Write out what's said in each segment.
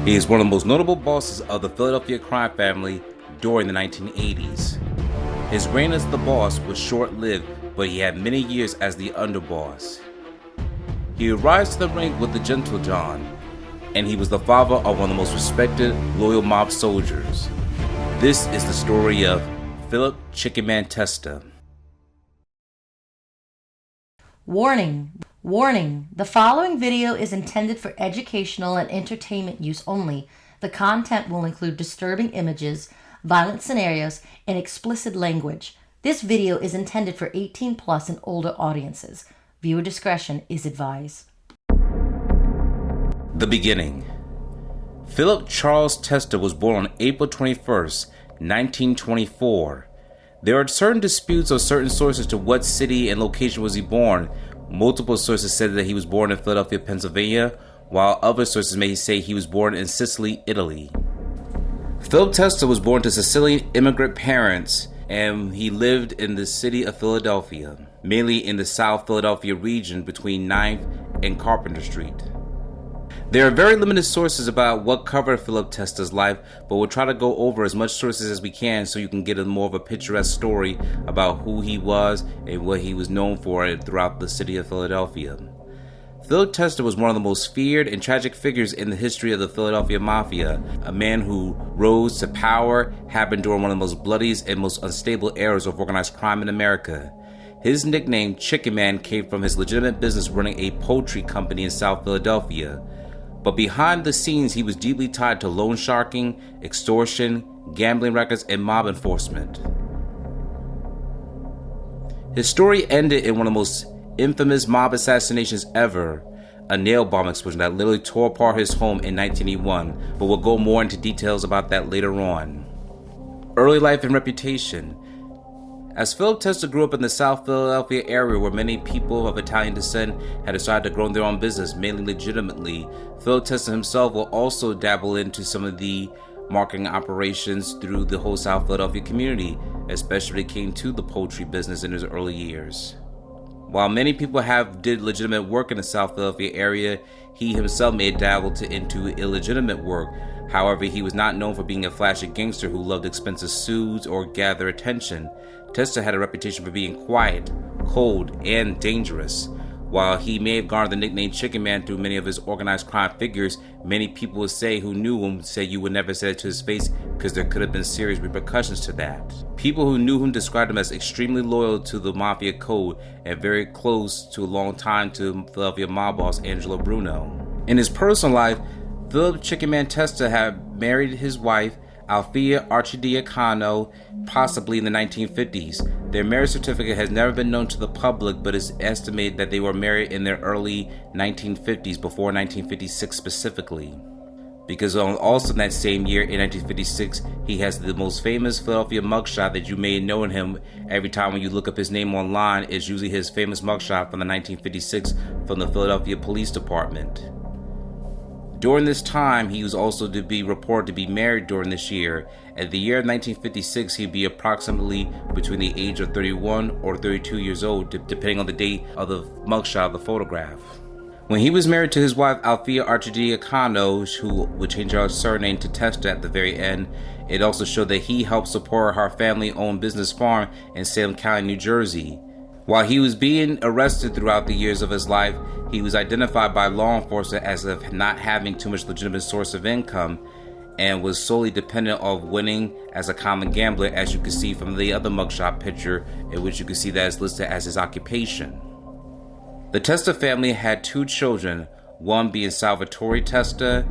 He is one of the most notable bosses of the Philadelphia crime family during the 1980s. His reign as the boss was short-lived, but he had many years as the underboss. He arrived to the rank with the Gentle John, and he was the father of one of the most respected, loyal mob soldiers. This is the story of Philip Chicken Man Testa. Warning! Warning! The following video is intended for educational and entertainment use only. The content will include disturbing images, violent scenarios, and explicit language. This video is intended for 18 plus and older audiences. Viewer discretion is advised. The beginning. Philip Charles Testa was born on April 21st, 1924. There are certain disputes on certain sources to what city and location was he born. Multiple sources said that he was born in Philadelphia, Pennsylvania, while other sources may say he was born in Sicily, Italy. Philip Testa was born to Sicilian immigrant parents, and he lived in the city of Philadelphia, mainly in the South Philadelphia region between 9th and Carpenter Street. There are very limited sources about what covered Philip Testa's life, but we'll try to go over as much sources as we can so you can get a more of a picturesque story about who he was and what he was known for throughout the city of Philadelphia. Philip Testa was one of the most feared and tragic figures in the history of the Philadelphia Mafia, a man who rose to power, happened during one of the most bloodiest and most unstable eras of organized crime in America. His nickname, Chicken Man, came from his legitimate business running a poultry company in South Philadelphia. But behind the scenes, he was deeply tied to loan sharking, extortion, gambling records, and mob enforcement. His story ended in one of the most infamous mob assassinations ever, a nail bomb explosion that literally tore apart his home in 1981, but we'll go more into details about that later on. Early life and reputation. As Philip Testa grew up in the South Philadelphia area where many people of Italian descent had decided to grow their own business, mainly legitimately, Philip Testa himself will also dabble into some of the marketing operations through the whole South Philadelphia community, especially when it came to the poultry business in his early years. While many people did legitimate work in the South Philadelphia area, he himself may have dabbled into illegitimate work. However, he was not known for being a flashy gangster who loved expensive suits or gather attention. Testa had a reputation for being quiet, cold, and dangerous. While he may have garnered the nickname Chicken Man through many of his organized crime figures, many people who knew him say you would never say it to his face because there could have been serious repercussions to that. People who knew him described him as extremely loyal to the Mafia code and very close to a long time to Philadelphia mob boss Angelo Bruno. In his personal life, Philip Chicken Man Testa had married his wife, Althea Archidiacono, possibly in the 1950s. Their marriage certificate has never been known to the public, but it's estimated that they were married in their early 1950s, before 1956 specifically. Because also in that same year, in 1956, he has the most famous Philadelphia mugshot that you may know in him. Every time when you look up his name online, it's usually his famous mugshot from the 1956 from the Philadelphia Police Department. During this time, he was also to be reported to be married during this year. At the year of 1956, he'd be approximately between the age of 31 or 32 years old, depending on the date of the mugshot of the photograph. When he was married to his wife, Althea Archidiacono, who would change her surname to Testa at the very end, it also showed that he helped support her family-owned business farm in Salem County, New Jersey. While he was being arrested throughout the years of his life, he was identified by law enforcement as of not having too much legitimate source of income and was solely dependent on winning as a common gambler, as you can see from the other mugshot picture, in which you can see that is listed as his occupation. The Testa family had two children, one being Salvatore Testa,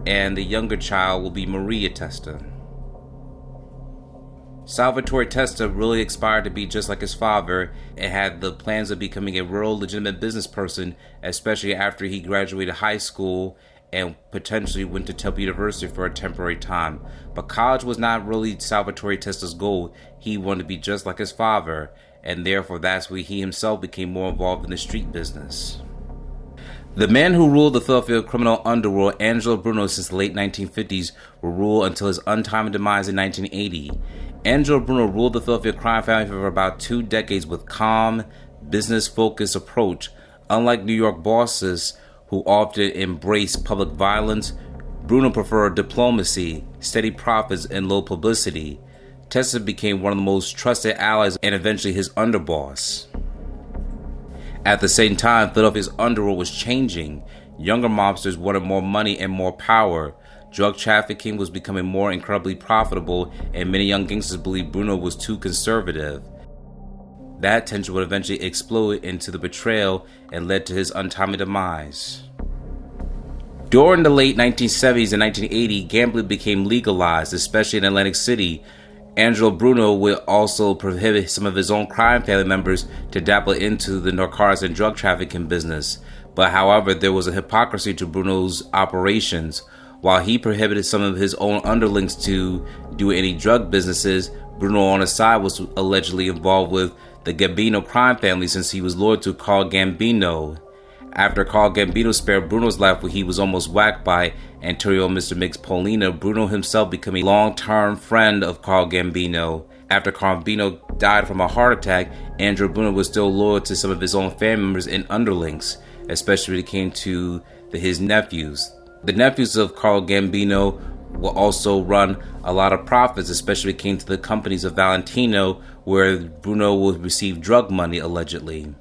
and the younger child will be Maria Testa. Salvatore Testa really aspired to be just like his father and had the plans of becoming a real legitimate business person, especially after he graduated high school and potentially went to Temple University for a temporary time. But college was not really Salvatore Testa's goal. He wanted to be just like his father, and therefore that's where he himself became more involved in the street business. The man who ruled the Philadelphia criminal underworld, Angelo Bruno, since the late 1950s, will rule until his untimely demise in 1980. Angelo Bruno ruled the Philadelphia crime family for about 2 decades with calm, business-focused approach. Unlike New York bosses who often embrace public violence, Bruno preferred diplomacy, steady profits, and low publicity. Testa became one of the most trusted allies and eventually his underboss. At the same time, Philadelphia's underworld was changing. Younger mobsters wanted more money and more power. Drug trafficking was becoming more incredibly profitable, and many young gangsters believed Bruno was too conservative. That tension would eventually explode into the betrayal and led to his untimely demise. During the late 1970s and 1980s, gambling became legalized, especially in Atlantic City. Angelo Bruno would also prohibit some of his own crime family members to dabble into the narcotics and drug trafficking business. But however, there was a hypocrisy to Bruno's operations. While he prohibited some of his own underlings to do any drug businesses, Bruno on his side was allegedly involved with the Gambino crime family since he was loyal to Carl Gambino. After Carl Gambino spared Bruno's life when he was almost whacked by Antonio Mr. Mix Polina, Bruno himself became a long-term friend of Carl Gambino. After Carl Gambino died from a heart attack, Andrew Bruno was still loyal to some of his own family members and underlings, especially when it came to his nephews. The nephews of Carl Gambino will also run a lot of profits, especially when it came to the companies of Valentino, where Bruno would receive drug money allegedly.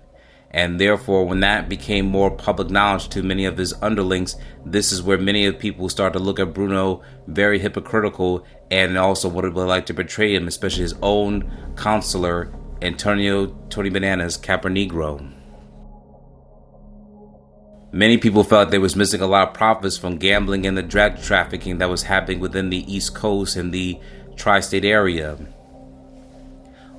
And therefore, when that became more public knowledge to many of his underlings, this is where many of the people started to look at Bruno very hypocritical and also what it would like to portray him, especially his own counselor, Antonio Tony Bananas Capernegro. Many people felt they was missing a lot of profits from gambling and the drug trafficking that was happening within the East Coast and the tri-state area.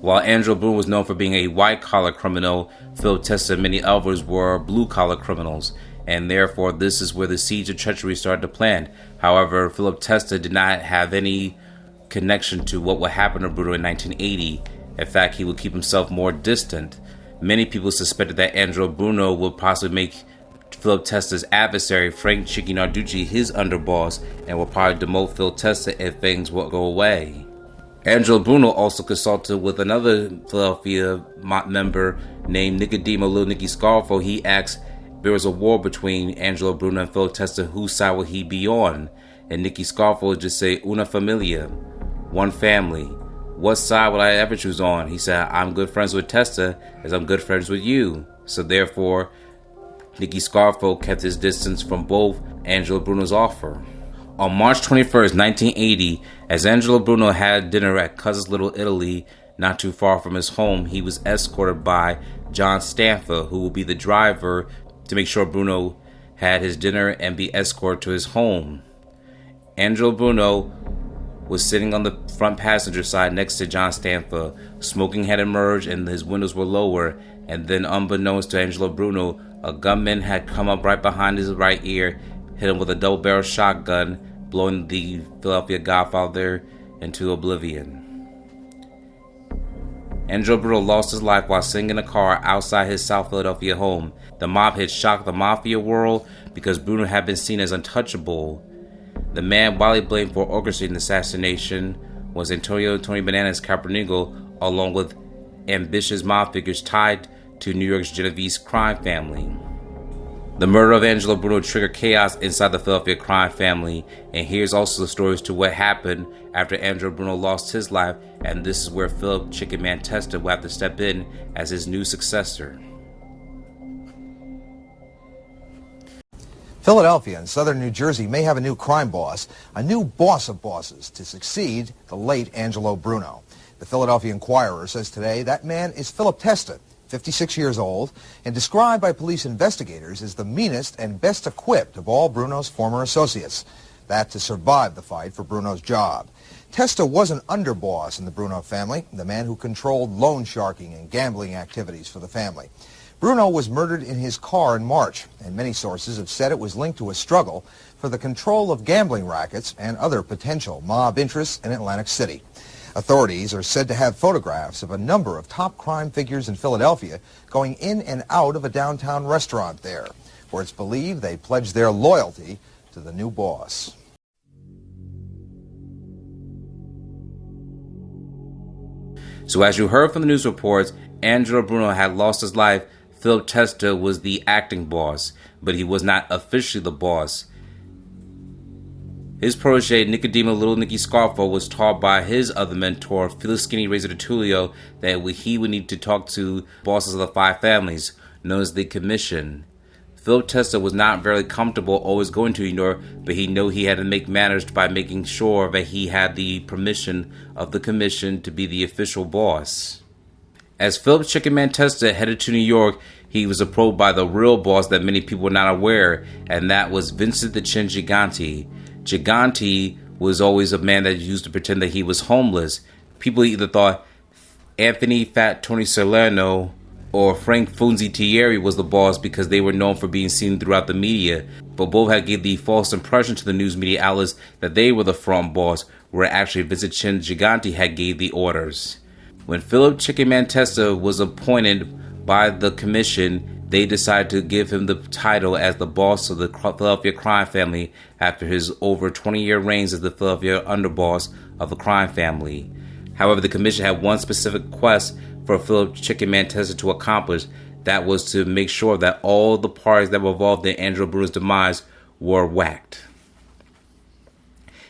While Angelo Bruno was known for being a white-collar criminal, Philip Testa and many others were blue-collar criminals, and therefore this is where the seeds of treachery started to plant. However, Philip Testa did not have any connection to what would happen to Bruno in 1980. In fact, he would keep himself more distant. Many people suspected that Angelo Bruno would possibly make Philip Testa's adversary, Frank Chicky Narducci, his underboss, and would probably demote Phil Testa if things would go away. Angelo Bruno also consulted with another Philadelphia member named Nicodemo Lil Nicky Scarfo. He asked if there was a war between Angelo Bruno and Phil Testa, whose side would he be on? And Nicky Scarfo would just say, una familia, one family. What side would I ever choose on? He said, I'm good friends with Testa as I'm good friends with you. So therefore, Nicky Scarfo kept his distance from both Angelo Bruno's offer. On March 21st, 1980, as Angelo Bruno had dinner at Cousin's Little Italy, not too far from his home, he was escorted by John Stanford, who would be the driver to make sure Bruno had his dinner and be escorted to his home. Angelo Bruno was sitting on the front passenger side next to John Stanford. Smoking had emerged and his windows were lower, and then unbeknownst to Angelo Bruno, a gunman had come up right behind his right ear, hit him with a double-barrel shotgun, blowing the Philadelphia Godfather into oblivion. Angelo Bruno lost his life while sitting in a car outside his South Philadelphia home. The mob had shocked the mafia world because Bruno had been seen as untouchable. The man widely blamed for orchestrating the assassination was Antonio Tony Bananas Capernegro, along with ambitious mob figures tied to New York's Genovese crime family. The murder of Angelo Bruno triggered chaos inside the Philadelphia crime family, and here's also the stories to what happened after Angelo Bruno lost his life, and this is where Philip Chicken Man Testa will have to step in as his new successor. Philadelphia and southern New Jersey may have a new crime boss, a new boss of bosses to succeed the late Angelo Bruno. The Philadelphia Inquirer says today that man is Philip Testa, 56 years old, and described by police investigators as the meanest and best equipped of all Bruno's former associates. That to survive the fight for Bruno's job. Testa was an underboss in the Bruno family, the man who controlled loan sharking and gambling activities for the family. Bruno was murdered in his car in March, and many sources have said it was linked to a struggle for the control of gambling rackets and other potential mob interests in Atlantic City. Authorities are said to have photographs of a number of top crime figures in Philadelphia going in and out of a downtown restaurant there, where it's believed they pledged their loyalty to the new boss. So as you heard from the news reports, Angelo Bruno had lost his life. Philip Testa was the acting boss, but he was not officially the boss. His protege, Nicodemo Little Nicky Scarfo, was taught by his other mentor, Felix Skinny Razor Tertulio, that he would need to talk to bosses of the five families, known as the Commission. Philip Testa was not very comfortable always going to New York, but he knew he had to make manners by making sure that he had the permission of the Commission to be the official boss. As Philip Chicken Man Testa headed to New York, he was approached by the real boss that many people were not aware, and that was Vincent the Chin Gigante. Gigante was always a man that used to pretend that he was homeless. People either thought Anthony Fat Tony Salerno or Frank Funzi Thierry was the boss because they were known for being seen throughout the media, but both had gave the false impression to the news media outlets that they were the front boss, where actually Vincent Chin Gigante had gave the orders. When Philip Chicken Man Testa was appointed by the Commission, they decided to give him the title as the boss of the Philadelphia crime family after his over 20-year reigns as the Philadelphia underboss of the crime family. However, the Commission had one specific quest for Philip Chicken Man Testa to accomplish. That was to make sure that all the parties that were involved in Angelo Bruno's demise were whacked.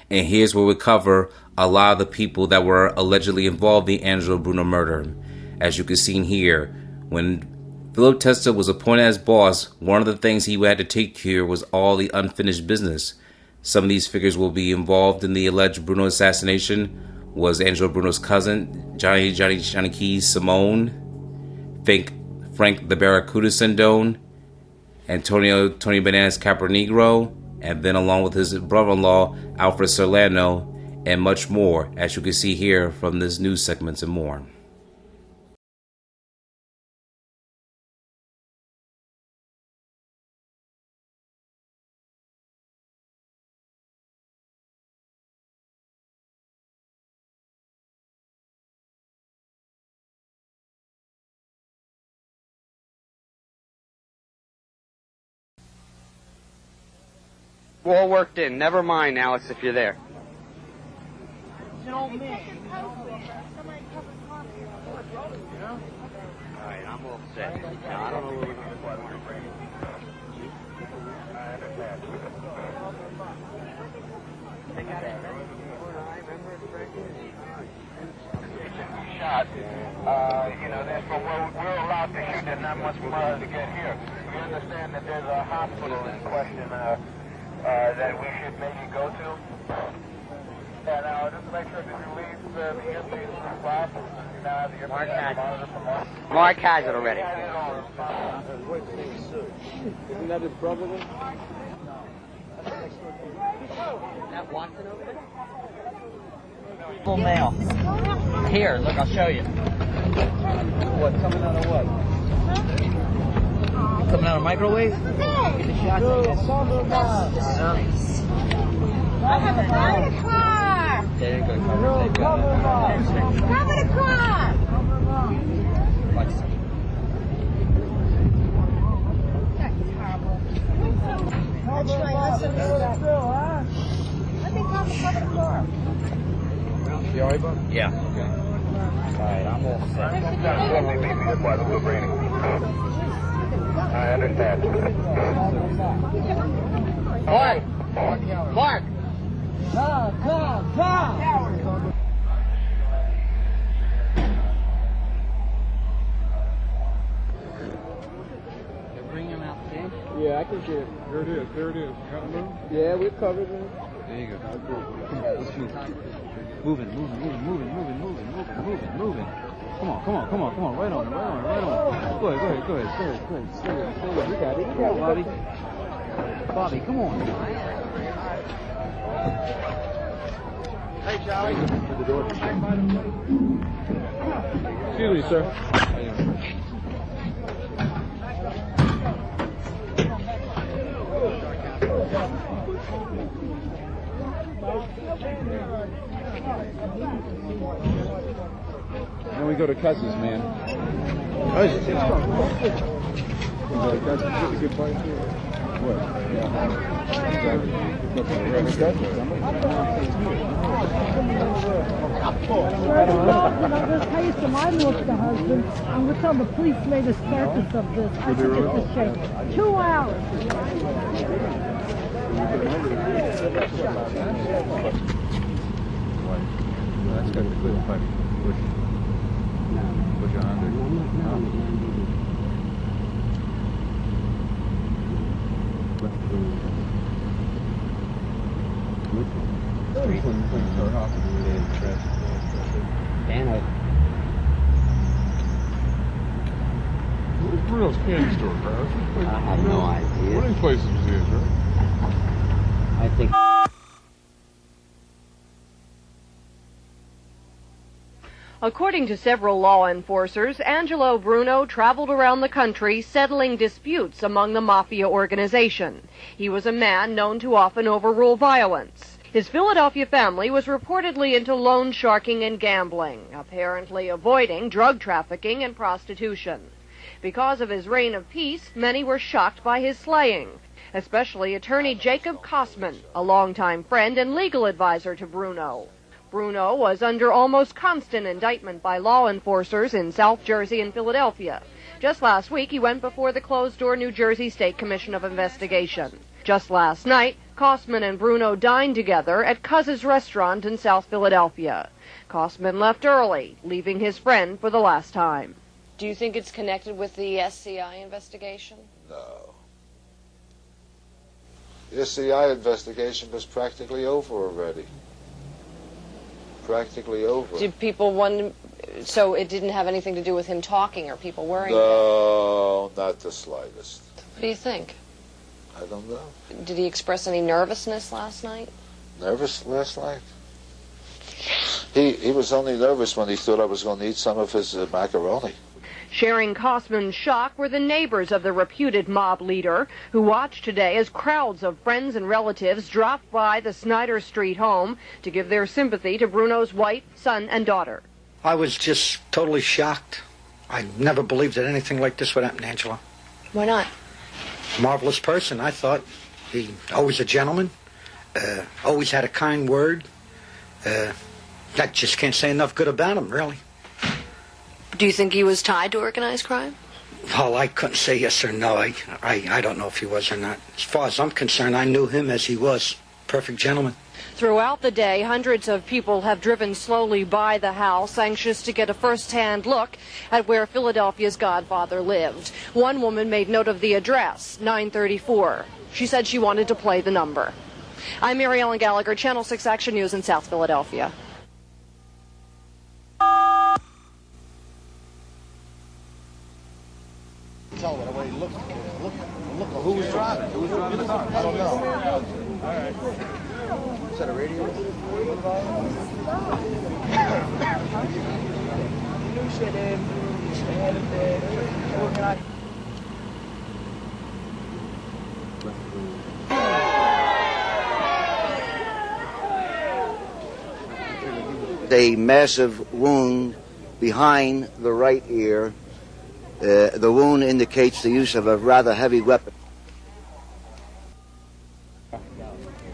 And here's where we cover a lot of the people that were allegedly involved in the Angelo Bruno murder. As you can see here, when Philip Testa was appointed as boss, one of the things he had to take care was all the unfinished business. Some of these figures will be involved in the alleged Bruno assassination. Was Angelo Bruno's cousin, Johnny Keys Simone, Frank the Barracuda Sindone, Tony Bananas Capronegro, and then along with his brother-in-law, Alfred Salerno, and much more, as you can see here from this news segments and more. All worked in. Never mind, Alex, if you're there. Alright, I'm all set. Now, I don't know where we're going to put shot. We're allowed to shoot. There's not much more to get here. We understand that there's a hospital in question that we should maybe go to. And just make sure to release the earpiece from the class. Mark has it already. Isn't that his brother then? That Watson over there? Full mail. Here, look, I'll show you. What, coming out of what? Coming out of microwave? Get the shots, I guess. I have a car. There you go. Cover the car. Watch this. That's horrible. That's right. Let me cover the car. You alright, bud? Yeah. Okay. Alright, I'm all set. I understand. Mark! Bring him out there. Yeah, I can get it. There it is. Got to move? Yeah, we're covered. Man. There you go. Let's move. Moving. Come on. Right on. Go ahead. Stay with. We got it, Bobby. Bobby, come on. Hey, Charlie. Excuse me, sir. Then we go to Cusses, man. Oh, it's a good fight too. What? I used to lie with the husband. I'm going to tell the police made a circus of this. I think it's a shame. 2 hours. That's got the good punch. Push 100. Where's Bruno's candy store, Brad? I have no idea. One of these places was his, right? I think. According to several law enforcers, Angelo Bruno traveled around the country settling disputes among the mafia organization. He was a man known to often overrule violence. His Philadelphia family was reportedly into loan sharking and gambling, apparently avoiding drug trafficking and prostitution. Because of his reign of peace, many were shocked by his slaying, especially attorney Jacob Kosman, a longtime friend and legal advisor to Bruno. Bruno was under almost constant indictment by law enforcers in South Jersey and Philadelphia. Just last week, he went before the closed-door New Jersey State Commission of Investigation. Just last night, Kosman and Bruno dined together at Cuz's restaurant in South Philadelphia. Kosman left early, leaving his friend for the last time. Do you think it's connected with the SCI investigation? No. The SCI investigation was practically over already. Practically over. Did people wonder, so it didn't have anything to do with him talking, or people worrying? No, not the slightest. What do you think? I don't know. Did he express any nervousness last night? Nervous last night? He was only nervous when he thought I was going to eat some of his macaroni. Sharing Kosman's shock were the neighbors of the reputed mob leader, who watched today as crowds of friends and relatives dropped by the Snyder Street home to give their sympathy to Bruno's wife, son, and daughter. I was just totally shocked. I never believed that anything like this would happen to Angelo. Why not? Marvelous person, I thought. He always a gentleman, always had a kind word. I just can't say enough good about him, really. Do you think he was tied to organized crime? Well, I couldn't say yes or no. I don't know if he was or not. As far as I'm concerned, I knew him as he was. Perfect gentleman. Throughout the day, hundreds of people have driven slowly by the house, anxious to get a first-hand look at where Philadelphia's godfather lived. One woman made note of the address, 934. She said she wanted to play the number. I'm Mary Ellen Gallagher, Channel 6 Action News in South Philadelphia. Tell by the way he looked. Look. Who was driving? Who was driving the car? I don't know. All right. Is that a radio? A massive wound behind the right ear. The wound indicates the use of a rather heavy weapon.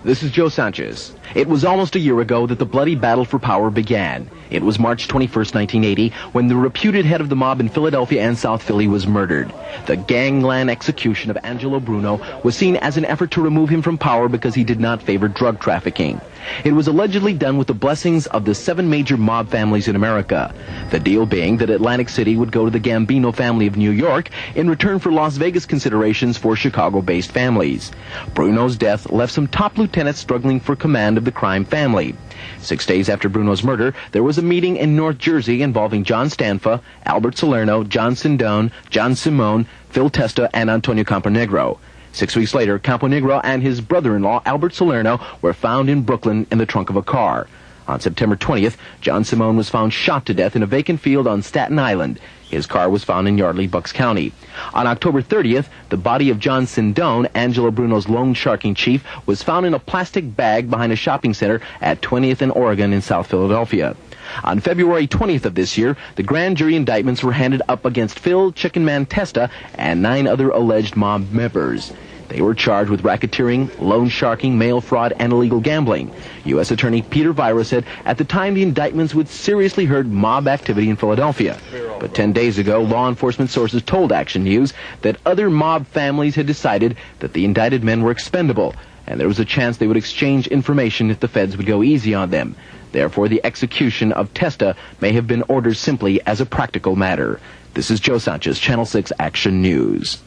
This is Joe Sanchez. It was almost a year ago that the bloody battle for power began. It was March 21st, 1980, when the reputed head of the mob in Philadelphia and South Philly was murdered. The gangland execution of Angelo Bruno was seen as an effort to remove him from power because he did not favor drug trafficking. It was allegedly done with the blessings of the 7 major mob families in America. The deal being that Atlantic City would go to the Gambino family of New York in return for Las Vegas considerations for Chicago-based families. Bruno's death left some top lieutenants struggling for command of the crime family. 6 days after Bruno's murder, there was a meeting in North Jersey involving John Stanfa, Albert Salerno, John Sindone, John Simone, Phil Testa, and Antonio Camponegro. 6 weeks later, Camponegro and his brother-in-law, Albert Salerno, were found in Brooklyn in the trunk of a car. On September 20th, John Simone was found shot to death in a vacant field on Staten Island. His car was found in Yardley, Bucks County. On October 30th, the body of John Sindone, Angelo Bruno's loan sharking chief, was found in a plastic bag behind a shopping center at 20th and Oregon in South Philadelphia. On February 20th of this year, the grand jury indictments were handed up against Phil Chicken Man Testa and 9 other alleged mob members. They were charged with racketeering, loan sharking, mail fraud, and illegal gambling. U.S. Attorney Peter Vira said at the time the indictments would seriously hurt mob activity in Philadelphia. But 10 days ago, law enforcement sources told Action News that other mob families had decided that the indicted men were expendable and there was a chance they would exchange information if the feds would go easy on them. Therefore, the execution of Testa may have been ordered simply as a practical matter. This is Joe Sanchez, Channel 6 Action News.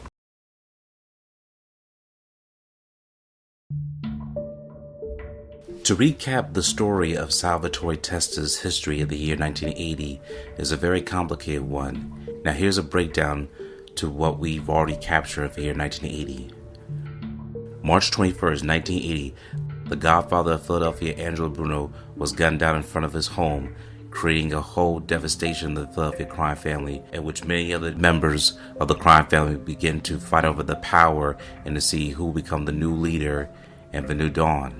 To recap the story of Salvatore Testa's history of the year 1980 is a very complicated one. Now here's a breakdown to what we've already captured of the year 1980. March 21st, 1980, the godfather of Philadelphia, Angelo Bruno, was gunned down in front of his home, creating a whole devastation in the Philadelphia crime family, in which many other members of the crime family begin to fight over the power and to see who will become the new leader and the new dawn.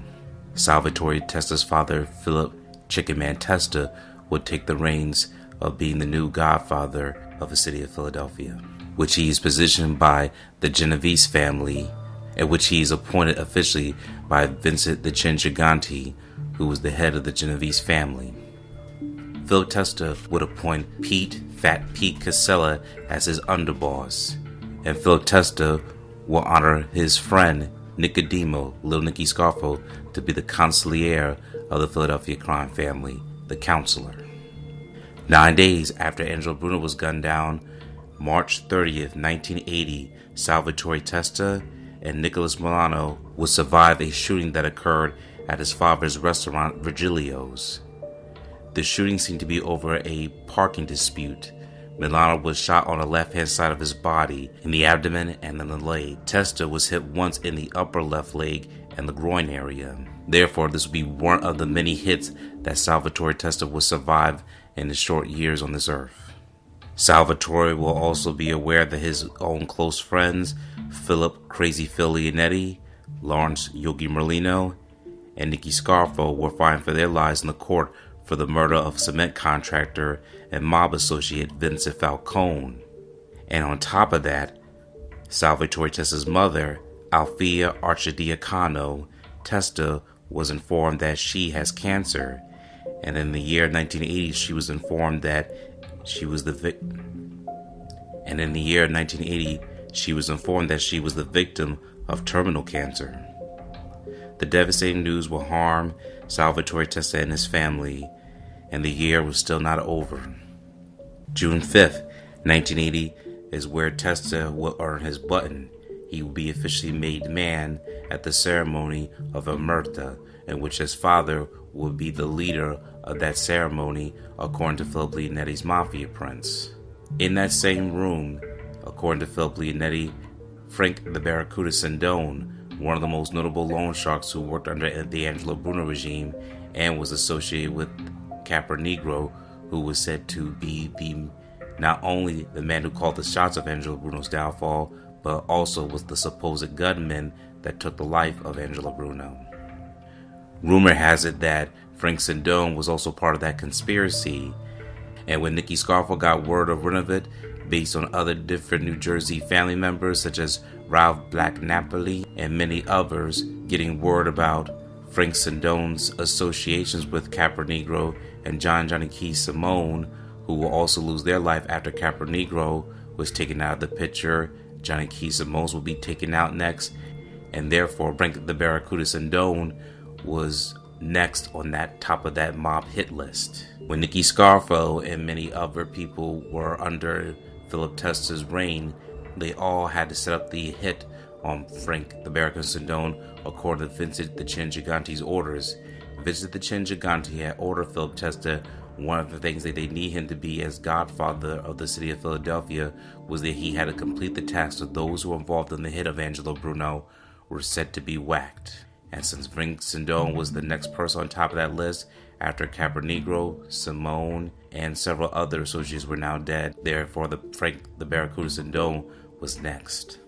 Salvatore Testa's father, Philip Chicken Man Testa, would take the reins of being the new godfather of the city of Philadelphia, which he is positioned by the Genovese family, at which he is appointed officially by Vincent the Chin Gigante, who was the head of the Genovese family. Philip Testa would appoint Fat Pete Casella as his underboss, and Philip Testa will honor his friend Nicodemo, Little Nicky Scarfo, to be the consigliere of the Philadelphia crime family, the counselor. 9 days after Angelo Bruno was gunned down, March 30th, 1980, Salvatore Testa and Nicholas Milano would survive a shooting that occurred at his father's restaurant, Virgilio's. The shooting seemed to be over a parking dispute. Milano was shot on the left-hand side of his body, in the abdomen and in the leg. Testa was hit once in the upper left leg and the groin area. Therefore, this would be one of the many hits that Salvatore Testa would survive in his short years on this earth. Salvatore will also be aware that his own close friends, Philip Crazy Phil Leonetti, Lawrence Yogi Merlino, and Nicky Scarfo, were fined for their lives in the court for the murder of cement contractor and mob associate Vincent Falcone. And on top of that, Salvatore Testa's mother, Althea Archidiacono Testa, was informed that she has cancer, and in the year 1980 she was informed that she was the victim of terminal cancer. The devastating news will harm Salvatore Testa and his family, and the year was still not over. June 5th, 1980 is where Testa will earn his button. He will be officially made man at the ceremony of Omerta, in which his father will be the leader of that ceremony, according to Philip Leonetti's Mafia prince. In that same room, according to Philip Leonetti, Frank the Barracuda Sindone, one of the most notable loan sharks who worked under the Angelo Bruno regime and was associated with Capra Negro, who was said to be not only the man who called the shots of Angelo Bruno's downfall, but also was the supposed gunman that took the life of Angelo Bruno. Rumor has it that Frank Sindone was also part of that conspiracy, and when Nicky Scarfo got word of it, based on other different New Jersey family members such as Ralph Black Napoli and many others getting word about Frank Sindone's associations with Capra Negro and Johnny Key Simone, who will also lose their life after Capra Negro was taken out of the picture. Johnny Key Simone's will be taken out next, and therefore Frank the Barracuda Sindone was next on that top of that mob hit list. When Nicky Scarfo and many other people were under Philip Testa's reign, they all had to set up the hit on Frank the Barracuda Sindone according to Vincent the Chin Gigante's orders. Vincent the Chin Gigante had ordered Philip Testa. One of the things that they need him to be as godfather of the city of Philadelphia was that he had to complete the task of those who were involved in the hit of Angelo Bruno were said to be whacked. And since Frank Sindone was the next person on top of that list, after Capra Negro, Simone, and several other associates were now dead, therefore Frank the Barracuda Sindone was next.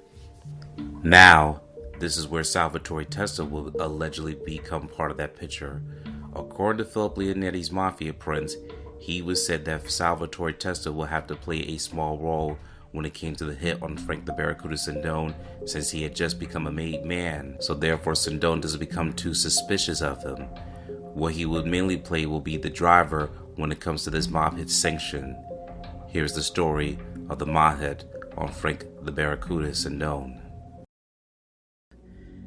Now, this is where Salvatore Testa will allegedly become part of that picture. According to Philip Leonetti's Mafia prince, he was said that Salvatore Testa will have to play a small role when it came to the hit on Frank the Barracuda Sindone, since he had just become a made man, so therefore Sindone doesn't become too suspicious of him. What he will mainly play will be the driver when it comes to this mob hit sanction. Here's the story of the mob hit on Frank the Barracuda Sindone.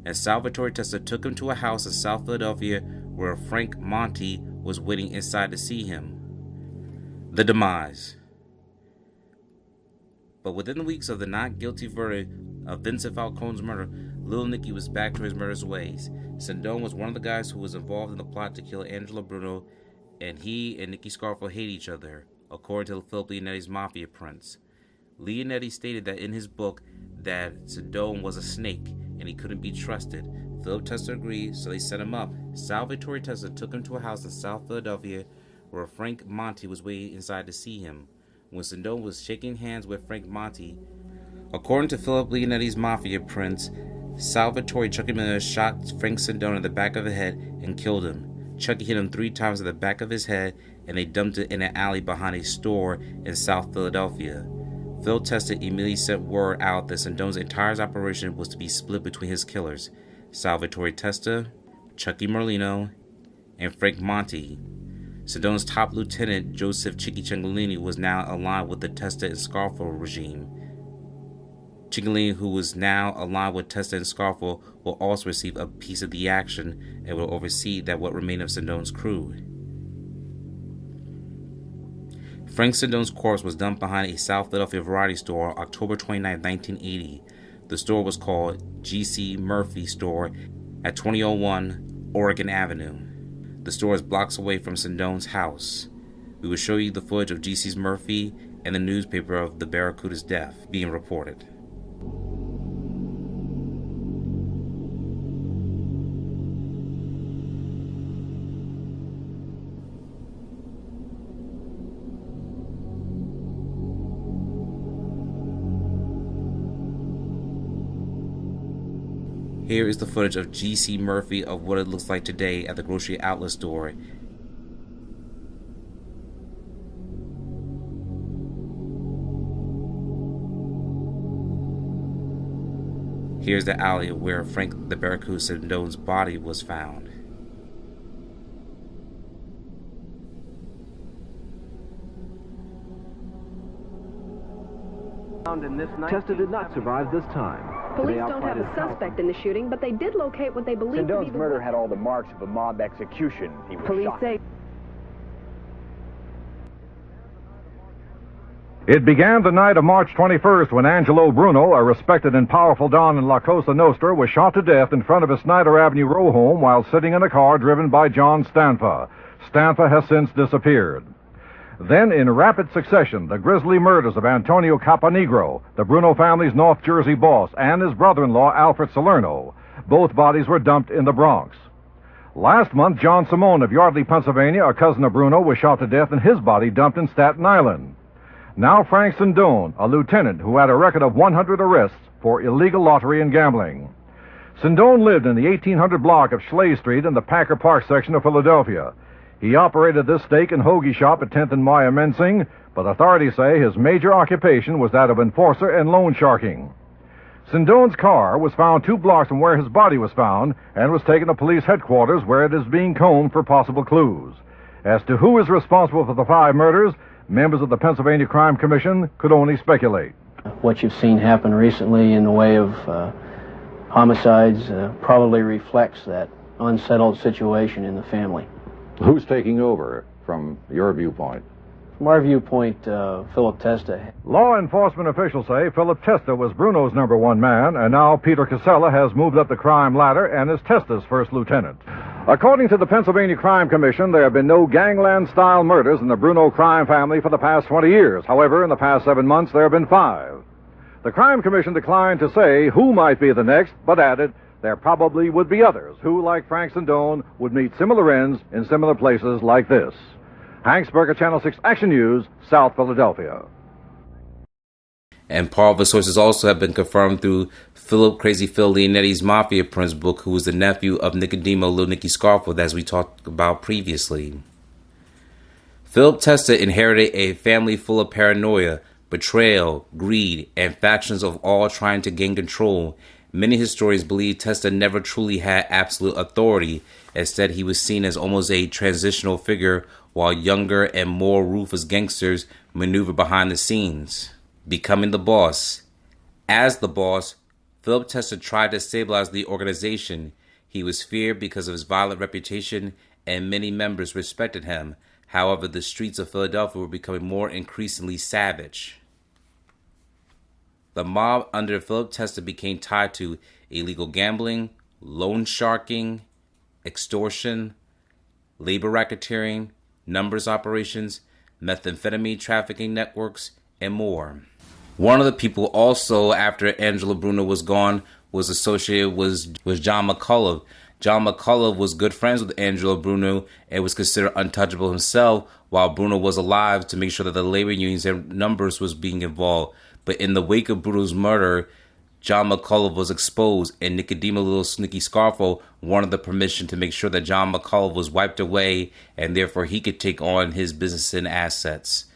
and Salvatore Testa took him to a house in South Philadelphia where Frank Monti was waiting inside to see him. The demise. But within the weeks of the not guilty verdict of Vincent Falcone's murder, Little Nicky was back to his murderous ways. Sindone was one of the guys who was involved in the plot to kill Angelo Bruno, and he and Nicky Scarfo hate each other, according to Philip Leonetti's Mafia prints. Leonetti stated that in his book that Sindone was a snake and he couldn't be trusted. Philip Testa agreed, so they set him up. Salvatore Testa took him to a house in South Philadelphia where Frank Monti was waiting inside to see him. When Sindone was shaking hands with Frank Monti, according to Philip Leonetti's Mafia prints, Salvatore Chucky Miller shot Frank Sindone in the back of the head and killed him. Chucky hit him 3 times in the back of his head, and they dumped it in an alley behind a store in South Philadelphia. Phil Testa immediately sent word out that Sindone's entire operation was to be split between his killers, Salvatore Testa, Chucky Merlino, and Frank Monti. Sindone's top lieutenant, Joseph Chicky Ciancaglini, was now aligned with the Testa and Scarfo regime. Ciancaglini, who was now aligned with Testa and Scarfo, will also receive a piece of the action and will oversee that what remained of Sindone's crew. Frank Sindone's corpse was dumped behind a South Philadelphia variety store on October 29, 1980. The store was called G.C. Murphy Store at 2001 Oregon Avenue. The store is blocks away from Sindone's house. We will show you the footage of G.C. Murphy and the newspaper of the Barracuda's death being reported. Here is the footage of G.C. Murphy of what it looks like today at the grocery outlet store. Here's the alley where Frank the Barracuda Sindone's body was found. Testa did not survive this time. Police don't have a suspect in the shooting, but they did locate what they believe to be Sindone's murder had all the marks of a mob execution. He was police shot. say. It began the night of March 21st when Angelo Bruno, a respected and powerful don in La Cosa Nostra, was shot to death in front of his Snyder Avenue row home while sitting in a car driven by John Stanfa. Stanfa has since disappeared. Then, in rapid succession, the grisly murders of Antonio Caponegro, the Bruno family's North Jersey boss, and his brother-in-law, Alfred Salerno. Both bodies were dumped in the Bronx. Last month, John Simone of Yardley, Pennsylvania, a cousin of Bruno, was shot to death and his body dumped in Staten Island. Now Frank Sindone, a lieutenant who had a record of 100 arrests for illegal lottery and gambling. Sindone lived in the 1800 block of Schley Street in the Packer Park section of Philadelphia. He operated this steak and hoagie shop at 10th and Mensing, but authorities say his major occupation was that of enforcer and loan sharking. Sindone's car was found 2 blocks from where his body was found and was taken to police headquarters where it is being combed for possible clues. As to who is responsible for the 5 murders, members of the Pennsylvania Crime Commission could only speculate. What you've seen happen recently in the way of homicides probably reflects that unsettled situation in the family. Who's taking over from your viewpoint? From our viewpoint, Philip Testa. Law enforcement officials say Philip Testa was Bruno's #1 man, and now Peter Casella has moved up the crime ladder and is Testa's first lieutenant. According to the Pennsylvania Crime Commission, there have been no gangland-style murders in the Bruno crime family for the past 20 years. However, in the past 7 months, there have been 5. The Crime Commission declined to say who might be the next, but added there probably would be others who, like Frank Sindone, would meet similar ends in similar places like this. Hank Berger, Channel 6 Action News, South Philadelphia. And part of the sources also have been confirmed through Philip Crazy Phil Leonetti's Mafia Prince book, who was the nephew of Nicodemo Lil Nicky Scarfo, as we talked about previously. Philip Testa inherited a family full of paranoia, betrayal, greed, and factions of all trying to gain control. Many historians believe Testa never truly had absolute authority. Instead, he was seen as almost a transitional figure, while younger and more ruthless gangsters maneuvered behind the scenes, becoming the boss. As the boss, Philip Testa tried to stabilize the organization. He was feared because of his violent reputation, and many members respected him. However, the streets of Philadelphia were becoming more increasingly savage. The mob under Philip Testa became tied to illegal gambling, loan sharking, extortion, labor racketeering, numbers operations, methamphetamine trafficking networks, and more. One of the people also, after Angelo Bruno was gone, was associated was John McCullough. John McCullough was good friends with Angelo Bruno and was considered untouchable himself while Bruno was alive to make sure that the labor unions and numbers was being involved. But in the wake of Bruno's murder, John McCullough was exposed, and Nicodemo Little Sneaky Scarfo wanted the permission to make sure that John McCullough was wiped away and therefore he could take on his business and assets.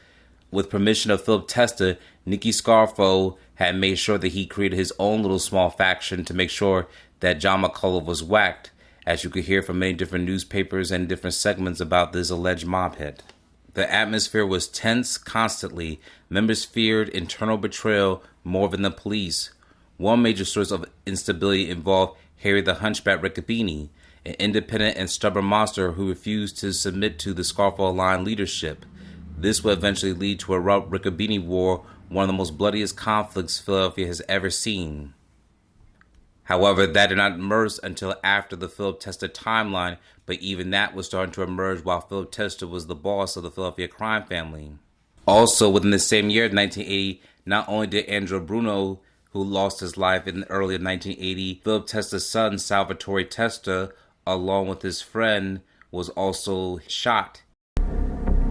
With permission of Philip Testa, Nicky Scarfo had made sure that he created his own little small faction to make sure that John McCullough was whacked, as you could hear from many different newspapers and different segments about this alleged mob hit. The atmosphere was tense constantly. Members feared internal betrayal more than the police. One major source of instability involved Harry the Hunchback Riccobene, an independent and stubborn monster who refused to submit to the Scarfo-aligned leadership. This would eventually lead to a Riccobene War, one of the most bloodiest conflicts Philadelphia has ever seen. However, that did not emerge until after the Philip Testa timeline, but even that was starting to emerge while Philip Testa was the boss of the Philadelphia crime family. Also, within the same year, 1980, not only did Angelo Bruno, who lost his life in early 1980, Philip Testa's son, Salvatore Testa, along with his friend, was also shot.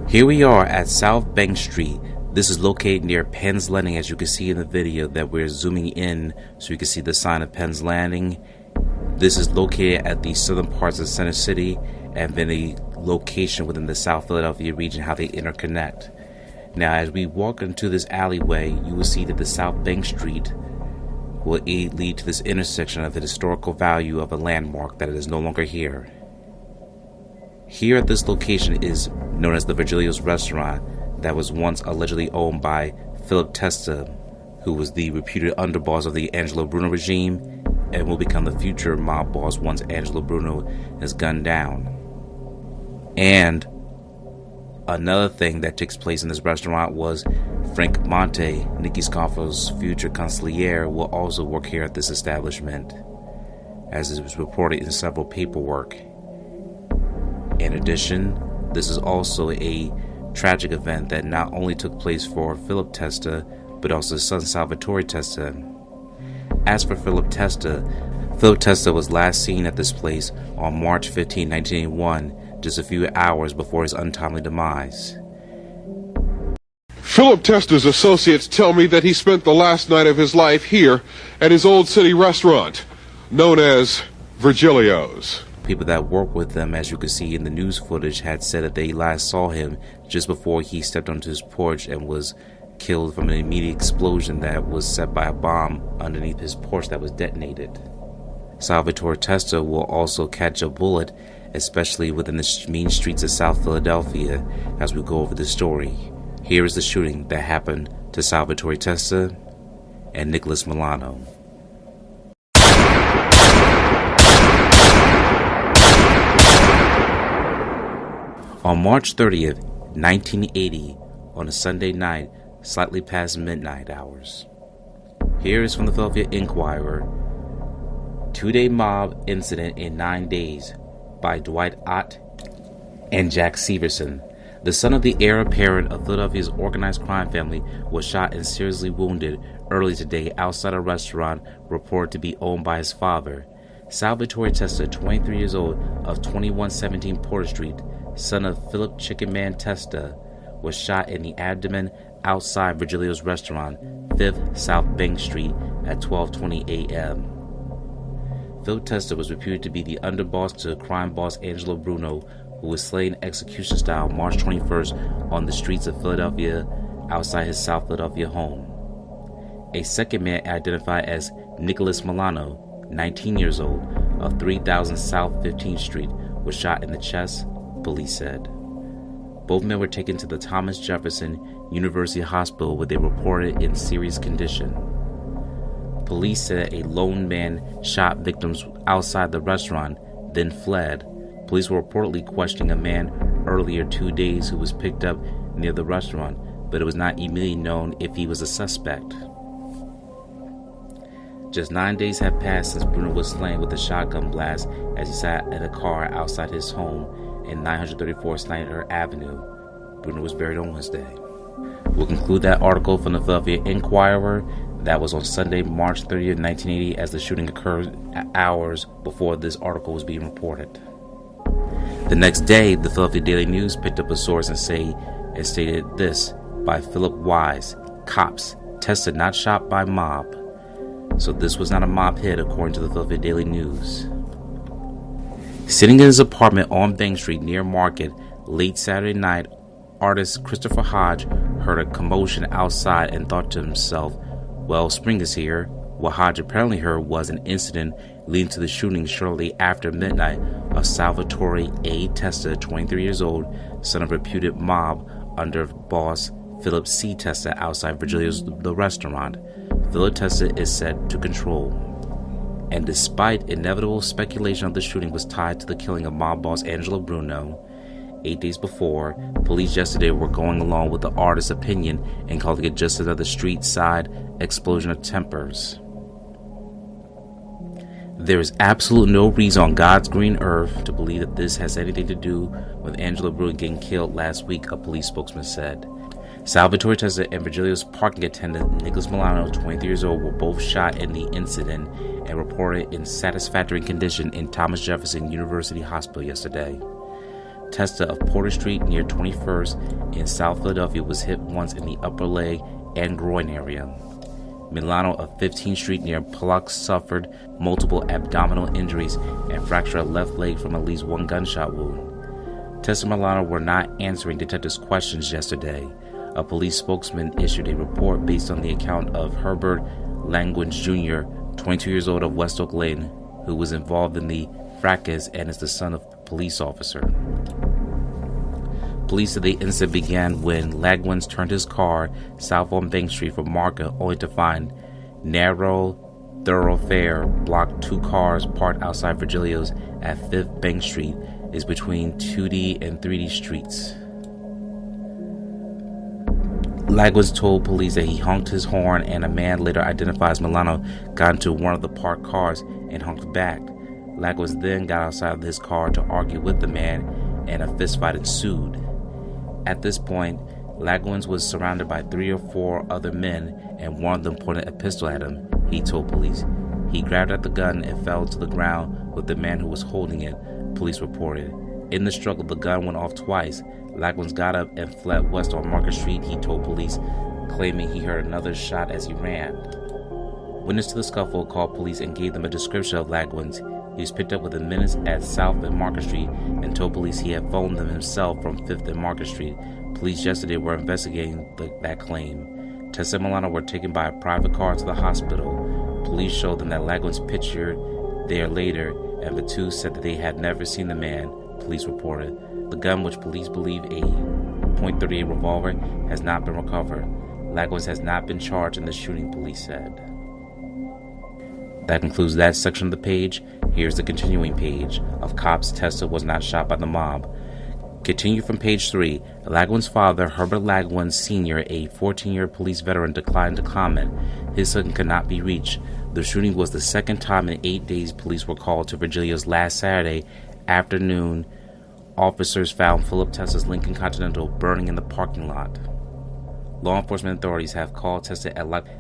Here we are at South Bank Street. This is located near Penn's Landing, as you can see in the video that we're zooming in so you can see the sign of Penn's Landing. This is located at the southern parts of Center City and then a location within the South Philadelphia region, how they interconnect. Now, as we walk into this alleyway, you will see that the South Bank Street will lead to this intersection of the historical value of a landmark that is no longer here. Here at this location is known as the Virgilio's Restaurant that was once allegedly owned by Philip Testa, who was the reputed underboss of the Angelo Bruno regime and will become the future mob boss once Angelo Bruno is gunned down. And another thing that takes place in this restaurant was Frank Monte, Nicky Scarfo's future consigliere, will also work here at this establishment, as it was reported in several paperwork. In addition, this is also a tragic event that not only took place for Philip Testa, but also his son Salvatore Testa. As for Philip Testa was last seen at this place on March 15, 1981, just a few hours before his untimely demise. Philip Testa's associates tell me that he spent the last night of his life here at his old city restaurant, known as Virgilio's. People that work with them, as you can see in the news footage, had said that they last saw him just before he stepped onto his porch and was killed from an immediate explosion that was set by a bomb underneath his porch that was detonated. Salvatore Testa will also catch a bullet, especially within the mean streets of South Philadelphia, as we go over the story. Here is the shooting that happened to Salvatore Testa and Nicholas Milano. On March 30th, 1980, on a Sunday night, slightly past midnight hours. Here is from the Philadelphia Inquirer, 2-day mob incident in 9 days by Dwight Ott and Jack Severson. The son of the heir apparent of Philadelphia's organized crime family was shot and seriously wounded early today outside a restaurant reported to be owned by his father. Salvatore Testa, 23 years old, of 2117 Porter Street, son of Philip Chicken Man Testa, was shot in the abdomen outside Virgilio's Restaurant, 5th South Bank Street at 12:20 a.m. Philip Testa was reputed to be the underboss to crime boss Angelo Bruno, who was slain execution style March 21st on the streets of Philadelphia outside his South Philadelphia home. A second man identified as Nicholas Milano, 19 years old, of 3000 South 15th Street, was shot in the chest, police said. Both men were taken to the Thomas Jefferson University Hospital where they were reported in serious condition. Police said a lone man shot victims outside the restaurant, then fled. Police were reportedly questioning a man earlier 2 days who was picked up near the restaurant, but it was not immediately known if he was a suspect. Just 9 days had passed since Bruno was slain with a shotgun blast as he sat in a car outside his home in 934 Snyder Avenue. Bruno was buried on Wednesday. We'll conclude that article from the Philadelphia Inquirer. That was on Sunday, March 30th, 1980, as the shooting occurred hours before this article was being reported. The next day, the Philadelphia Daily News picked up a source and stated this by Philip Wise: cops, Testa not shot by mob. So this was not a mob hit, according to the Philadelphia Daily News. Sitting in his apartment on Bank Street near Market late Saturday night, artist Christopher Hodge heard a commotion outside and thought to himself, well, spring is here. What Hodge apparently heard was an incident leading to the shooting shortly after midnight of Salvatore A. Testa, 23 years old, son of reputed mob under boss Philip C. Testa outside Virgilio's The Restaurant. Philip Testa is said to control. And despite inevitable speculation of the shooting was tied to the killing of mob boss Angelo Bruno, 8 days before, police yesterday were going along with the artist's opinion and calling it just another street-side explosion of tempers. There is absolutely no reason on God's green earth to believe that this has anything to do with Angelo Bruno getting killed last week, a police spokesman said. Salvatore Testa and Virgilio's parking attendant Nicholas Milano, 23 years old, were both shot in the incident and reported in satisfactory condition in Thomas Jefferson University Hospital yesterday. Testa of Porter Street near 21st in South Philadelphia was hit once in the upper leg and groin area. Milano of 15th Street near Pollock suffered multiple abdominal injuries and fractured a left leg from at least one gunshot wound. Testa and Milano were not answering detectives' questions yesterday. A police spokesman issued a report based on the account of Herbert Langwins Jr., 22 years old, of West Oak Lane, who was involved in the fracas and is the son of a police officer. Police said the incident began when Langwins turned his car south on Bank Street from Market, only to find narrow thoroughfare blocked. 2 cars parked outside Virgilio's at 5th Bank Street is between 2D and 3D streets. Langwins told police that he honked his horn, and a man later identified as Milano got into one of the parked cars and honked back. Langwins then got outside of his car to argue with the man, and a fistfight ensued. At this point, Langwins was surrounded by 3 or 4 other men, and one of them pointed a pistol at him, he told police. He grabbed at the gun and fell to the ground with the man who was holding it, police reported. In the struggle, the gun went off twice. Langwins got up and fled west on Market Street, he told police, claiming he heard another shot as he ran. Witness to the scuffle called police and gave them a description of Langwins. He was picked up within minutes at South and Market Street and told police he had phoned them himself from 5th and Market Street. Police yesterday were investigating that claim. Testa and Milano were taken by a private car to the hospital. Police showed them that Langwins pictured there later, and the two said that they had never seen the man, police reported. The gun, which police believe a .38 revolver, has not been recovered. Langwins has not been charged in the shooting, police said. That concludes that section of the page. Here's the continuing page of cops. Testa was not shot by the mob. Continue from page 3. Langwins' father, Herbert Langwins Sr., a 14-year police veteran, declined to comment. His son could not be reached. The shooting was the second time in 8 days police were called to Virgilio's last Saturday afternoon. Officers found Philip Testa's Lincoln Continental burning in the parking lot. Law enforcement authorities have called Testa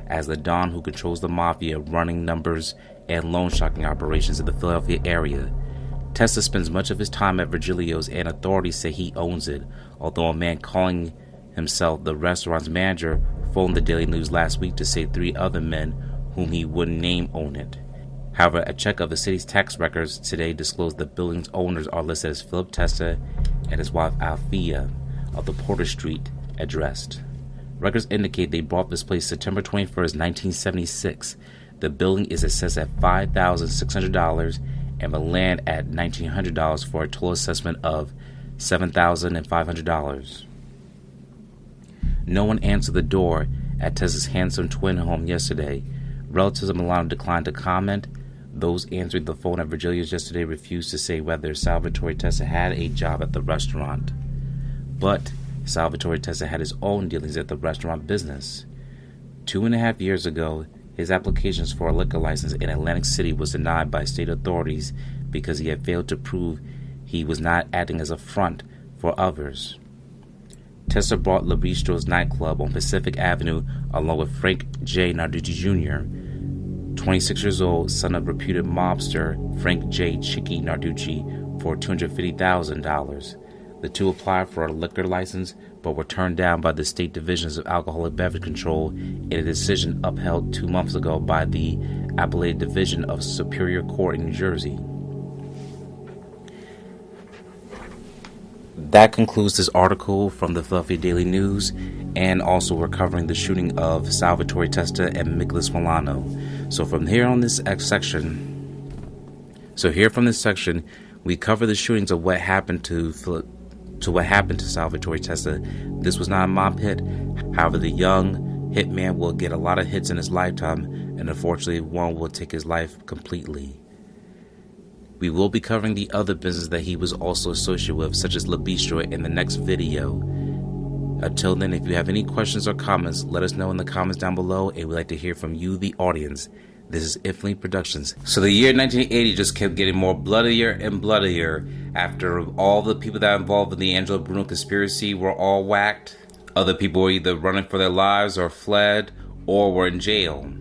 as the Don who controls the mafia, running numbers and loan sharking operations in the Philadelphia area. Testa spends much of his time at Virgilio's, and authorities say he owns it, although a man calling himself the restaurant's manager phoned the Daily News last week to say 3 other men whom he wouldn't name own it. However, a check of the city's tax records today disclosed the building's owners are listed as Philip Testa and his wife Althea of the Porter Street address. Records indicate they bought this place September 21st, 1976. The building is assessed at $5,600 and the land at $1,900 for a total assessment of $7,500. No one answered the door at Testa's handsome twin home yesterday. Relatives of Milano declined to comment. Those answering the phone at Virgilio's yesterday refused to say whether Salvatore Testa had a job at the restaurant. But Salvatore Testa had his own dealings at the restaurant business. 2.5 years ago, his applications for a liquor license in Atlantic City was denied by state authorities because he had failed to prove he was not acting as a front for others. Testa bought Le Bistro's nightclub on Pacific Avenue along with Frank J. Narducci Jr., 26 years old, son of reputed mobster Frank J. Chicky Narducci, for $250,000. The two applied for a liquor license but were turned down by the State Divisions of Alcoholic Beverage Control in a decision upheld 2 months ago by the Appellate Division of Superior Court in New Jersey. That concludes this article from the Philadelphia Daily News, and also we're covering the shooting of Salvatore Testa and Nicholas Milano. So from here on this section, we cover the shootings of what happened to Salvatore Testa. This was not a mob hit. However, the young hitman will get a lot of hits in his lifetime, and unfortunately, one will take his life completely. We will be covering the other business that he was also associated with, such as Le Bistro, in the next video. Until then, if you have any questions or comments, let us know in the comments down below, and we'd like to hear from you, the audience. This is Iflin Productions. So the year 1980 just kept getting more bloodier and bloodier after all the people that were involved in the Angelo Bruno conspiracy were all whacked. Other people were either running for their lives or fled or were in jail.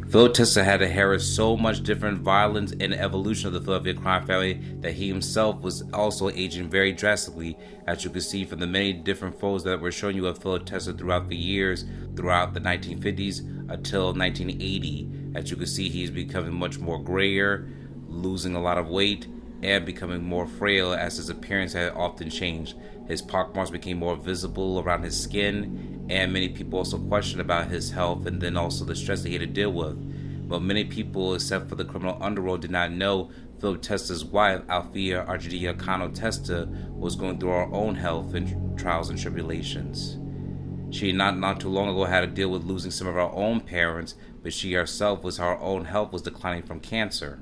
Philip Testa had inherited so much different violence and evolution of the Philadelphia crime family that he himself was also aging very drastically, as you can see from the many different photos that were showing you of Philip Testa throughout the years, throughout the 1950s until 1980. As you can see, he's becoming much more grayer, losing a lot of weight, and becoming more frail as his appearance had often changed. His pockmarks became more visible around his skin, and many people also questioned about his health and then also the stress that he had to deal with. But many people, except for the criminal underworld, did not know Philip Testa's wife, Althea Argidiacano Testa, was going through her own health and trials and tribulations. She not too long ago had to deal with losing some of her own parents, but she herself her own health was declining from cancer.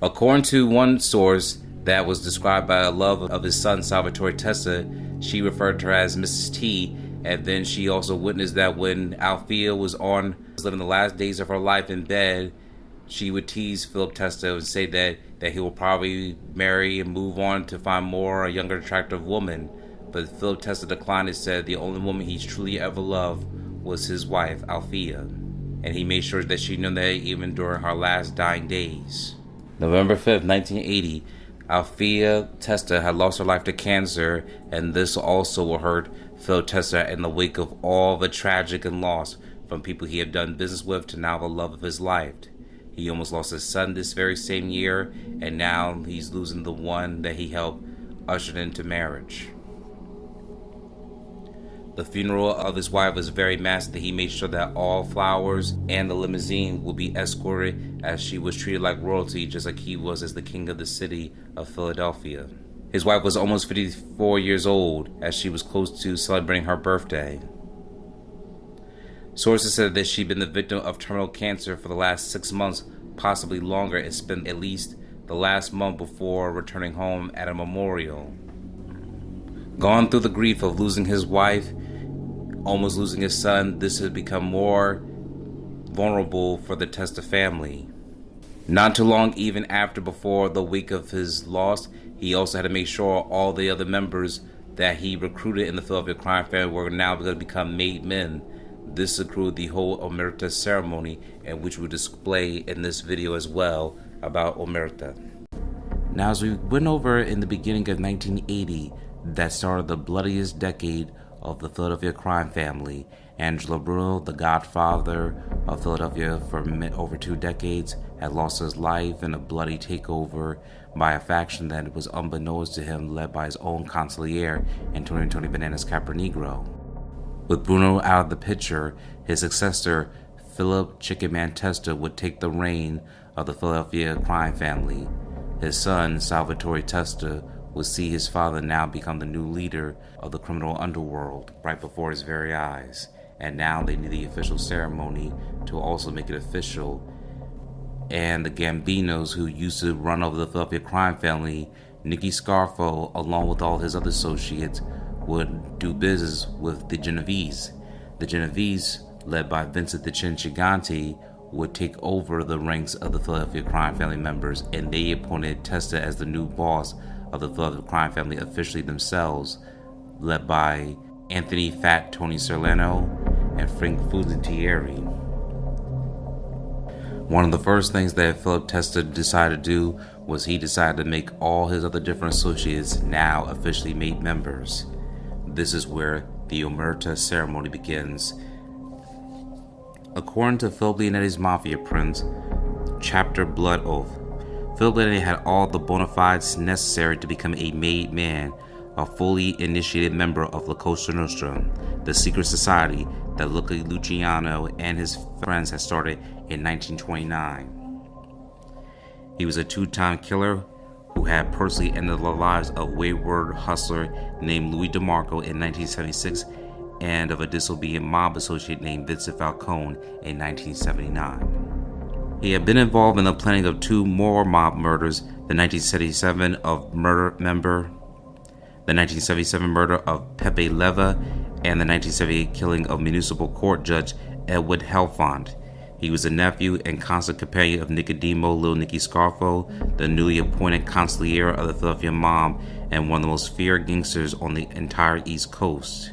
According to one source that was described by a love of his son Salvatore Testa, she referred to her as Mrs. T, and then she also witnessed that when Althea was living the last days of her life in bed, she would tease Philip Testa and say that he will probably marry and move on to find a younger attractive woman. But Philip Testa declined and said the only woman he truly ever loved was his wife, Althea. And he made sure that she knew that even during her last dying days. November 5th, 1980, Althea Testa had lost her life to cancer, and this also will hurt Philip Testa in the wake of all the tragic and loss from people he had done business with to now the love of his life. He almost lost his son this very same year, and now he's losing the one that he helped usher into marriage. The funeral of his wife was very massive. He made sure that all flowers and the limousine would be escorted, as she was treated like royalty, just like he was as the king of the city of Philadelphia. His wife was almost 54 years old, as she was close to celebrating her birthday. Sources said that she'd been the victim of terminal cancer for the last 6 months, possibly longer, and spent at least the last month before returning home at a memorial. Gone through the grief of losing his wife, almost losing his son, this has become more vulnerable for the Testa family. Not too long even before the week of his loss, he also had to make sure all the other members that he recruited in the Philadelphia crime family were now going to become made men. This included the whole omerta ceremony, and which we'll display in this video as well about omerta. Now, as we went over in the beginning of 1980, that started the bloodiest decade of the Philadelphia crime family. Angelo Bruno, the godfather of Philadelphia for over 2 decades, had lost his life in a bloody takeover by a faction that was unbeknownst to him, led by his own consigliere, Antonio Bananas Capernegro. With Bruno out of the picture, his successor, Philip Chicken Man Testa, would take the reign of the Philadelphia crime family. His son, Salvatore Testa, would see his father now become the new leader of the criminal underworld right before his very eyes. and now they need the official ceremony to also make it official. And the Gambinos, who used to run over the Philadelphia crime family, Nicky Scarfo, along with all his other associates, would do business with the Genovese. The Genovese, led by Vincent the Chin Gigante, would take over the ranks of the Philadelphia crime family members, and they appointed Testa as the new boss of the Philadelphia crime family officially themselves, led by Anthony Fat Tony Serlano and Frank Fuzentieri. One of the first things that Philip Testa decided to do was he decided to make all his other different associates now officially made members. This is where the Omerta ceremony begins. According to Philip Leonetti's Mafia Prince, Chapter Blood Oath, Philip Leonetti had all the bona fides necessary to become a made man, a fully initiated member of La Cosa Nostra, the secret society that Luca Luciano and his friends had started in 1929. He was a two-time killer who had personally ended the lives of a wayward hustler named Louis DeMarco in 1976 and of a disobedient mob associate named Vincent Falcone in 1979. He had been involved in the planning of two more mob murders, the 1977 murder of Pepe Leva and the 1978 killing of municipal court judge Edward Helfand. He was a nephew and constant companion of Nicodemo Lil Nicky Scarfo, the newly appointed consigliere of the Philadelphia mob and one of the most feared gangsters on the entire East Coast.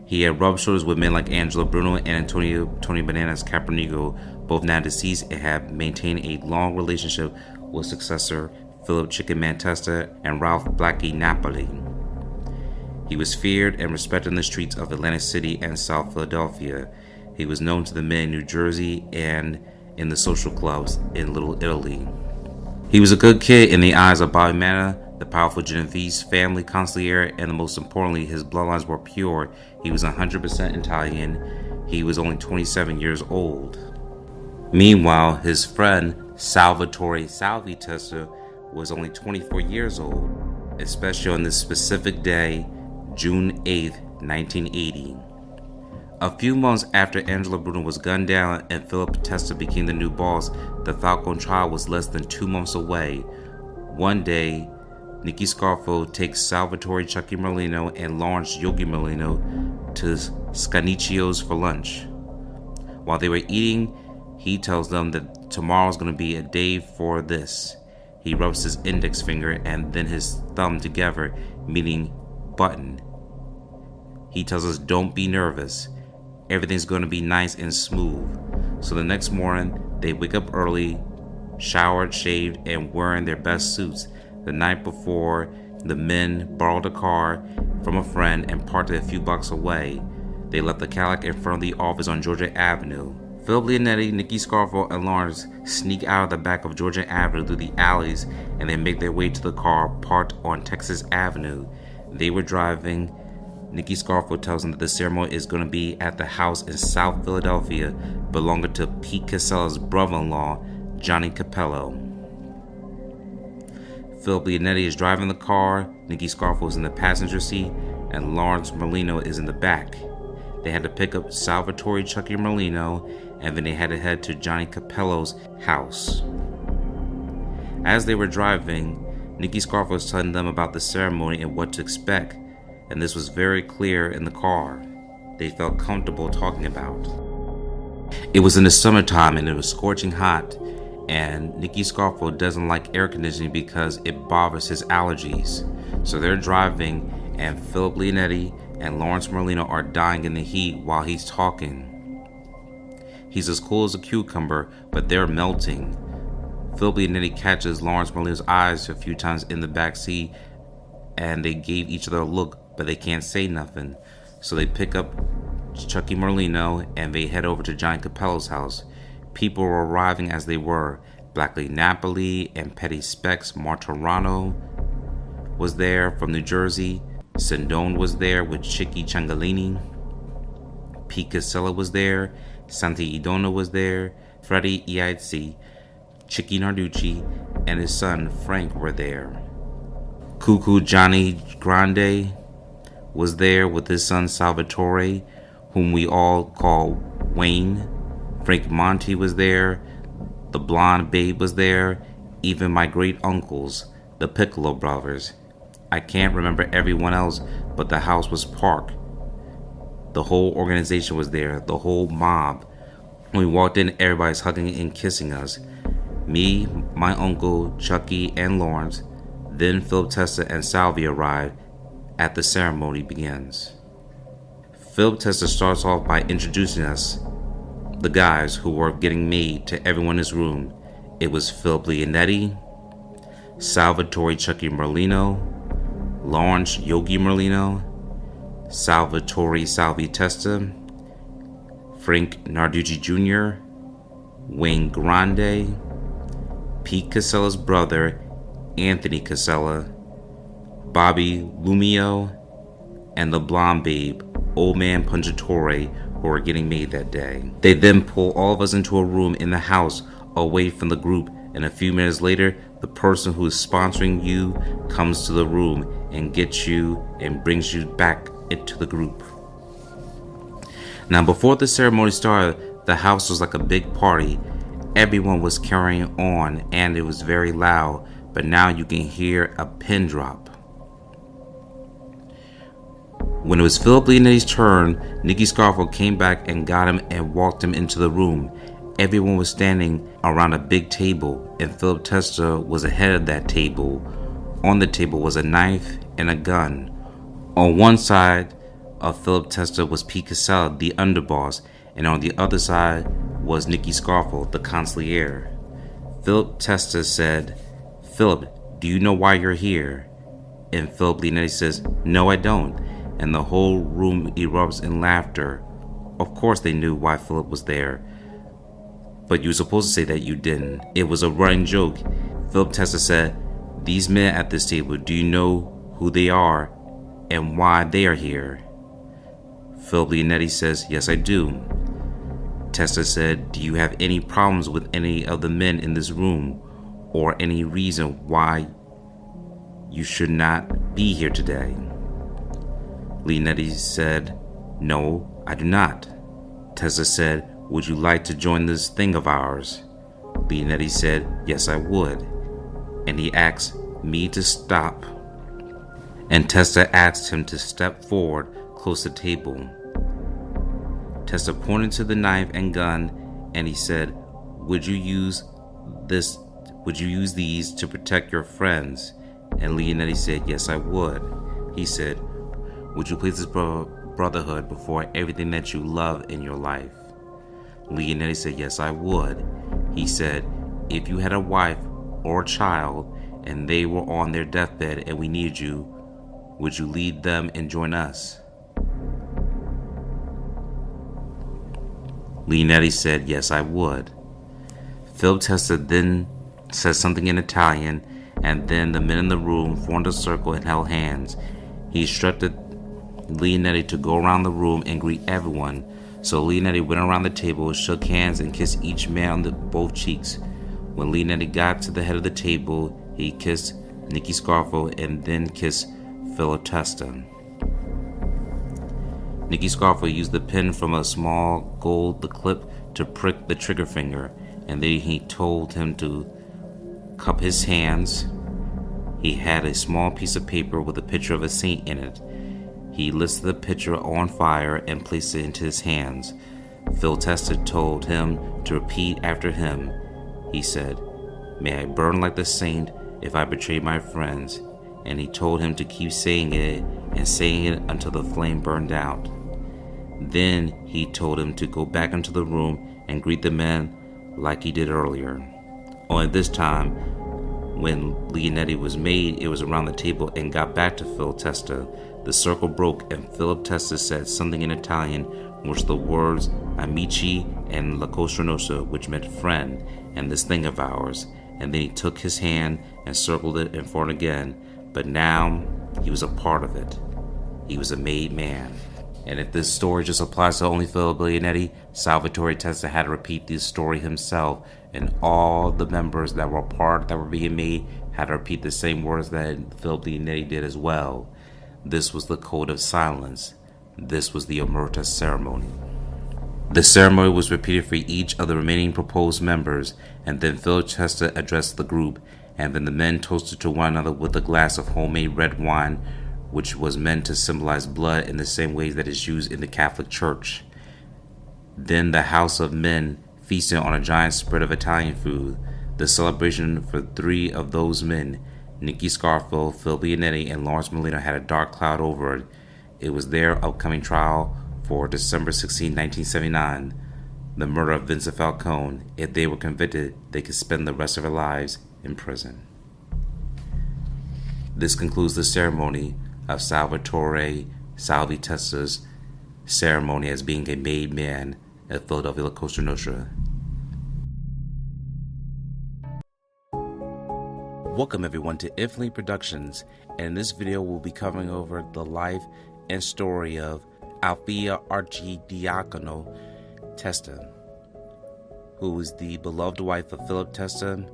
He had rubbed shoulders with men like Angelo Bruno and Tony Bananas Capernigo, both now deceased, and had maintained a long relationship with successor Philip Chicken Man Testa and Ralph Blackie Napoli. He was feared and respected in the streets of Atlantic City and South Philadelphia. He was known to the men in New Jersey and in the social clubs in Little Italy. He was a good kid in the eyes of Bobby Manna, the powerful Genovese family consigliere, and most importantly, his bloodlines were pure. He was 100% Italian. He was only 27 years old. Meanwhile, his friend Salvatore Testa was only 24 years old, especially on this specific day, June 8th, 1980. A few months after Angelo Bruno was gunned down and Philip Testa became the new boss, the Falcone trial was less than 2 months away. One day, Nicky Scarfo takes Salvatore Chucky Merlino and Lawrence Yogi Merlino to Scanicchio's for lunch. While they were eating, he tells them that tomorrow's going to be a day for this. He rubs his index finger and then his thumb together, meaning button. He tells us, don't be nervous. Everything's going to be nice and smooth. So the next morning, they wake up early, showered, shaved, and wearing their best suits. The night before, the men borrowed a car from a friend and parked it a few blocks away. They left the Cadillac in front of the office on Georgia Avenue. Philip Leonetti, Nicky Scarfo, and Lawrence sneak out of the back of Georgia Avenue through the alleys and they make their way to the car parked on Texas Avenue. They were driving. Nicky Scarfo tells them that the ceremony is going to be at the house in South Philadelphia belonging to Pete Casella's brother-in-law, Johnny Capello. Philip Leonetti is driving the car, Nicky Scarfo is in the passenger seat, and Lawrence Merlino is in the back. They had to pick up Salvatore Chucky Merlino, and then they had to head to Johnny Capello's house. As they were driving, Nicky Scarfo was telling them about the ceremony and what to expect, and this was very clear in the car. They felt comfortable talking about. It was in the summertime and it was scorching hot, and Nicky Scarfo doesn't like air conditioning because it bothers his allergies. So they're driving, and Philip Leonetti and Lawrence Merlino are dying in the heat while he's talking. He's as cool as a cucumber, but they're melting. Philip Leonetti catches Lawrence Merlino's eyes a few times in the back seat, and they gave each other a look, but they can't say nothing. So they pick up Chucky Merlino and they head over to Johnny Capello's house. People were arriving as they were. Blackie Napoli and Petty Specs Martorano was there from New Jersey. Sindone was there with Chicky Ciangalini. Pete Casella was there. Santi Idona was there. Freddie Iazzi, Chicky Narducci, and his son Frank were there. Cuckoo Johnny Grande was there with his son Salvatore, whom we all call Wayne. Frank Monte was there. The blonde babe was there. Even my great uncles, the Piccolo brothers. I can't remember everyone else, but the house was packed. The whole organization was there, the whole mob. When we walked in, everybody's hugging and kissing us. Me, my uncle, Chucky, and Lawrence. Then Philip Testa and Salvi arrived as the ceremony begins. Philip Testa starts off by introducing us, the guys who were getting made, to everyone in his room. It was Philip Leonetti, Salvatore Chucky Merlino, Lawrence Yogi Merlino, Salvatore Salvi Testa, Frank Narducci Jr., Wayne Grande, Pete Casella's brother, Anthony Casella, Bobby Lumio, and the blonde babe, Old Man Pungatore, who were getting made that day. They then pull all of us into a room in the house away from the group, and a few minutes later, the person who is sponsoring you comes to the room and gets you and brings you back into the group. Now, before the ceremony started, the house was like a big party. Everyone was carrying on and it was very loud, but now you can hear a pin drop. When it was Philip Leonetti's turn, Nicky Scarfo came back and got him and walked him into the room. Everyone was standing around a big table, and Philip Testa was ahead of that table. On the table was a knife and a gun. On one side of Philip Testa was Pete Casella, the underboss, and on the other side was Nicky Scarfo, the consigliere. Philip Testa said, "Philip, do you know why you're here?" And Philip Leonetti says, "No, I don't." And the whole room erupts in laughter. Of course they knew why Philip was there, but you were supposed to say that you didn't. It was a running joke. Philip Testa said, "These men at this table, do you know who they are and why they are here?" Philip Leonetti says, "Yes, I do." Testa said, "Do you have any problems with any of the men in this room, or any reason why you should not be here today?" Leonetti said, "No, I do not." Testa said, "Would you like to join this thing of ours?" Leonetti said, "Yes, I would." And he asked me to stop. And Testa asked him to step forward close to the table. Testa pointed to the knife and gun, and he said, Would you use these to protect your friends?" And Leonetti said, "Yes, I would." He said, "Would you place this brotherhood before everything that you love in your life?" Leonetti said, "Yes, I would." He said, "If you had a wife or a child and they were on their deathbed and we needed you, would you lead them and join us?" Leonetti said, "Yes, I would." Philip Testa then said something in Italian, and then the men in the room formed a circle and held hands. He instructed Leonetti to go around the room and greet everyone. So Leonetti went around the table, shook hands, and kissed each man on both cheeks. When Leonetti got to the head of the table, he kissed Nicky Scarfo and then kissed Philip Testa. Nicky Scarfo used the pin from a small gold clip to prick the trigger finger, and then he told him to cup his hands. He had a small piece of paper with a picture of a saint in it. He listed the picture on fire and placed it into his hands. Phil Testa told him to repeat after him. He said, "May I burn like the saint if I betray my friends." And he told him to keep saying it and saying it until the flame burned out. Then he told him to go back into the room and greet the men like he did earlier. Only this time, when Leonetti was made, it was around the table and got back to Phil Testa. The circle broke and Philip Testa said something in Italian, which the words amici and la cosa nostra, which meant friend, and this thing of ours. And then he took his hand and circled it and forward again. But now he was a part of it. He was a made man. And if this story just applies to only Philip Leonetti, Salvatore Testa had to repeat this story himself, and all the members that were being made had to repeat the same words that Philip Leonetti did as well. This was the code of silence. This was the omerta ceremony. The ceremony was repeated for each of the remaining proposed members, and then Philip Testa addressed the group, and then the men toasted to one another with a glass of homemade red wine, which was meant to symbolize blood in the same way that is used in the Catholic Church. Then the house of men feasted on a giant spread of Italian food. The celebration for three of those men, Nicky Scarfield, Phil Leonetti, and Lawrence Molina, had a dark cloud over it. It was their upcoming trial for December 16, 1979, the murder of Vincent Falcone. If they were convicted, they could spend the rest of their lives in prison. This concludes the ceremony of Salvatore Salvi Testa's ceremony as being a made man at Philadelphia La Cosa Nostra. Welcome everyone to Infinitely Productions, and in this video we'll be covering over the life and story of Alfia Archidiacono Testa, who was the beloved wife of Philip Testa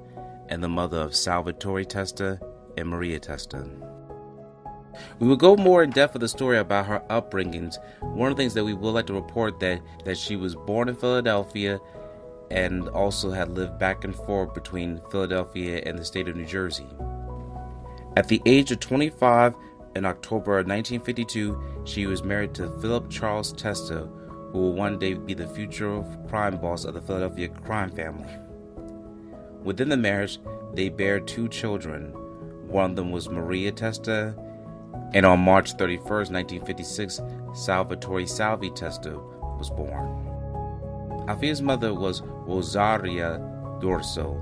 and the mother of Salvatore Testa and Maria Testa. We will go more in depth with the story about her upbringings. One of the things that we would like to report that she was born in Philadelphia and also had lived back and forth between Philadelphia and the state of New Jersey. At the age of 25 in October of 1952, she was married to Philip Charles Testa, who will one day be the future crime boss of the Philadelphia crime family. Within the marriage, they bare two children. One of them was Maria Testa, and on March 31st, 1956, Salvatore Salvi Testa was born. Alfia's mother was Rosaria D'Orso,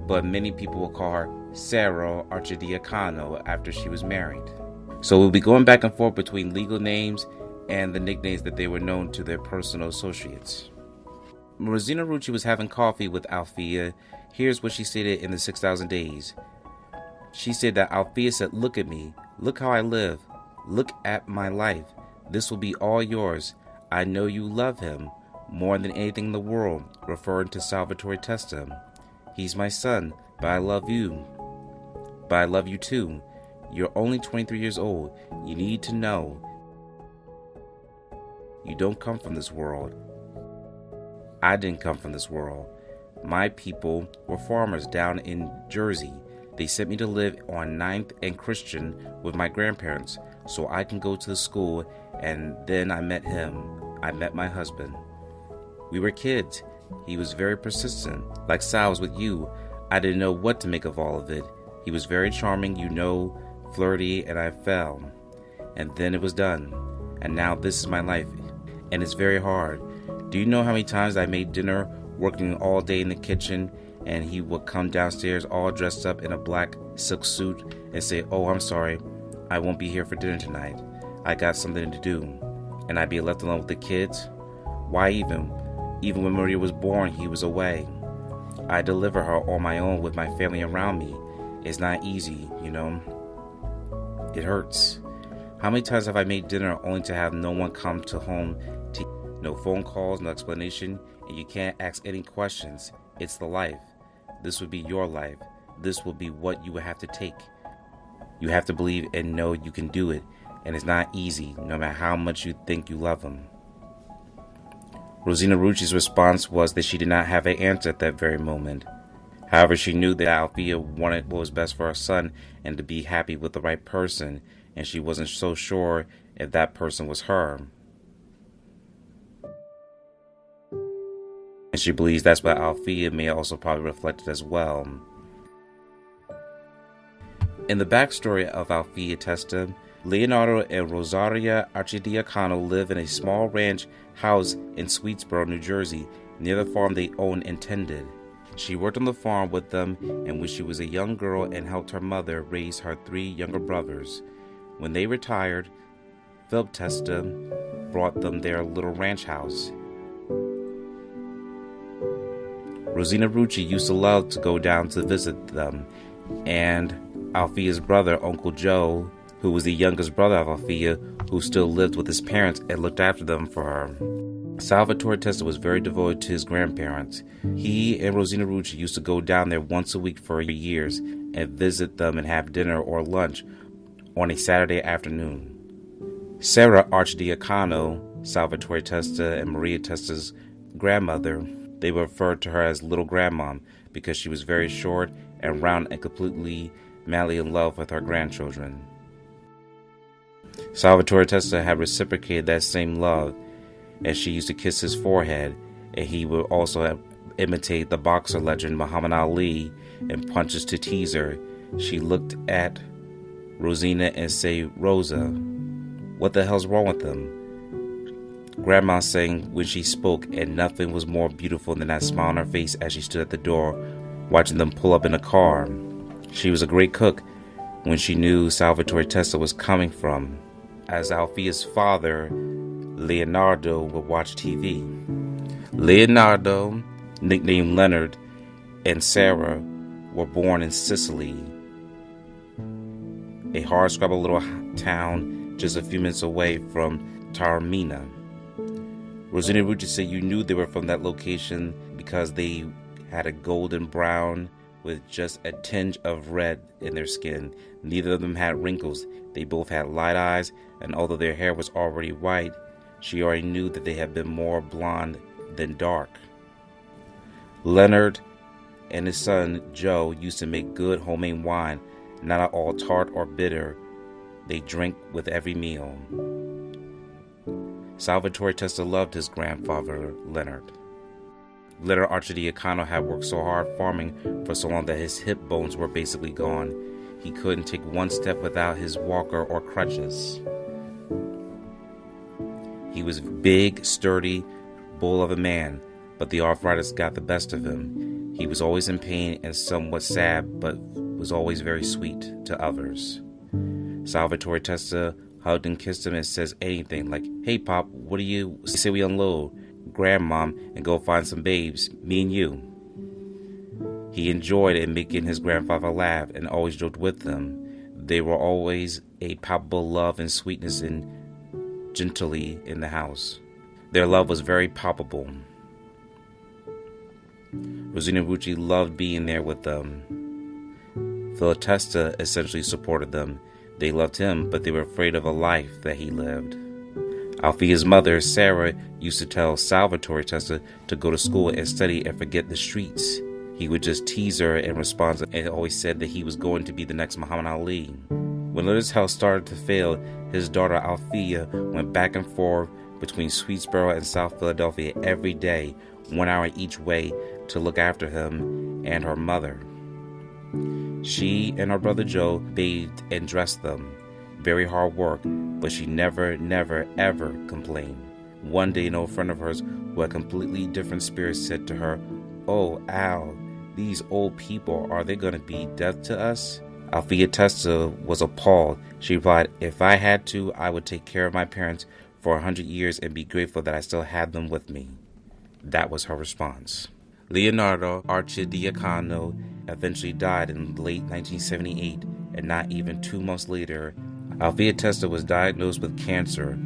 but many people will call her Sarah Archidiacono after she was married. So we'll be going back and forth between legal names and the nicknames that they were known to their personal associates. Rosina Rucci was having coffee with Alfia. Here's what she stated in the 6,000 Days. She said that Alfia said, "Look at me. Look how I live. Look at my life. This will be all yours. I know you love him more than anything in the world," referring to Salvatore Testa. "He's my son, but I love you. But I love you too. You're only 23 years old. You need to know you don't come from this world. I didn't come from this world. My people were farmers down in Jersey. They sent me to live on 9th and Christian with my grandparents so I can go to the school, and then I met him. I met my husband. We were kids. He was very persistent, like Sal was with you. I didn't know what to make of all of it. He was very charming, flirty, and I fell. And then it was done. And now this is my life. And it's very hard. Do you know how many times I made dinner working all day in the kitchen, and he would come downstairs all dressed up in a black silk suit and say, "Oh, I'm sorry, I won't be here for dinner tonight. I got something to do." And I'd be left alone with the kids. Why even when Maria was born, he was away. I deliver her on my own with my family around me. It's not easy, It hurts. How many times have I made dinner only to have no one come to home? No phone calls, no explanation, and you can't ask any questions. It's the life. This would be your life. This will be what you would have to take. You have to believe and know you can do it, and it's not easy, no matter how much you think you love him. Rosina Rucci's response was that she did not have an answer at that very moment. However, she knew that Alfia wanted what was best for her son and to be happy with the right person, and she wasn't so sure if that person was her. And she believes that's what Alfia may also probably reflected as well. In the backstory of Alfia Testa, Leonardo and Rosaria Archidiacono live in a small ranch house in Sweetsboro, New Jersey, near the farm they owned and tended. She worked on the farm with them and when she was a young girl and helped her mother raise her 3 younger brothers. When they retired, Philip Testa brought them their little ranch house. Rosina Rucci used to love to go down to visit them, and Alfia's brother, Uncle Joe, who was the youngest brother of Alfia, who still lived with his parents and looked after them for her. Salvatore Testa was very devoted to his grandparents. He and Rosina Rucci used to go down there once a week for years and visit them and have dinner or lunch on a Saturday afternoon. Sarah Archidiacono, Salvatore Testa and Maria Testa's grandmother, they referred to her as Little Grandmom because she was very short and round and completely madly in love with her grandchildren. Salvatore Testa had reciprocated that same love, as she used to kiss his forehead, and he would also imitate the boxer legend Muhammad Ali and punches to tease her. She looked at Rosina and say, "Rosa, what the hell's wrong with them?" Grandma sang when she spoke, and nothing was more beautiful than that smile on her face as she stood at the door, watching them pull up in a car. She was a great cook when she knew Salvatore Testa was coming from, as Alfia's father, Leonardo, would watch TV. Leonardo, nicknamed Leonard, and Sarah were born in Sicily, a hard-scrabble little town just a few minutes away from Taormina. Rosina Rucci said you knew they were from that location because they had a golden brown with just a tinge of red in their skin. Neither of them had wrinkles. They both had light eyes, and although their hair was already white, she already knew that they had been more blonde than dark. Leonard and his son Joe used to make good homemade wine, not at all tart or bitter. They drank with every meal. Salvatore Testa loved his grandfather, Leonard. Leonard Archidiacono had worked so hard farming for so long that his hip bones were basically gone. He couldn't take one step without his walker or crutches. He was big, sturdy, bull of a man, but the arthritis got the best of him. He was always in pain and somewhat sad, but was always very sweet to others. Salvatore Testa hugged and kissed him and says anything like, "Hey Pop, what do you say we unload Grandmom and go find some babes, me and you?" He enjoyed it, making his grandfather laugh and always joked with them. They were always a palpable love and sweetness and gentility in the house. Their love was very palpable. Rosina Rucci loved being there with them. Philip Testa essentially supported them. They loved him, but they were afraid of a life that he lived. Alfia's mother, Sarah, used to tell Salvatore Testa to go to school and study and forget the streets. He would just tease her and respond and always said that he was going to be the next Muhammad Ali. When Leonard's health started to fail, his daughter Alfia went back and forth between Swedesboro and South Philadelphia every day, 1 hour each way, to look after him and her mother. She and her brother Joe bathed and dressed them. Very hard work, but she never, ever complained. One day, an old friend of hers who had completely different spirits said to her, "Oh, Al, these old people, are they going to be death to us?" Alfia Testa was appalled. She replied, "If I had to, I would take care of my parents for 100 years and be grateful that I still had them with me." That was her response. Leonardo Archidiacono eventually died in late 1978, and not even 2 months later, Alfia Testa was diagnosed with cancer,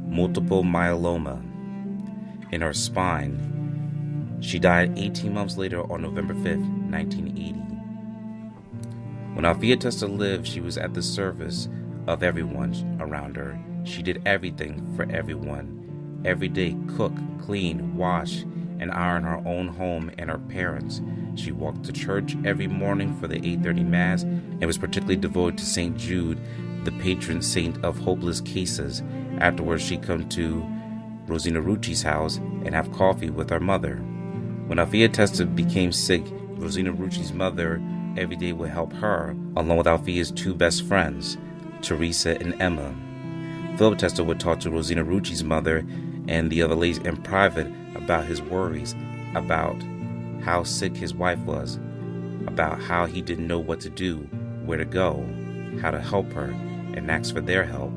multiple myeloma, in her spine. She died 18 months later on November 5th, 1980. When Alfia Testa lived, she was at the service of everyone around her. She did everything for everyone. Every day, cook, clean, wash, and iron her own home and her parents. She walked to church every morning for the 8:30 Mass and was particularly devoted to St. Jude, the patron saint of hopeless cases. Afterwards, she'd come to Rosina Rucci's house and have coffee with her mother. When Alfia Testa became sick, Rosina Rucci's mother every day would help her, along with Alfia's 2 best friends, Teresa and Emma. Philip Testa would talk to Rosina Rucci's mother and the other ladies in private about his worries, about how sick his wife was, about how he didn't know what to do, where to go, how to help her, and ask for their help.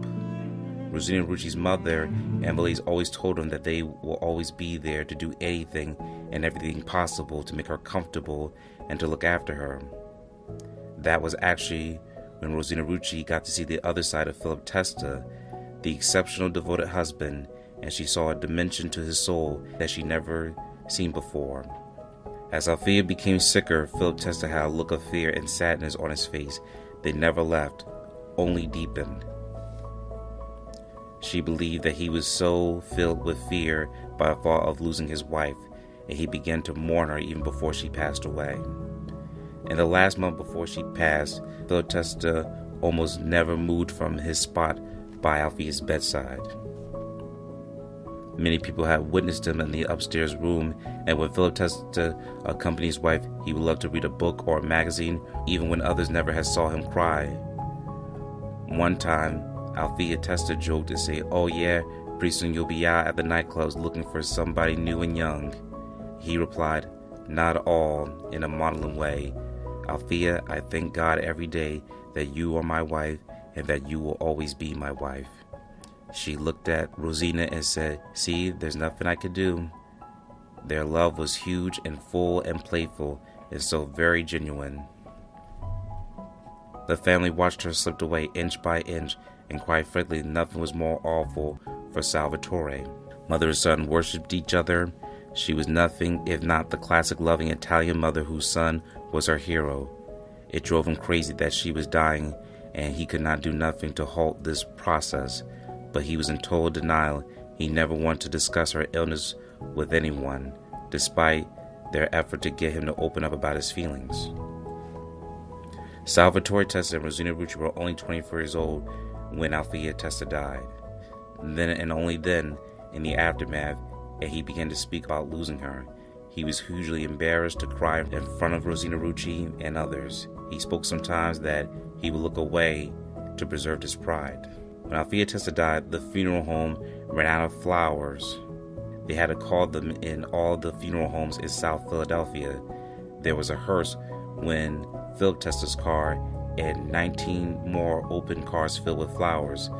Rosina Rucci's mother and the ladies always told him that they will always be there to do anything and everything possible to make her comfortable and to look after her. That was actually when Rosina Rucci got to see the other side of Philip Testa, the exceptional devoted husband, and she saw a dimension to his soul that she never seen before. As Alfia became sicker, Philip Testa had a look of fear and sadness on his face. They never left, only deepened. She believed that he was so filled with fear by the thought of losing his wife, and he began to mourn her even before she passed away. In the last month before she passed, Philip Testa almost never moved from his spot by Althea's bedside. Many people had witnessed him in the upstairs room, and when Philip Testa accompanied his wife, he would love to read a book or a magazine, even when others never had saw him cry. One time, Althea Testa joked and said, "Oh yeah, pretty soon you'll be out at the nightclubs looking for somebody new and young." He replied, "Not at all," in a maudlin way. "Althea, I thank God every day that you are my wife and that you will always be my wife." She looked at Rosina and said, "See, there's nothing I could do." Their love was huge and full and playful, and so very genuine. The family watched her slip away inch by inch, and quite frankly, nothing was more awful for Salvatore. Mother and son worshipped each other. She was nothing if not the classic loving Italian mother whose son was her hero. It drove him crazy that she was dying, and he could not do nothing to halt this process. But he was in total denial. He never wanted to discuss her illness with anyone, despite their effort to get him to open up about his feelings. Salvatore Testa and Rosina Rucci were only 24 years old when Althea Testa died. Then and only then, in the aftermath, and he began to speak about losing her. He was hugely embarrassed to cry in front of Rosina Rucci and others. He spoke sometimes that he would look away to preserve his pride. When Althea Testa died, the funeral home ran out of flowers. They had to call them in all the funeral homes in South Philadelphia. There was a hearse when Philip Testa's car and 19 more open cars filled with flowers.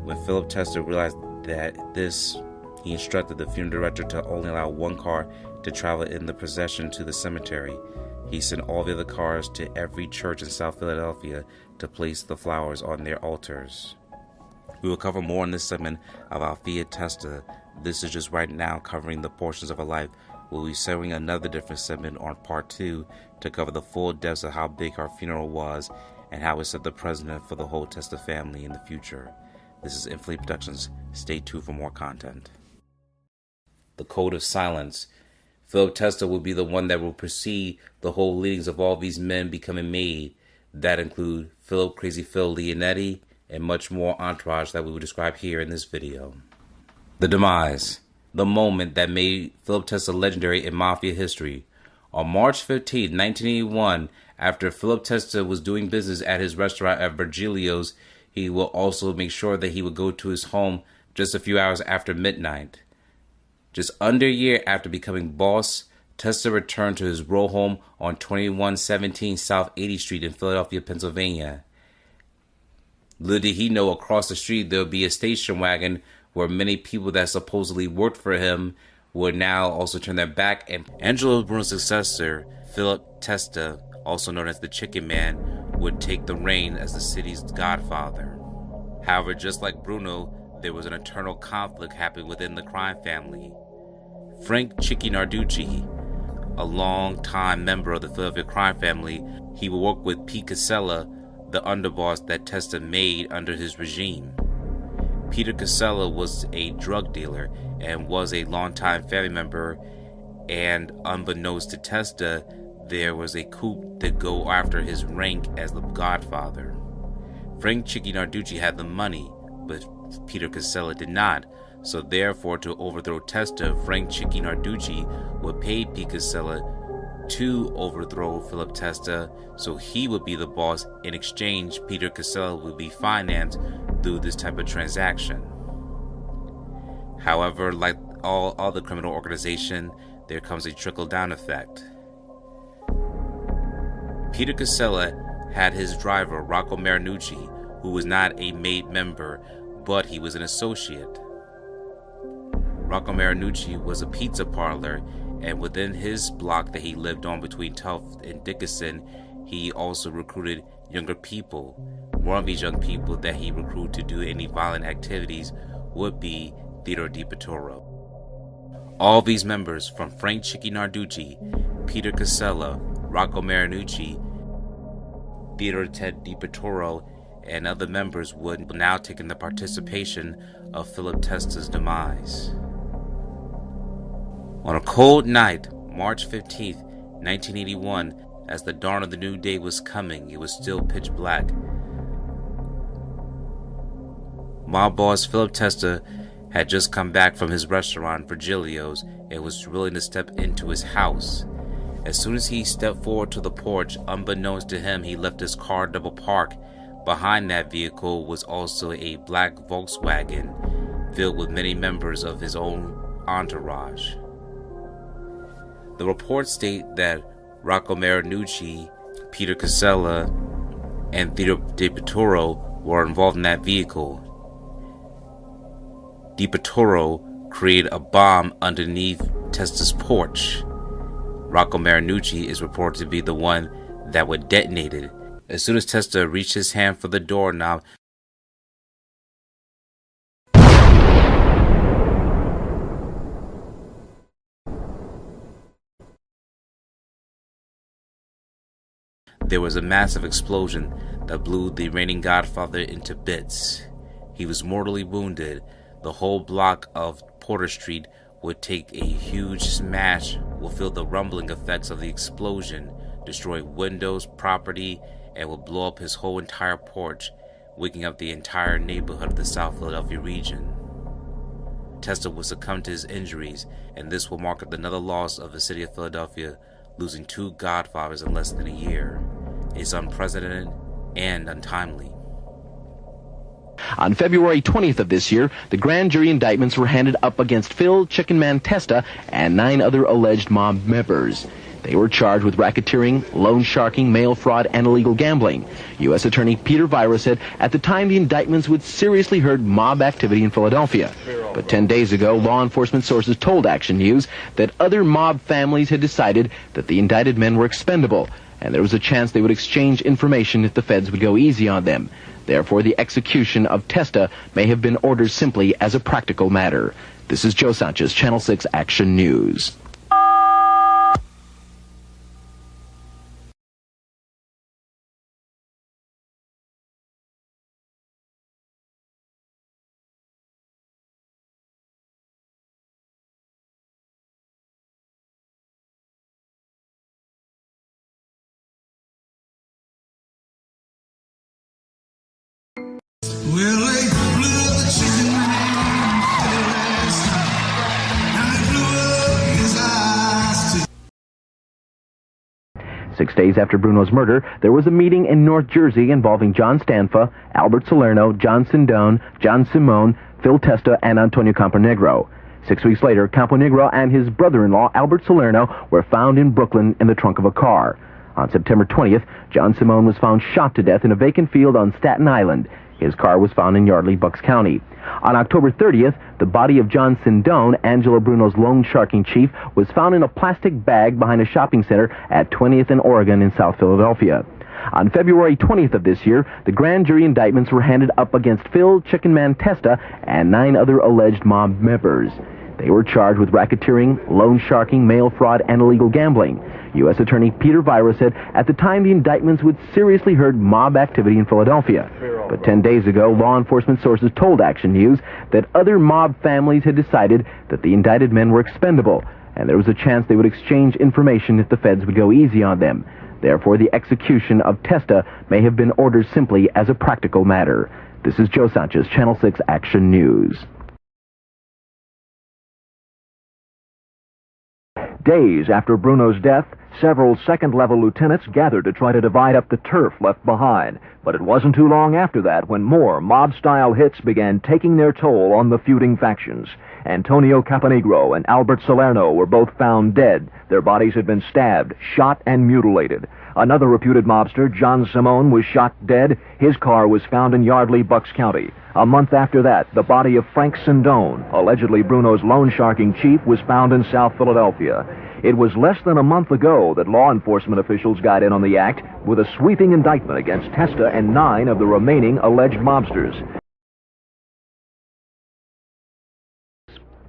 When Philip Testa realized this, he instructed the funeral director to only allow one car to travel in the procession to the cemetery. He sent all the other cars to every church in South Philadelphia to place the flowers on their altars. We will cover more in this segment of Althea Testa. This is just right now covering the portions of her life. We'll be sharing another different segment on part 2 to cover the full depths of how big her funeral was and how it set the precedent for the whole Testa family in the future. This is Inflate Productions. Stay tuned for more content. The Code of Silence. Philip Testa will be the one that will precede the whole leadings of all these men becoming made. That include Philip Crazy Phil Leonetti and much more entourage that we will describe here in this video. The demise. The moment that made Philip Testa legendary in Mafia history. On March 15, 1981, after Philip Testa was doing business at his restaurant at Virgilio's, he will also make sure that he would go to his home just a few hours after midnight. Just under a year after becoming boss, Testa returned to his row home on 2117 South 80th Street in Philadelphia, Pennsylvania. Little did he know across the street there would be a station wagon where many people that supposedly worked for him would now also turn their back, and Angelo Bruno's successor, Philip Testa, also known as the Chicken Man, would take the reign as the city's godfather. However, just like Bruno, there was an internal conflict happening within the crime family. Frank Chicky Narducci, a long-time member of the Philadelphia crime family, he would work with Pete Casella, the underboss that Testa made under his regime. Peter Casella was a drug dealer and was a longtime family member, and unbeknownst to Testa, there was a coup to go after his rank as the godfather. Frank Chicky Narducci had the money, but Peter Casella did not. So therefore, to overthrow Testa, Frank Chicky Narducci would pay Pete Casella to overthrow Philip Testa, so he would be the boss. In exchange, Peter Casella would be financed through this type of transaction. However, like all other criminal organizations, there comes a trickle-down effect. Peter Casella had his driver, Rocco Marinucci, who was not a made member, but he was an associate. Rocco Marinucci was a pizza parlor, and within his block that he lived on between 12th and Dickinson, he also recruited younger people. One of these young people that he recruited to do any violent activities would be Theodore DiPietro. All these members, from Frank Chicky Narducci, Peter Casella, Rocco Marinucci, Theodore Ted DiPietro, and other members would now take in the participation of Philip Testa's demise. On a cold night, March 15th, 1981, as the dawn of the new day was coming, it was still pitch black. Mob boss Philip Testa had just come back from his restaurant, Virgilio's, and was willing to step into his house. As soon as he stepped forward to the porch, unbeknownst to him, he left his car double parked. Behind that vehicle was also a black Volkswagen filled with many members of his own entourage. The reports state that Rocco Marinucci, Peter Casella, and Theodore DiPietro were involved in that vehicle. DiPietro created a bomb underneath Testa's porch. Rocco Marinucci is reported to be the one that would detonate it. As soon as Testa reached his hand for the doorknob, there was a massive explosion that blew the reigning godfather into bits. He was mortally wounded. The whole block of Porter Street would take a huge smash, will feel the rumbling effects of the explosion, destroy windows, property, and will blow up his whole entire porch, waking up the entire neighborhood of the South Philadelphia region. Testa will succumb to his injuries, and this will mark another loss of the city of Philadelphia, losing two godfathers in less than a year. It's unprecedented and untimely. On February 20th of this year, the grand jury indictments were handed up against Phil Chicken Man Testa and 9 other alleged mob members. They were charged with racketeering, loan sharking, mail fraud, and illegal gambling. U.S. Attorney Peter Vira said at the time the indictments would seriously hurt mob activity in Philadelphia. But 10 days ago, law enforcement sources told Action News that other mob families had decided that the indicted men were expendable, and there was a chance they would exchange information if the feds would go easy on them. Therefore, the execution of Testa may have been ordered simply as a practical matter. This is Joe Sanchez, Channel 6 Action News. Well, they blew up the chicken man for the last time, and they blew up his eyes too. 6 days after Bruno's murder, there was a meeting in North Jersey involving John Stanfa, Albert Salerno, John Sindone, John Simone, Phil Testa, and Antonio Camponegro. 6 weeks later, Camponegro and his brother-in-law, Albert Salerno, were found in Brooklyn in the trunk of a car. On September 20th, John Simone was found shot to death in a vacant field on Staten Island. His car was found in Yardley, Bucks County. On October 30th, the body of John Sindone, Angelo Bruno's loan sharking chief, was found in a plastic bag behind a shopping center at 20th and Oregon in South Philadelphia. On February 20th of this year, the grand jury indictments were handed up against Phil Chicken Man Testa and 9 other alleged mob members. They were charged with racketeering, loan sharking, mail fraud, and illegal gambling. U.S. Attorney Peter Vira said at the time the indictments would seriously hurt mob activity in Philadelphia. But 10 days ago, law enforcement sources told Action News that other mob families had decided that the indicted men were expendable, and there was a chance they would exchange information if the feds would go easy on them. Therefore, the execution of Testa may have been ordered simply as a practical matter. This is Joe Sanchez, Channel 6 Action News. Days after Bruno's death, several second-level lieutenants gathered to try to divide up the turf left behind. But it wasn't too long after that when more mob-style hits began taking their toll on the feuding factions. Antonio Camponegro and Albert Salerno were both found dead. Their bodies had been stabbed, shot, and mutilated. Another reputed mobster, John Simone, was shot dead. His car was found in Yardley, Bucks County. A month after that, the body of Frank Sindone, allegedly Bruno's loan sharking chief, was found in South Philadelphia. It was less than a month ago that law enforcement officials got in on the act with a sweeping indictment against Testa and 9 of the remaining alleged mobsters.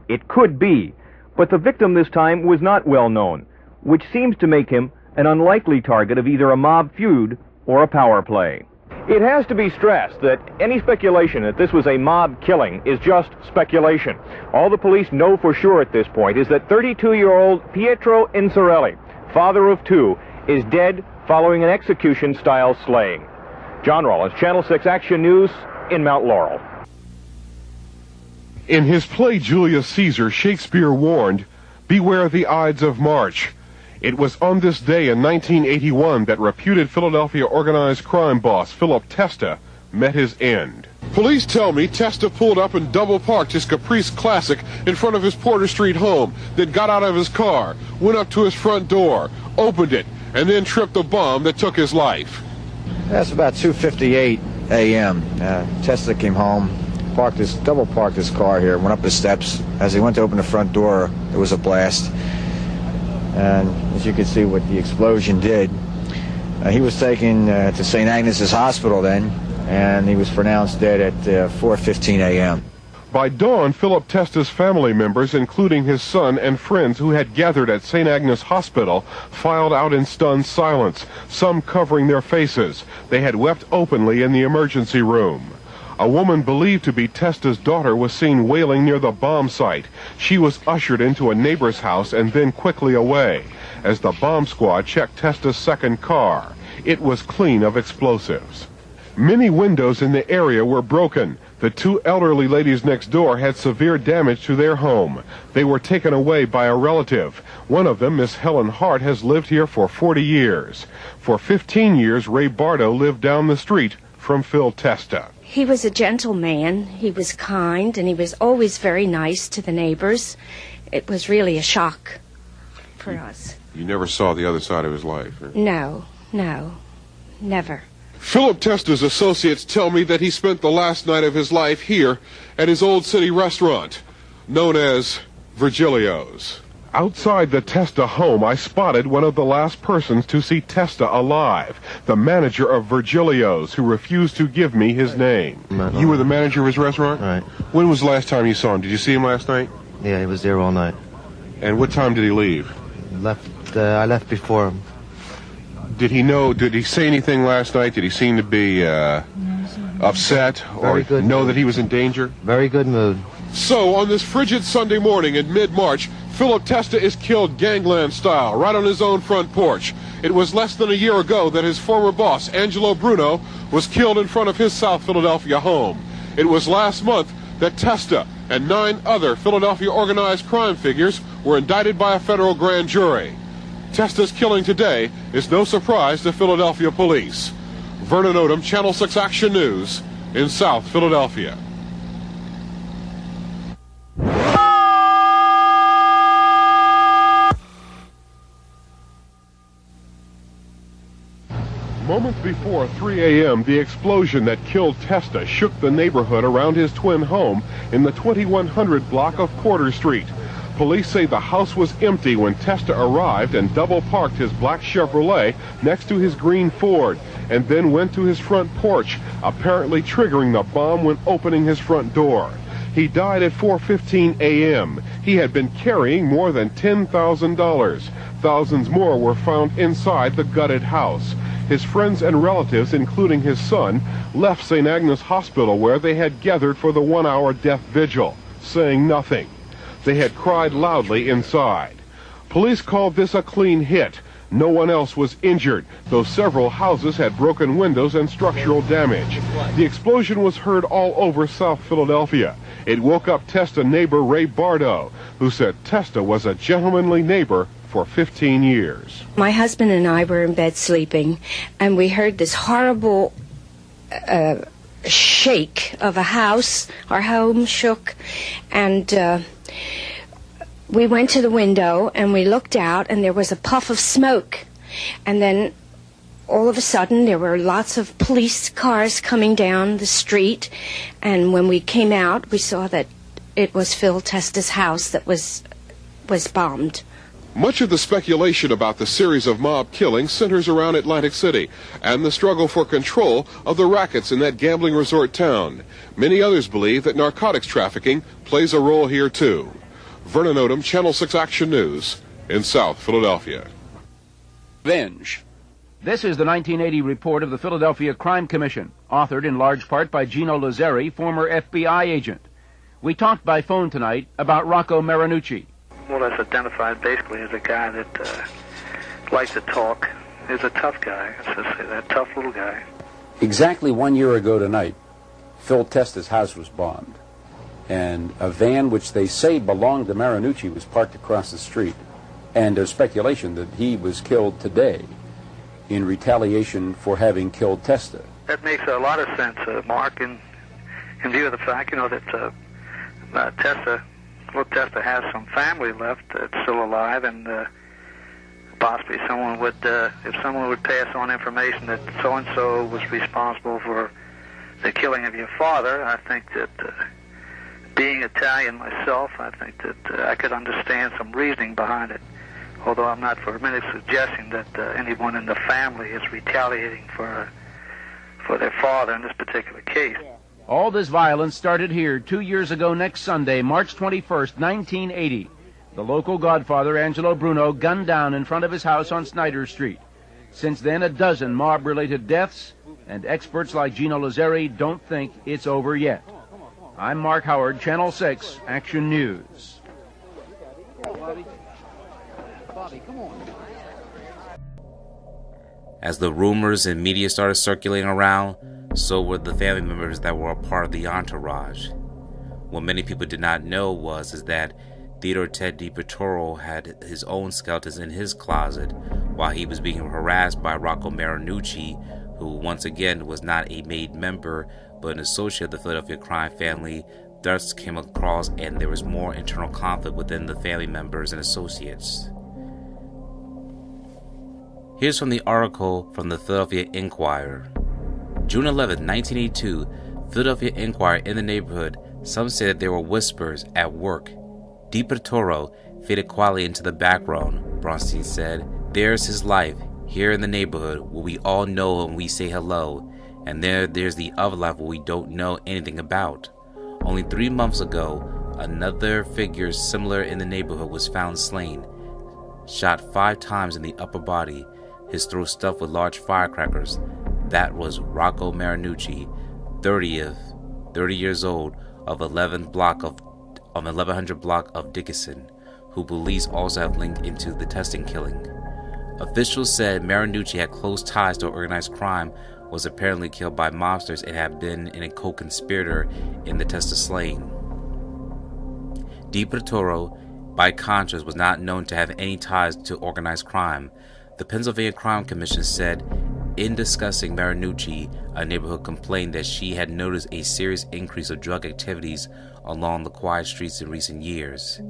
It could be, but the victim this time was not well known, which seems to make him an unlikely target of either a mob feud or a power play. It has to be stressed that any speculation that this was a mob killing is just speculation. All the police know for sure at this point is that 32-year-old Pietro Incerelli, father of two, is dead following an execution-style slaying. John Rollins, Channel 6 Action News in Mount Laurel. In his play Julius Caesar, Shakespeare warned, "Beware the Ides of March." It was on this day in 1981 that reputed Philadelphia organized crime boss Philip Testa met his end. Police tell me Testa pulled up and double-parked his Caprice Classic in front of his Porter Street home, then got out of his car, went up to his front door, opened it, and then tripped a bomb that took his life. That's about 2:58 a.m. Testa came home, double parked his car here, went up the steps. As he went to open the front door, there was a blast. And as you can see what the explosion did, he was taken to St. Agnes's Hospital then, and he was pronounced dead at 4:15 a.m. By dawn, Philip Testa's family members, including his son and friends who had gathered at St. Agnes Hospital, filed out in stunned silence, some covering their faces. They had wept openly in the emergency room. A woman believed to be Testa's daughter was seen wailing near the bomb site. She was ushered into a neighbor's house and then quickly away. As the bomb squad checked Testa's second car, it was clean of explosives. Many windows in the area were broken. The two elderly ladies next door had severe damage to their home. They were taken away by a relative. One of them, Miss Helen Hart, has lived here for 40 years. For 15 years, Ray Bardo lived down the street from Phil Testa. He was a gentleman, he was kind, and he was always very nice to the neighbors. It was really a shock for us. You never saw the other side of his life? Or? No, never. Philip Testa's associates tell me that he spent the last night of his life here at his old city restaurant, known as Virgilio's. Outside the Testa home, I spotted one of the last persons to see Testa alive, the manager of Virgilio's, who refused to give me his name. You were the manager of his restaurant? Right. When was the last time you saw him? Did you see him last night? Yeah, he was there all night. And what time did he leave? I left before him. Did he say anything last night? Did he seem to be upset or know that he was in danger? Very good mood. So, on this frigid Sunday morning in mid-March, Philip Testa is killed gangland style, right on his own front porch. It was less than a year ago that his former boss, Angelo Bruno, was killed in front of his South Philadelphia home. It was last month that Testa and 9 other Philadelphia organized crime figures were indicted by a federal grand jury. Testa's killing today is no surprise to Philadelphia police. Vernon Odom, Channel 6 Action News in South Philadelphia. Moments before 3 a.m., the explosion that killed Testa shook the neighborhood around his twin home in the 2100 block of Porter Street. Police say the house was empty when Testa arrived and double-parked his black Chevrolet next to his green Ford, and then went to his front porch, apparently triggering the bomb when opening his front door. He died at 4:15 a.m. He had been carrying more than $10,000. Thousands more were found inside the gutted house. His friends and relatives, including his son, left St. Agnes Hospital where they had gathered for the 1-hour death vigil, saying nothing. They had cried loudly inside. Police called this a clean hit. No one else was injured, though several houses had broken windows and structural damage. The explosion was heard all over South Philadelphia. It woke up Testa neighbor Ray Bardo, who said Testa was a gentlemanly neighbor for 15 years. My husband and I were in bed sleeping, and we heard this horrible shake of a house. Our home shook, and we went to the window, and we looked out, and there was a puff of smoke. And then all of a sudden, there were lots of police cars coming down the street, and when we came out, we saw that it was Phil Testa's house that was bombed. Much of the speculation about the series of mob killings centers around Atlantic City and the struggle for control of the rackets in that gambling resort town. Many others believe that narcotics trafficking plays a role here too. Vernon Odom, Channel 6 Action News in South Philadelphia. Revenge. This is the 1980 report of the Philadelphia Crime Commission. authored in large part by Gino Lazzeri, former FBI agent. We talked by phone tonight about Rocco Marinucci. More or less identified basically as a guy that likes to talk. He's a tough guy, let's just say that, tough little guy. Exactly 1 year ago tonight, Phil Testa's house was bombed, and a van which they say belonged to Marinucci was parked across the street, and there's speculation that he was killed today in retaliation for having killed Testa. That makes a lot of sense, Mark, in view of the fact, that Testa has some family left that's still alive, and possibly someone would, if someone would pass on information that so-and-so was responsible for the killing of your father, I think that being Italian myself, I think that I could understand some reasoning behind it, although I'm not for a minute suggesting that anyone in the family is retaliating for their father in this particular case. All this violence started here 2 years ago next Sunday, March 21st, 1980. The local godfather, Angelo Bruno, gunned down in front of his house on Snyder Street. Since then, a dozen mob-related deaths, and experts like Gino Lazzeri don't think it's over yet. I'm Mark Howard, Channel 6, Action News. Bobby, come on. As the rumors and media started circulating around, so were the family members that were a part of the entourage. What many people did not know is that Theodore Ted DiPietro had his own skeletons in his closet while he was being harassed by Rocco Marinucci, who once again was not a made member but an associate of the Philadelphia crime family. Thus came across, and there was more internal conflict within the family members and associates. Here's from the article from the Philadelphia Inquirer. June 11, 1982, Philadelphia Inquirer in the neighborhood. Some say that there were whispers at work. DiPietro faded quietly into the background, Bronstein said. There's his life, here in the neighborhood, where we all know and we say hello. And there's the other life where we don't know anything about. Only 3 months ago, another figure similar in the neighborhood was found slain, shot 5 times in the upper body, his throat stuffed with large firecrackers. That was Rocco Marinucci, 30 years old, of 1100 block of Dickinson, who police also have linked into the Testa killing. Officials said Marinucci had close ties to organized crime, was apparently killed by mobsters, and had been a co-conspirator in the Testa slaying. DiPietro, by contrast, was not known to have any ties to organized crime. The Pennsylvania Crime Commission said, in discussing Marinucci, a neighborhood complained that she had noticed a serious increase of drug activities along the quiet streets in recent years.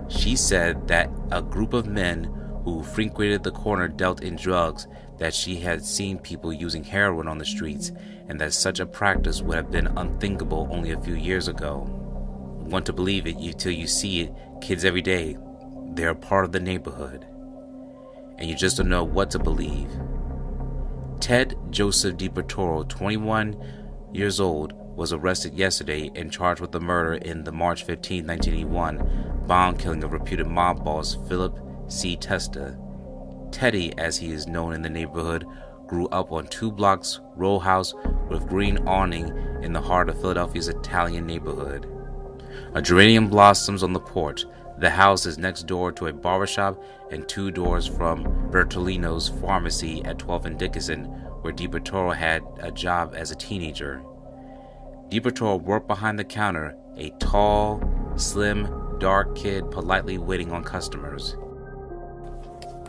She said that a group of men who frequented the corner dealt in drugs, that she had seen people using heroin on the streets, and that such a practice would have been unthinkable only a few years ago. Want to believe it until you see it. Kids every day, they're a part of the neighborhood, and you just don't know what to believe. Ted Joseph DiPietro, 21 years old, was arrested yesterday and charged with the murder in the March 15, 1981 bomb killing of reputed mob boss Philip C. Testa. Teddy, as he is known in the neighborhood, grew up on 2 blocks row house with green awning in the heart of Philadelphia's Italian neighborhood. A geranium blossoms on the porch. The house is next door to a barbershop and 2 doors from Bertolino's pharmacy at 12th and Dickinson, where DiPietro had a job as a teenager. DiPietro worked behind the counter, a tall, slim, dark kid politely waiting on customers.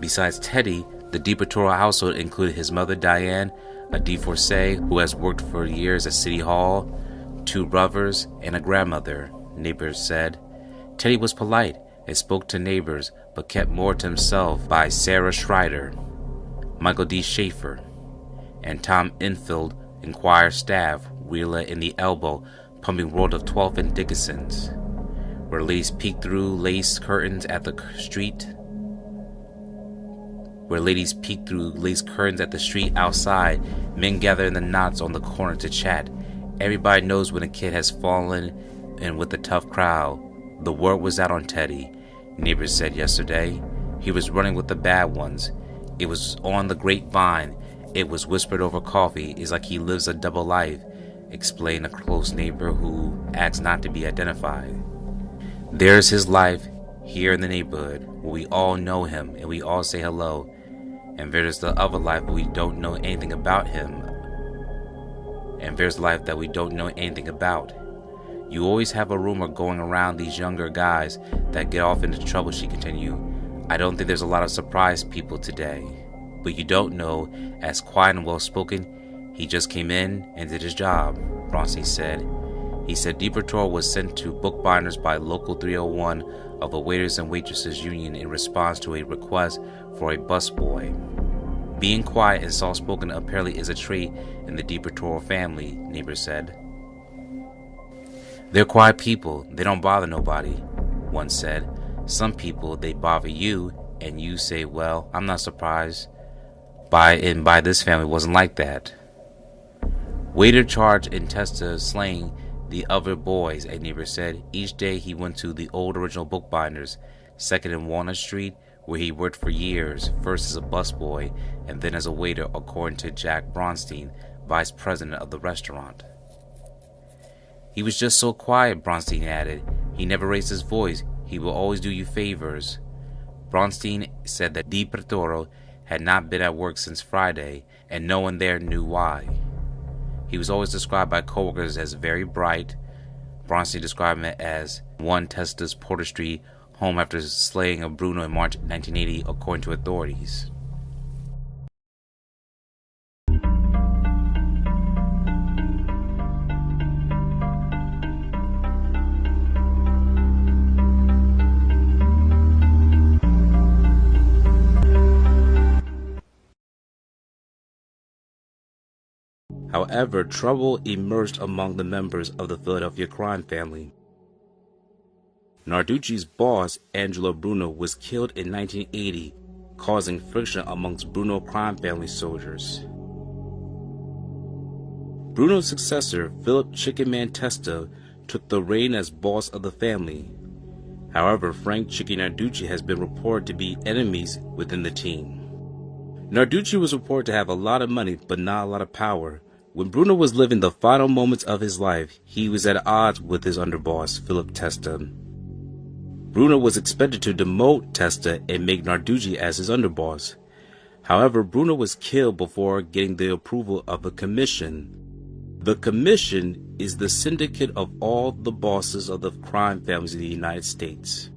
Besides Teddy, the DiPietro household included his mother Diane, a divorcee who has worked for years at City Hall, 2 brothers, and a grandmother, neighbors said. Teddy was polite and spoke to neighbors, but kept more to himself by Sarah Schreider, Michael D. Schaefer, and Tom Infield, Inquirer staff, Wheeler in the elbow, pumping world of 12th and Dickinson's, where ladies peeked through lace curtains at the street. Outside, men gather in the knots on the corner to chat. Everybody knows when a kid has fallen in with the tough crowd. The word was out on Teddy, neighbors said yesterday. He was running with the bad ones. It was on the grapevine. It was whispered over coffee. It's like he lives a double life, explained a close neighbor who asked not to be identified. There's his life here in the neighborhood where we all know him and we all say hello. And there's the other life where we don't know anything about him. And there's life that we don't know anything about. You always have a rumor going around these younger guys that get off into trouble, she continued. I don't think there's a lot of surprised people today. But you don't know, as quiet and well-spoken, he just came in and did his job, Bronstein said. He said DePertoro was sent to bookbinders by Local 301 of the Waiters and Waitresses Union in response to a request for a busboy. Being quiet and soft-spoken apparently is a trait in the DePertoro family, neighbors said. They're quiet people. They don't bother nobody, one said. Some people, they bother you, and you say, well, I'm not surprised. By this family wasn't like that. Waiter charged in Testa slaying the other boys, a neighbor said. Each day he went to the old original bookbinders, 2nd and Walnut Street, where he worked for years, first as a busboy and then as a waiter, according to Jack Bronstein, vice president of the restaurant. He was just so quiet, Bronstein added. He never raised his voice. He will always do you favors. Bronstein said that DePertoro had not been at work since Friday, and no one there knew why. He was always described by coworkers as very bright. Bronstein described him as one Testa's Porter Street home after slaying of Bruno in March 1980, according to authorities. However, trouble emerged among the members of the Philadelphia crime family. Narducci's boss, Angelo Bruno, was killed in 1980, causing friction amongst Bruno crime family soldiers. Bruno's successor, Philip Chicken Man Testa, took the reign as boss of the family. However, Frank Chicky Narducci has been reported to be enemies within the team. Narducci was reported to have a lot of money, but not a lot of power. When Bruno was living the final moments of his life, he was at odds with his underboss, Philip Testa. Bruno was expected to demote Testa and make Narducci as his underboss. However, Bruno was killed before getting the approval of the commission. The commission is the syndicate of all the bosses of the crime families in the United States.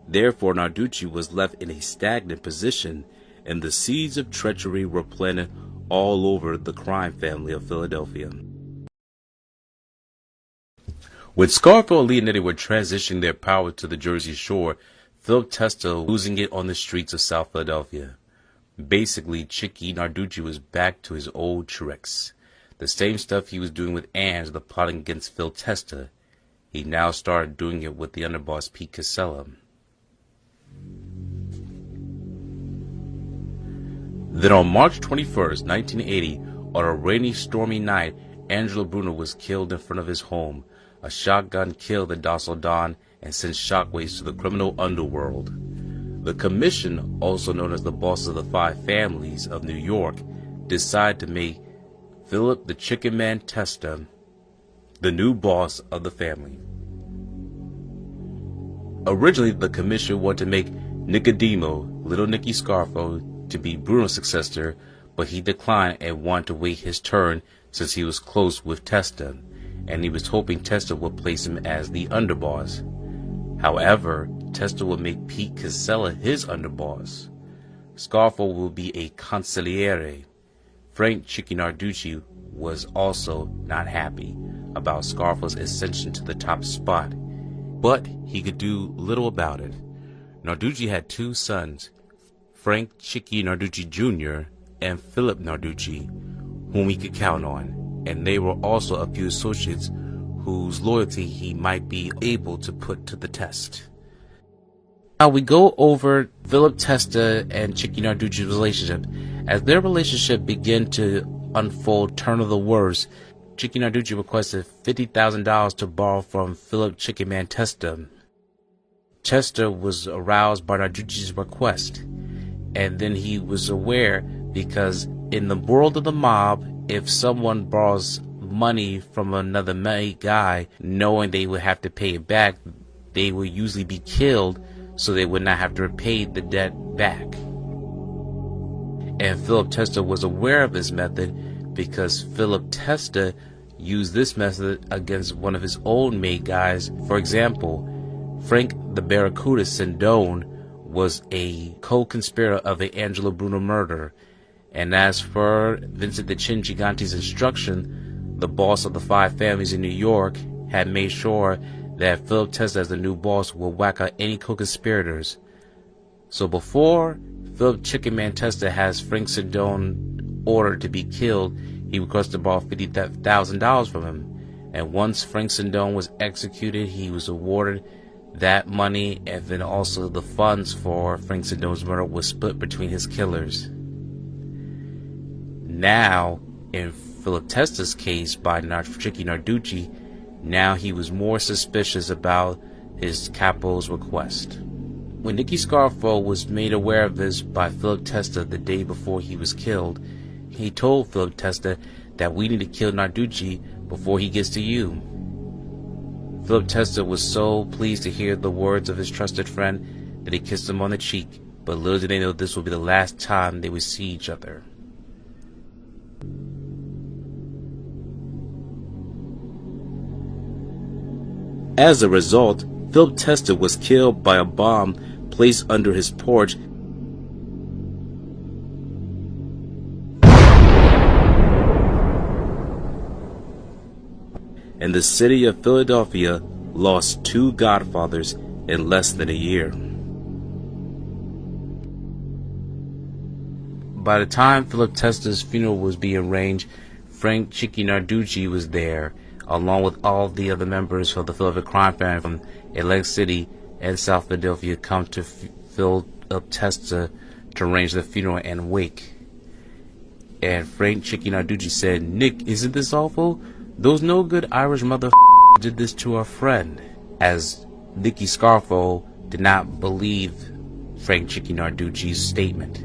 Therefore, Narducci was left in a stagnant position, and the seeds of treachery were planted all over the crime family of Philadelphia. When Scarfo and Leonetti were transitioning their power to the Jersey Shore, Philip Testa losing it on the streets of South Philadelphia. Basically, Chicky Narducci was back to his old tricks. The same stuff he was doing with Ange, the plotting against Phil Testa. He now started doing it with the underboss Pete Casella. Then on March 21st, 1980, on a rainy, stormy night, Angelo Bruno was killed in front of his home. A shotgun killed the docile Don and sent shockwaves to the criminal underworld. The commission, also known as the bosses of the five families of New York, decided to make Philip the Chicken Man Testa the new boss of the family. Originally, the commission wanted to make Nicodemo, Little Nicky Scarfo, to be Bruno's successor, but he declined and wanted to wait his turn since he was close with Testa, and he was hoping Testa would place him as the underboss. However, Testa would make Pete Casella his underboss. Scarfo will be a consigliere. Frank Chicky Narducci was also not happy about Scarfo's ascension to the top spot, but he could do little about it. Narducci had two sons, Frank Chicky Narducci Jr. and Philip Narducci, whom he could count on, and they were also a few associates whose loyalty he might be able to put to the test. Now we go over Philip Testa and Chicky Narducci's relationship. As their relationship began to unfold turn of the worst, Chicky Narducci requested $50,000 to borrow from Philip Chicken Man Testa. Testa was aroused by Narducci's request, and then he was aware because In the world of the mob, if someone borrows money from another guy, knowing they would have to pay it back, they would usually be killed so they would not have to repay the debt back. And Philip Testa was aware of this method because Philip Testa used this method against one of his own made guys. For example, Frank the Barracuda Sindone was a co-conspirator of the Angelo Bruno murder. And as for Vincent the Chin Gigante's instruction, the boss of the 5 families in New York had made sure that Philip Testa as the new boss will whack out any co-conspirators. So before Philip Chicken Man Testa has Frank Sindone ordered to be killed, he requested to borrow $50,000 from him. And once Frank Sindone was executed, he was awarded that money, and then also the funds for Frank Sindone's murder was split between his killers. Now, in Philip Testa's case by Chicky Narducci, now he was more suspicious about his capo's request. When Nicky Scarfo was made aware of this by Philip Testa the day before he was killed, he told Philip Testa that we need to kill Narducci before he gets to you. Philip Testa was so pleased to hear the words of his trusted friend that he kissed him on the cheek, but little did they know this would be the last time they would see each other. As a result, Philip Testa was killed by a bomb placed under his porch. And the city of Philadelphia lost 2 godfathers in less than a year. By the time Philip Testa's funeral was being arranged, Frank Chicky Narducci was there, along with all the other members of the Philadelphia crime family from Atlantic City and South Philadelphia, come to Philip Testa to arrange the funeral and wake. And Frank Chicky Narducci said, "Nick, isn't this awful? Those no good Irish motherfuckers did this to our friend." As Nicky Scarfo did not believe Frank Chicky Narducci's statement.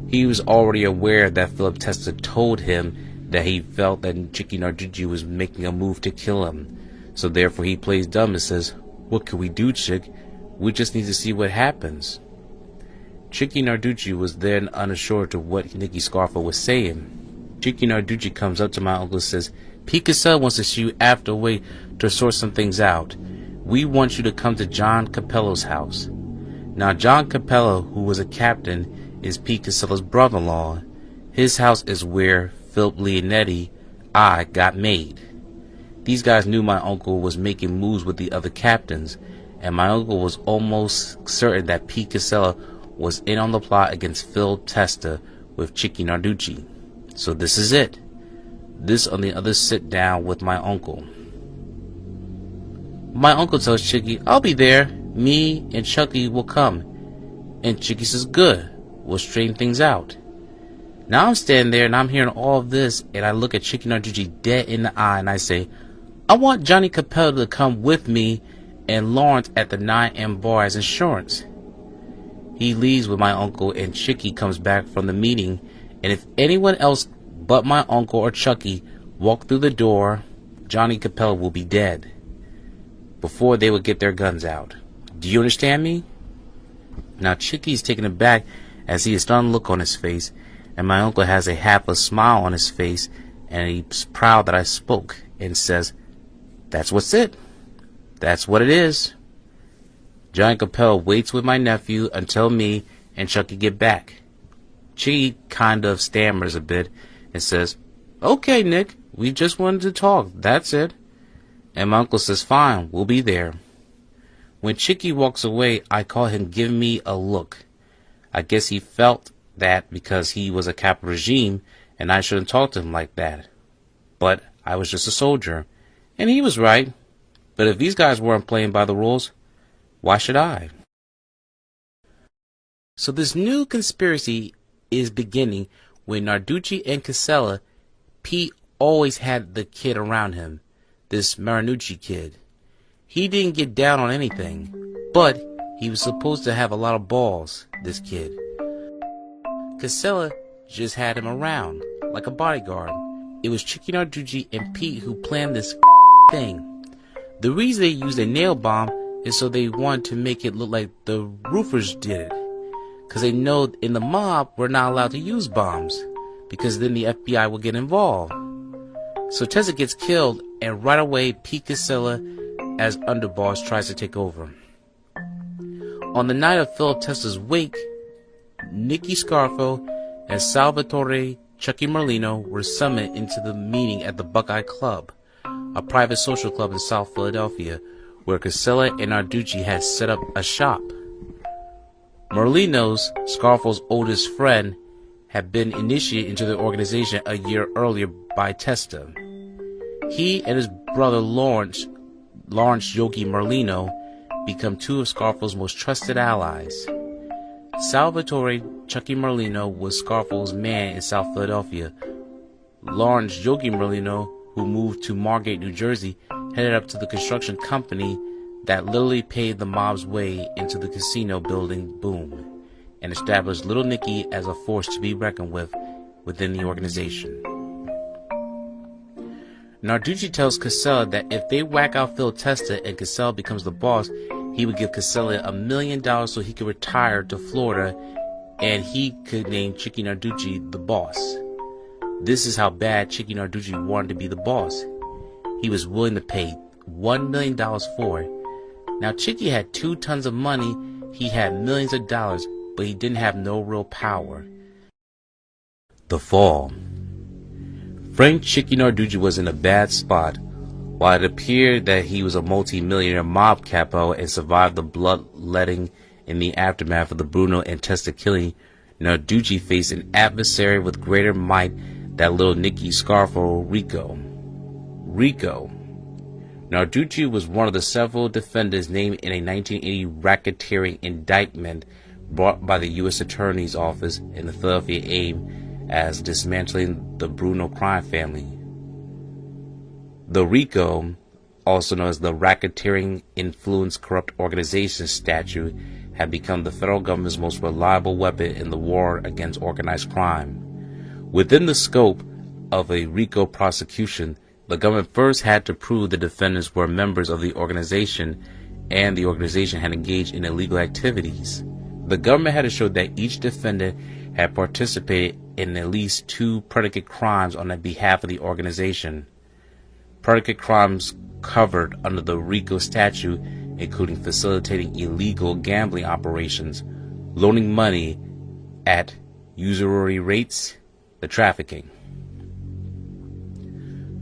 He was already aware that Philip Testa told him that he felt that Chicky Narducci was making a move to kill him. So therefore he plays dumb and says, "What can we do, Chick? We just need to see what happens." Chicky Narducci was then unassured of what Nicky Scarfo was saying. Chicky Narducci comes up to my uncle and says, "Pete Casella wants to see you after a way to sort some things out. We want you to come to John Capello's house." Now John Capello, who was a captain, is Pete Casella's brother-in-law. His house is where Philip Leonetti got made. These guys knew my uncle was making moves with the other captains, and my uncle was almost certain that Pete Casella was in on the plot against Phil Testa with Chicky Narducci. So this is it. This on the other sit down with my uncle. My uncle tells Chicky, "I'll be there. Me and Chucky will come." And Chicky says, "Good. We'll straighten things out." Now I'm standing there and I'm hearing all of this, and I look at Chicky Narducci dead in the eye and I say, "I want Johnny Capello to come with me and Lawrence at the 9M bar as insurance." He leaves with my uncle, and Chicky comes back from the meeting, and if anyone else but my uncle or Chucky walk through the door, Johnny Capello will be dead before they would get their guns out. Do you understand me? Now Chicky's taken aback as he has a stunned look on his face, and my uncle has a half a smile on his face, and he's proud that I spoke, and says, "That's what's it. That's what it is." Johnny Capello waits with my nephew until me and Chucky get back. Chicky kind of stammers a bit and says, "Okay, Nick, we just wanted to talk, that's it." And my uncle says, "Fine, we'll be there." When Chicky walks away, I call him "Give me a look." I guess he felt that because he was a capital regime and I shouldn't talk to him like that. But I was just a soldier, and he was right. But if these guys weren't playing by the rules, why should I? So this new conspiracy is beginning when Narducci and Casella, Pete always had the kid around him, this Marinucci kid. He didn't get down on anything, but he was supposed to have a lot of balls, this kid. Casella just had him around, like a bodyguard. It was Chicky Narducci and Pete who planned this thing. The reason they used a nail bomb is so they wanted to make it look like the roofers did it. Because they know in the mob, we're not allowed to use bombs, because then the FBI will get involved. So Testa gets killed, and right away, Pete Casella, as underboss, tries to take over. On the night of Philip Testa's wake, Nicky Scarfo and Salvatore Chucky Merlino were summoned into the meeting at the Buckeye Club, a private social club in South Philadelphia, where Casella and Narducci had set up a shop. Merlino's, Scarfo's oldest friend, had been initiated into the organization a year earlier by Testa. He and his brother Lawrence Yogi Merlino, become two of Scarfo's most trusted allies. Salvatore Chucky Merlino was Scarfo's man in South Philadelphia. Lawrence Yogi Merlino, who moved to Margate, New Jersey, headed up to the construction company that literally paved the mob's way into the casino building boom, and established Little Nicky as a force to be reckoned with within the organization. Narducci tells Casella that if they whack out Phil Testa and Casella becomes the boss, he would give Casella $1 million so he could retire to Florida and he could name Chicky Narducci the boss. This is how bad Chicky Narducci wanted to be the boss. He was willing to pay $1 million for it. Now Chicky had 2 tons of money, he had millions of dollars, but he didn't have no real power. The fall. Frank Chicky Narducci was in a bad spot. While it appeared that he was a multi-millionaire mob capo and survived the bloodletting in the aftermath of the Bruno and Testa killing, Narducci faced an adversary with greater might than Little Nicky Scarfo, Rico. Narducci was one of the several defendants named in a 1980 racketeering indictment brought by the U.S. Attorney's Office in the Philadelphia aimed at dismantling the Bruno crime family. The RICO, also known as the Racketeering Influence Corrupt Organization statute, had become the federal government's most reliable weapon in the war against organized crime. Within the scope of a RICO prosecution, the government first had to prove the defendants were members of the organization and the organization had engaged in illegal activities. The government had to show that each defendant had participated in at least 2 predicate crimes on the behalf of the organization. Predicate crimes covered under the RICO statute, including facilitating illegal gambling operations, loaning money at usury rates, the trafficking.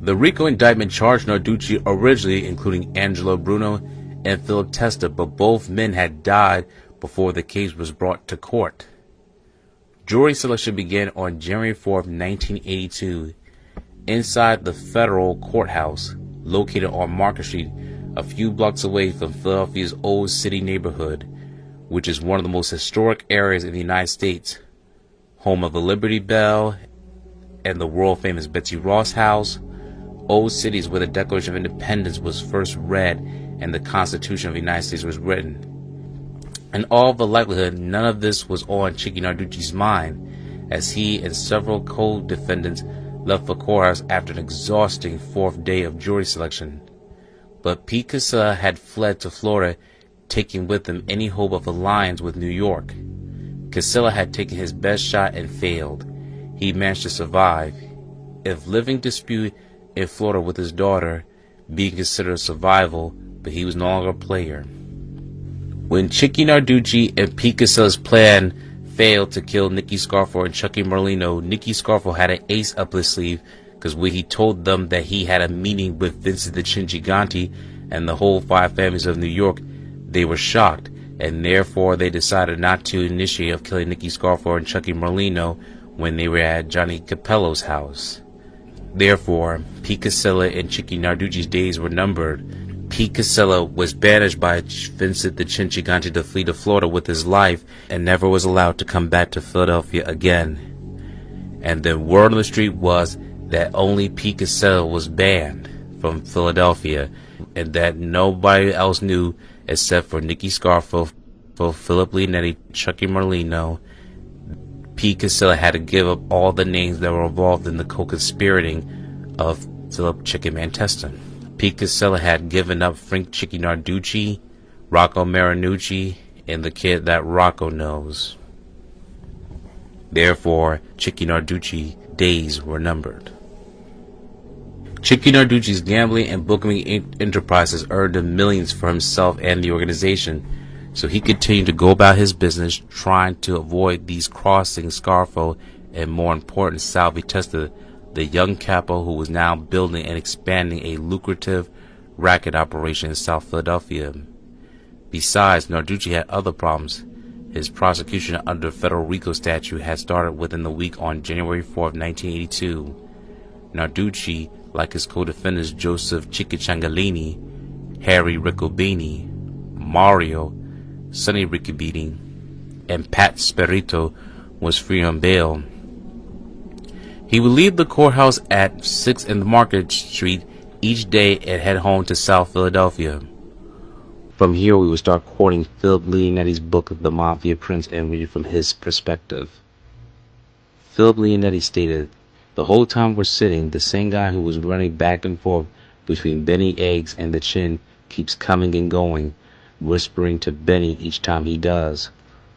The RICO indictment charged Narducci originally, including Angelo Bruno and Philip Testa, but both men had died before the case was brought to court. Jury selection began on January 4, 1982, inside the federal courthouse, located on Market Street, a few blocks away from Philadelphia's Old City neighborhood, which is one of the most historic areas in the United States, home of the Liberty Bell and the world-famous Betsy Ross House. Old City is where the Declaration of Independence was first read and the Constitution of the United States was written. In all the likelihood, none of this was on Chicky Narducci's mind, as he and several co-defendants left the courthouse after an exhausting 4th day of jury selection. But Pete Casella had fled to Florida, taking with him any hope of alliance with New York. Casella had taken his best shot and failed. He managed to survive. If living dispute in Florida with his daughter being considered survival, but he was no longer a player. When Chicky Narducci and Pete Casella's plan failed to kill Nicky Scarfo and Chucky Merlino, Nicky Scarfo had an ace up his sleeve, because when he told them that he had a meeting with Vincent the Chin Gigante and the whole 5 families of New York, they were shocked, and therefore they decided not to initiate of killing Nicky Scarfo and Chucky Merlino when they were at Johnny Capello's house. Therefore, Pete Casella and Chicky Narducci's days were numbered. Pete Casella was banished by Vincent the Chin Gigante to flee to Florida with his life and never was allowed to come back to Philadelphia again. And then word on the street was that only Pete Casella was banned from Philadelphia and that nobody else knew except for Nicky Scarfo, Philip Leonetti, Chucky Merlino, Pete Casella had to give up all the names that were involved in the co-conspirating of Philip Chicken Man Testa. Pete Casella had given up Frank Chicky Narducci, Rocco Marinucci, and the kid that Rocco knows. Therefore, Chicky Narducci days were numbered. Chicky Narducci's gambling and booking enterprises earned him millions for himself and the organization, so he continued to go about his business trying to avoid these crossing Scarfo and, more important, Salvatore Testa, the young capo who was now building and expanding a lucrative racket operation in South Philadelphia. Besides, Narducci had other problems. His prosecution under federal RICO statute had started within the week on January 4, 1982. Narducci, like his co-defendants Joseph Ciccicciangalini, Harry Riccobini, Mario, Sonny Riccobini, and Pat Spirito, was free on bail. He would leave the courthouse at 6 in the Market Street each day and head home to South Philadelphia. From here we would start quoting Philip Leonetti's book The Mafia Prince and read from his perspective. Philip Leonetti stated, "The whole time we're sitting, the same guy who was running back and forth between Benny Eggs and the Chin keeps coming and going, whispering to Benny each time he does.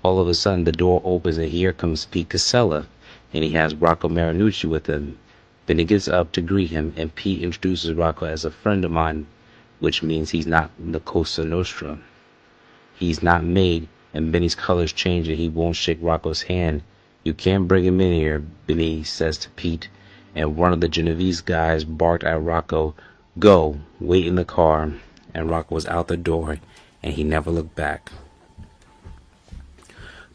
All of a sudden the door opens and here comes Pete Casella, and he has Rocco Marinucci with him. Benny gets up to greet him, and Pete introduces Rocco as a friend of mine, which means he's not in the Cosa Nostra. He's not made, and Benny's colors change and he won't shake Rocco's hand. You can't bring him in here," Benny says to Pete, and one of the Genovese guys barked at Rocco, "Go, wait in the car," and Rocco was out the door, and he never looked back.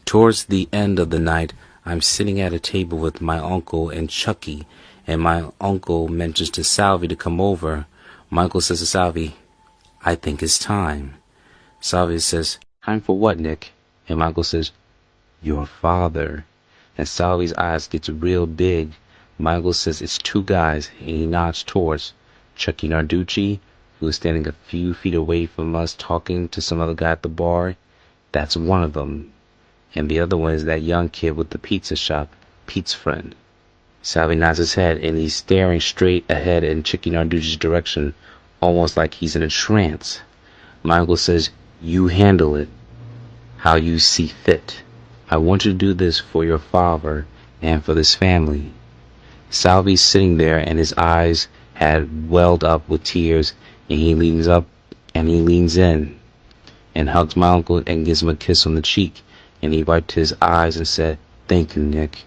Towards the end of the night, I'm sitting at a table with my uncle and Chucky, and my uncle mentions to Salvi to come over. My uncle says to Salvi, "I think it's time." Salvi says, "Time for what, Nick?" And my uncle says, "Your father." And Salvi's eyes gets real big. My uncle says it's two guys, and he nods towards Chucky Narducci, who is standing a few feet away from us talking to some other guy at the bar. That's one of them. And the other one is that young kid with the pizza shop, Pete's friend. Salvi nods his head, and he's staring straight ahead in Chicky Narducci's direction, almost like he's in a trance. My uncle says, "You handle it how you see fit. I want you to do this for your father and for this family." Salvi's sitting there, and his eyes had welled up with tears, and he leans up and he leans in and hugs my uncle and gives him a kiss on the cheek, and he wiped his eyes and said, "Thank you, Nick."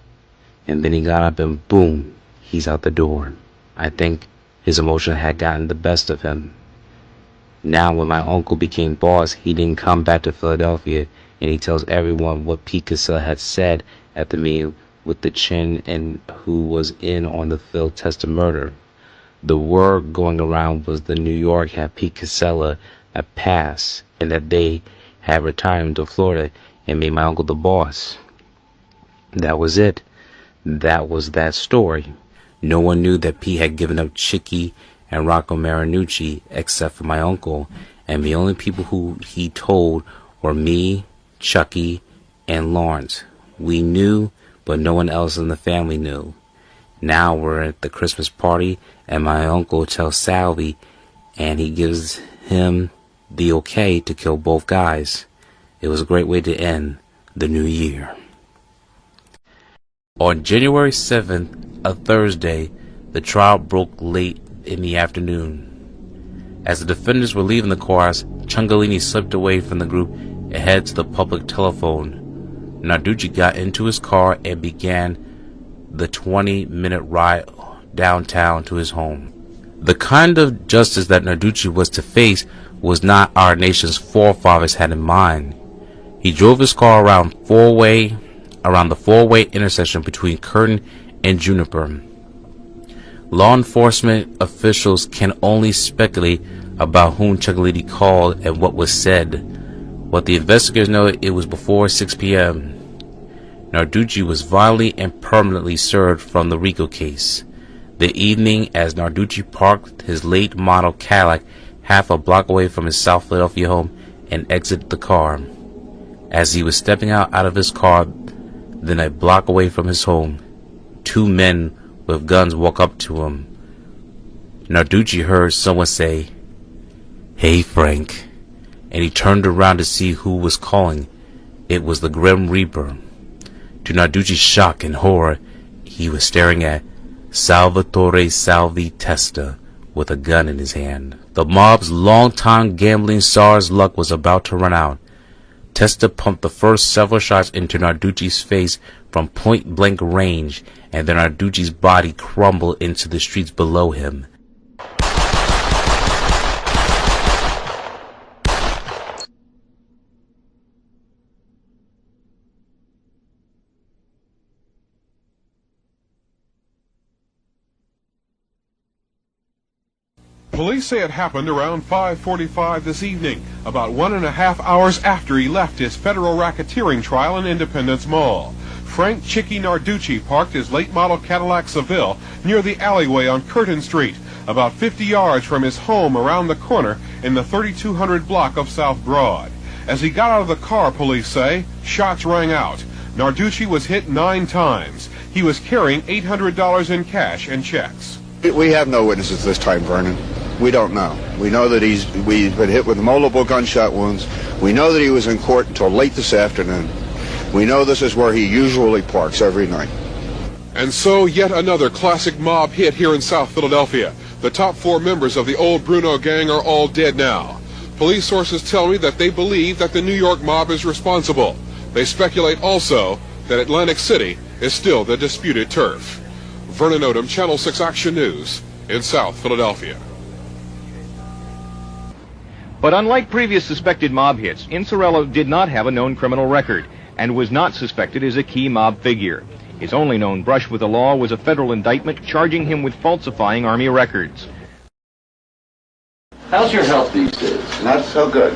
And then he got up and boom, he's out the door. I think his emotion had gotten the best of him. Now when my uncle became boss, he didn't come back to Philadelphia, and he tells everyone what Pete Casella had said at the meeting with the Chin and who was in on the Phil Testa murder. The word going around was the New York had Pete Casella a pass, and that they had retired him to Florida and made my uncle the boss. That was it. That was that story. No one knew that Pete had given up Chicky and Rocco Marinucci except for my uncle, and the only people who he told were me, Chucky, and Lawrence. We knew, but no one else in the family knew. Now we're at the Christmas party, and my uncle tells Salvi, and he gives him the okay to kill both guys. It was a great way to end the new year. On January 7th, a Thursday, the trial broke late in the afternoon. As the defendants were leaving the courthouse, Ciangalini slipped away from the group and headed to the public telephone. Narducci got into his car and began the 20-minute ride downtown to his home. The kind of justice that Narducci was to face was not our nation's forefathers had in mind. He drove his car around the four-way intersection between Curtin and Juniper. Law enforcement officials can only speculate about whom Ciangalini called and what was said. What the investigators know, it was before 6 p.m. Narducci was violently and permanently served from the RICO case. The evening, as Narducci parked his late model Cadillac half a block away from his South Philadelphia home and exited the car. As he was stepping out of his car, Then a block away from his home, two men with guns walk up to him. Narducci heard someone say, "Hey, Frank," and he turned around to see who was calling. It was the Grim Reaper. To Narducci's shock and horror, he was staring at Salvatore Testa with a gun in his hand. The mob's longtime gambling czar's luck was about to run out. Testa pumped the first several shots into Narducci's face from point-blank range, and then Narducci's body crumbled into the streets below him. Police say it happened around 5:45 this evening, about 1.5 hours after he left his federal racketeering trial in Independence Mall. Frank Chicky Narducci parked his late model Cadillac Seville near the alleyway on Curtin Street, about 50 yards from his home around the corner in the 3200 block of South Broad. As he got out of the car, police say, shots rang out. Narducci was hit 9 times. He was carrying $800 in cash and checks. We have no witnesses this time, Vernon. We don't know. We know that we've been hit with multiple gunshot wounds. We know that he was in court until late this afternoon. We know this is where he usually parks every night. And so, yet another classic mob hit here in South Philadelphia. The top 4 members of the old Bruno gang are all dead now. Police sources tell me that they believe that the New York mob is responsible. They speculate also that Atlantic City is still the disputed turf. Vernon Odom, Channel 6 Action News in South Philadelphia. But unlike previous suspected mob hits, Insurello did not have a known criminal record and was not suspected as a key mob figure. His only known brush with the law was a federal indictment charging him with falsifying Army records. How's your health these days? Not so good.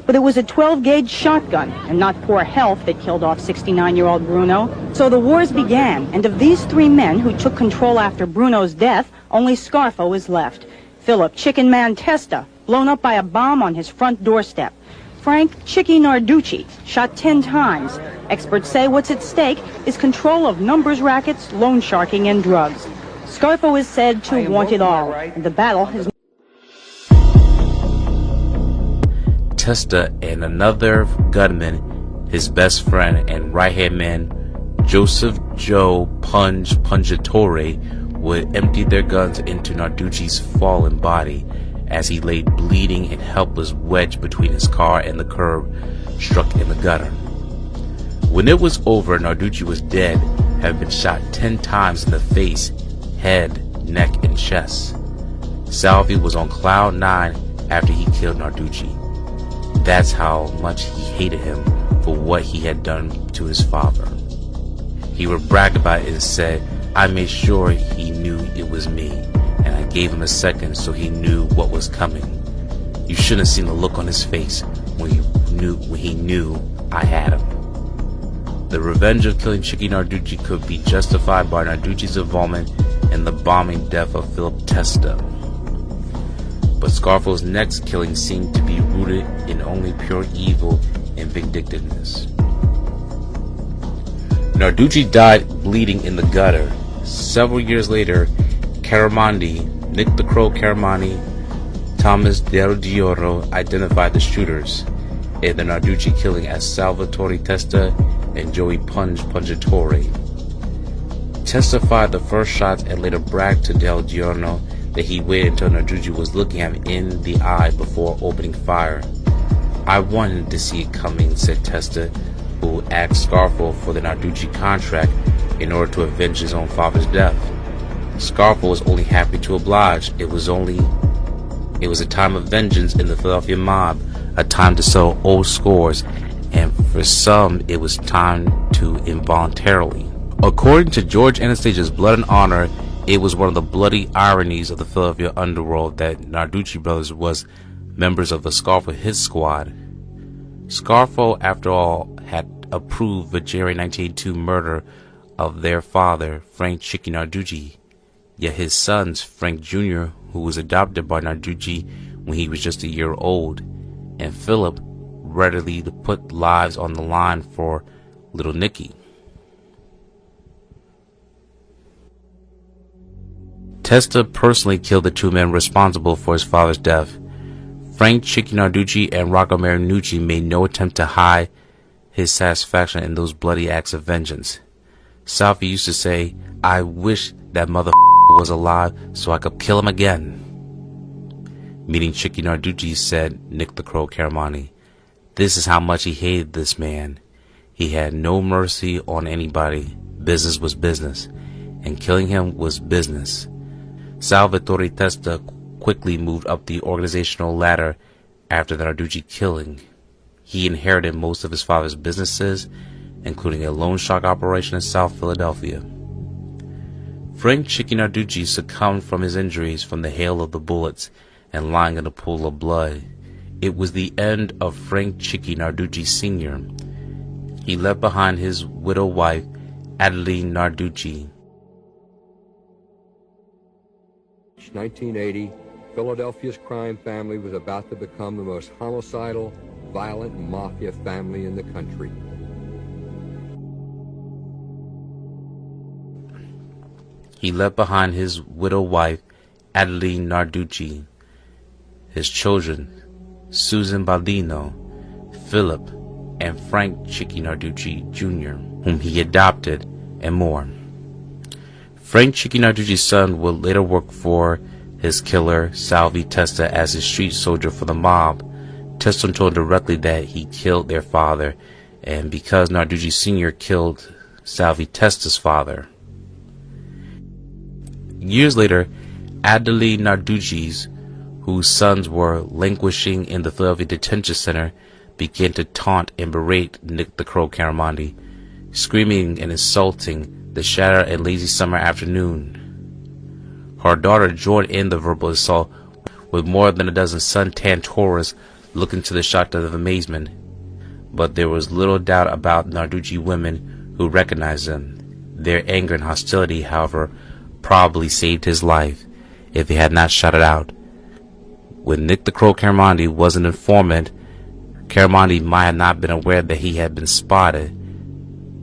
But it was a 12-gauge shotgun and not poor health that killed off 69-year-old Bruno. So the wars began, and of these 3 men who took control after Bruno's death, only Scarfo is left. Philip Chicken Man Testa, blown up by a bomb on his front doorstep. Frank Chicky Narducci, shot 10 times. Experts say what's at stake is control of numbers rackets, loan sharking, and drugs. Scarfo is said to want it all, and the battle has... Testa and another gunman, his best friend and right-hand man, Joseph Joe Pungatore, would empty their guns into Narducci's fallen body as he lay bleeding and helpless wedged between his car and the curb, struck in the gutter. When it was over, Narducci was dead, having been shot 10 times in the face, head, neck, and chest. Salvi was on cloud 9 after he killed Narducci. That's how much he hated him for what he had done to his father. He would brag about it and said, "I made sure he knew it was me, and I gave him a second so he knew what was coming." You shouldn't have seen the look on his face when he knew I had him. The revenge of killing Chicky Narducci could be justified by Narducci's involvement in the bombing death of Philip Testa. But Scarfo's next killing seemed to be rooted in only pure evil and vindictiveness. Narducci died bleeding in the gutter. Several years later, Caramandi, Nick the Crow Caramani, Thomas Del Giorno identified the shooters in the Narducci killing as Salvatore Testa and Joey Pungatore. Testa fired the first shots and later bragged to Del Giorno that he waited until Narducci was looking him in the eye before opening fire. "I wanted to see it coming," said Testa, who asked Scarfo for the Narducci contract in order to avenge his own father's death. Scarfo was only happy to oblige. It was a time of vengeance in the Philadelphia mob, a time to settle old scores, and for some it was time to involuntarily. According to George Anastasia's Blood and Honor, it was one of the bloody ironies of the Philadelphia underworld that Narducci brothers was members of the Scarfo hit squad. Scarfo, after all, had approved the January 1982 murder of their father, Frank Chicky Narducci. Yet his sons, Frank Jr., who was adopted by Narducci when he was just a year old, and Philip, readily to put lives on the line for little Nicky. Testa personally killed the two men responsible for his father's death. Frank Chicky Narducci and Rocco Marinucci made no attempt to hide his satisfaction in those bloody acts of vengeance. Salvi used to say, "I wish that mother was alive so I could kill him again." Meeting Chicky Narducci, said Nick the Crow Caramani, "This is how much he hated this man. He had no mercy on anybody. Business was business, and killing him was business." Salvatore Testa quickly moved up the organizational ladder after the Narducci killing. He inherited most of his father's businesses, including a loan shark operation in South Philadelphia. Frank Chicky Narducci succumbed from his injuries from the hail of the bullets and lying in a pool of blood. It was the end of Frank Chicky Narducci Sr. He left behind his widow wife, Adeline Narducci. 1980, Philadelphia's crime family was about to become the most homicidal, violent mafia family in the country. He left behind his widow wife, Adeline Narducci, his children, Susan Baldino, Philip, and Frank Chicky Narducci Jr., whom he adopted, and more. Frank Chicky Narducci's son would later work for his killer, Salvi Testa, as a street soldier for the mob. Testa told directly that he killed their father, and because Narducci Sr. killed Salvi Testa's father. Years later, Adeline Narducci's, whose sons were languishing in the Philadelphia Detention Center, began to taunt and berate Nick the Crow Caramandi, screaming and insulting the shattered and lazy summer afternoon. Her daughter joined in the verbal assault with more than a dozen sun-tanned tourists looking to the shock of amazement. But there was little doubt about Narducci women who recognized them. Their anger and hostility, however, probably saved his life if they had not shot it out. When Nick the Crow Caramandi was an informant, Caramandi might have not been aware that he had been spotted.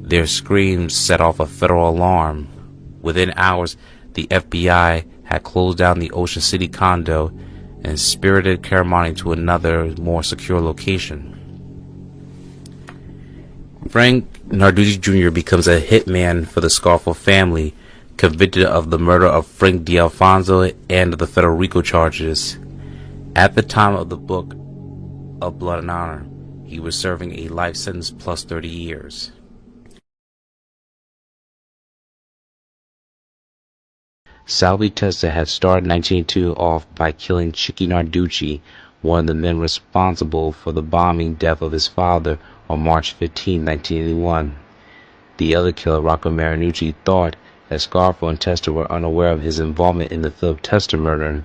Their screams set off a federal alarm. Within hours, the FBI had closed down the Ocean City condo and spirited Caramandi to another, more secure location. Frank Narducci Jr. becomes a hitman for the Scarfo family, convicted of the murder of Frank D'Alfonso and of the federal RICO charges. At the time of the book of Blood and Honor, he was serving a life sentence plus 30 years. Salvi Testa had started 1982 off by killing Chicky Narducci, one of the men responsible for the bombing death of his father on March 15, 1981. The other killer, Rocco Marinucci, thought that Scarfo and Testa were unaware of his involvement in the Philip Testa murder.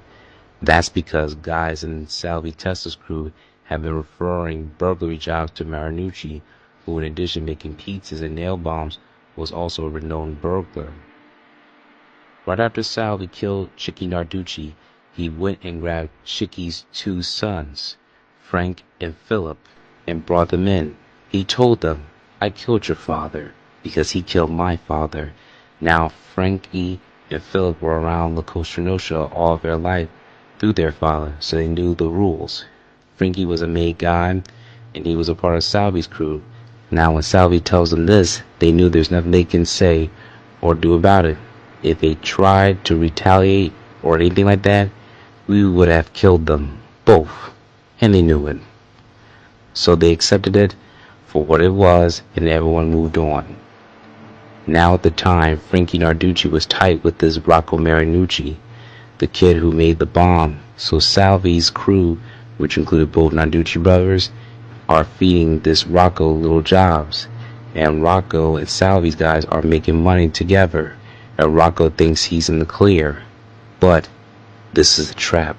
That's because guys in Salvi Testa's crew have been referring burglary jobs to Marinucci, who in addition to making pizzas and nail bombs, was also a renowned burglar. Right after Salvi killed Chicky Narducci, he went and grabbed Chicky's two sons, Frank and Philip, and brought them in. He told them, "I killed your father because he killed my father." Now Frankie and Philip were around La Cosa Nostra all of their life through their father, so they knew the rules. Frankie was a made guy, and he was a part of Salvi's crew. Now when Salvi tells them this, they knew there's nothing they can say or do about it. If they tried to retaliate or anything like that, we would have killed them, both, and they knew it. So they accepted it for what it was, and everyone moved on. Now at the time, Frankie Narducci was tight with this Rocco Marinucci, the kid who made the bomb. So Salvi's crew, which included both Narducci brothers, are feeding this Rocco little jobs. And Rocco and Salvi's guys are making money together. And Rocco thinks he's in the clear. But this is a trap.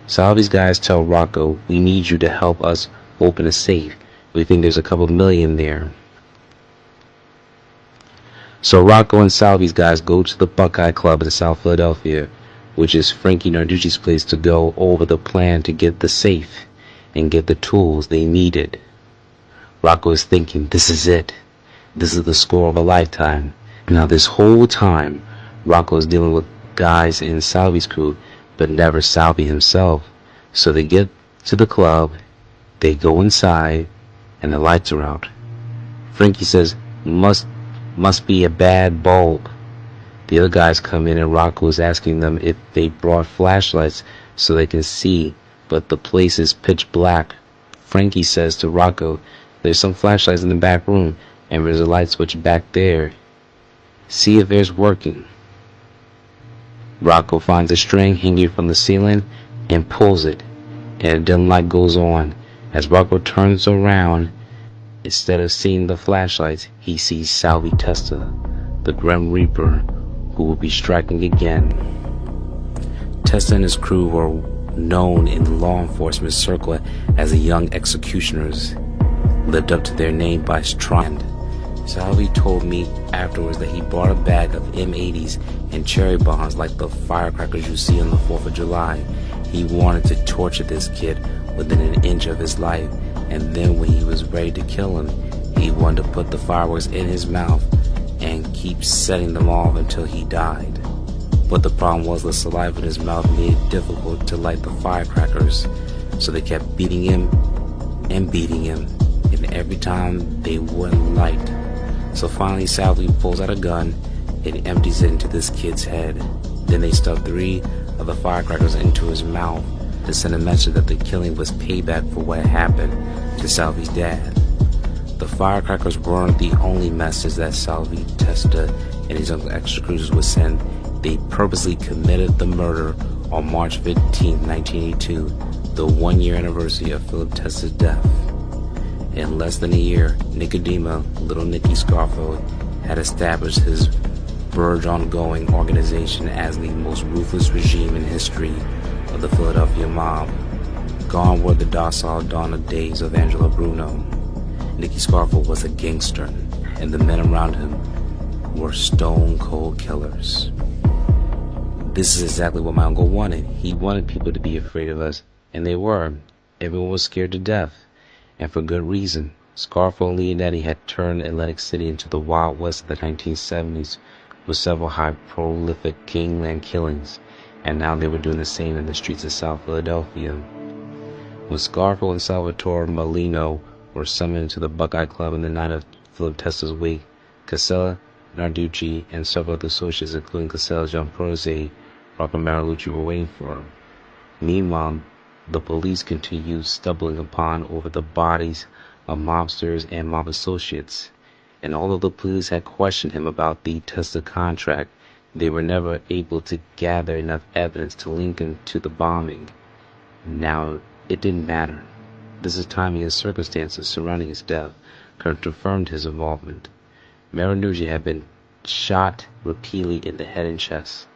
Salvi's guys tell Rocco, "We need you to help us open a safe. We think there's a couple million there." So Rocco and Salvi's guys go to the Buckeye Club in South Philadelphia, which is Frankie Narducci's place, to go over the plan to get the safe and get the tools they needed. Rocco is thinking, this is it. This is the score of a lifetime. Now this whole time, Rocco is dealing with guys in Salvi's crew, but never Salvi himself. So they get to the club, they go inside, and the lights are out. Frankie says, must be a bad bulb. The other guys come in and Rocco is asking them if they brought flashlights so they can see, but the place is pitch black. Frankie says to Rocco, there's some flashlights in the back room and there's a light switch back there. See if there's working. Rocco finds a string hanging from the ceiling and pulls it, and a dim light goes on. As Rocco turns around, instead of seeing the flashlights, he sees Salvatore Testa, the Grim Reaper, who will be striking again. Testa and his crew were known in the law enforcement circle as the Young Executioners, lived up to their name by stride. Salvi told me afterwards that he bought a bag of M80s and cherry bombs like the firecrackers you see on the 4th of July. He wanted to torture this kid within an inch of his life, and then when he was ready to kill him, he wanted to put the fireworks in his mouth and keep setting them off until he died. But the problem was the saliva in his mouth made it difficult to light the firecrackers, so they kept beating him, and every time they wouldn't light. So finally Salvi pulls out a gun and empties it into this kid's head. Then they stuff 3 of the firecrackers into his mouth to send a message that the killing was payback for what happened to Salvi's dad. The firecrackers weren't the only message that Salvatore Testa and his Young Executioners would send. They purposely committed the murder on March 15, 1982, the 1-year anniversary of Philip Testa's death. In less than a year, Nicodemo, Little Nicky Scarfo, had established his verge ongoing organization as the most ruthless regime in history of the Philadelphia mob. Gone were the docile dawn of days of Angelo Bruno. Nicky Scarfo was a gangster, and the men around him were stone-cold killers. This is exactly what my uncle wanted. He wanted people to be afraid of us, and they were. Everyone was scared to death, and for good reason. Scarfo and Leonetti had turned Atlantic City into the Wild West of the 1970s with several high prolific gangland killings, and now they were doing the same in the streets of South Philadelphia. When Scarfo and Salvatore Molino were summoned to the Buckeye Club in the night of Philip Testa's wake, Casella, Narducci, and several other associates, including Casella's young protege, Rocco Marilucci, were waiting for him. Meanwhile, the police continued stumbling upon over the bodies of mobsters and mob associates, and although the police had questioned him about the Testa contract, they were never able to gather enough evidence to link him to the bombing. Now, it didn't matter. This is timing and circumstances surrounding his death confirmed his involvement. Marinucci had been shot repeatedly in the head and chest.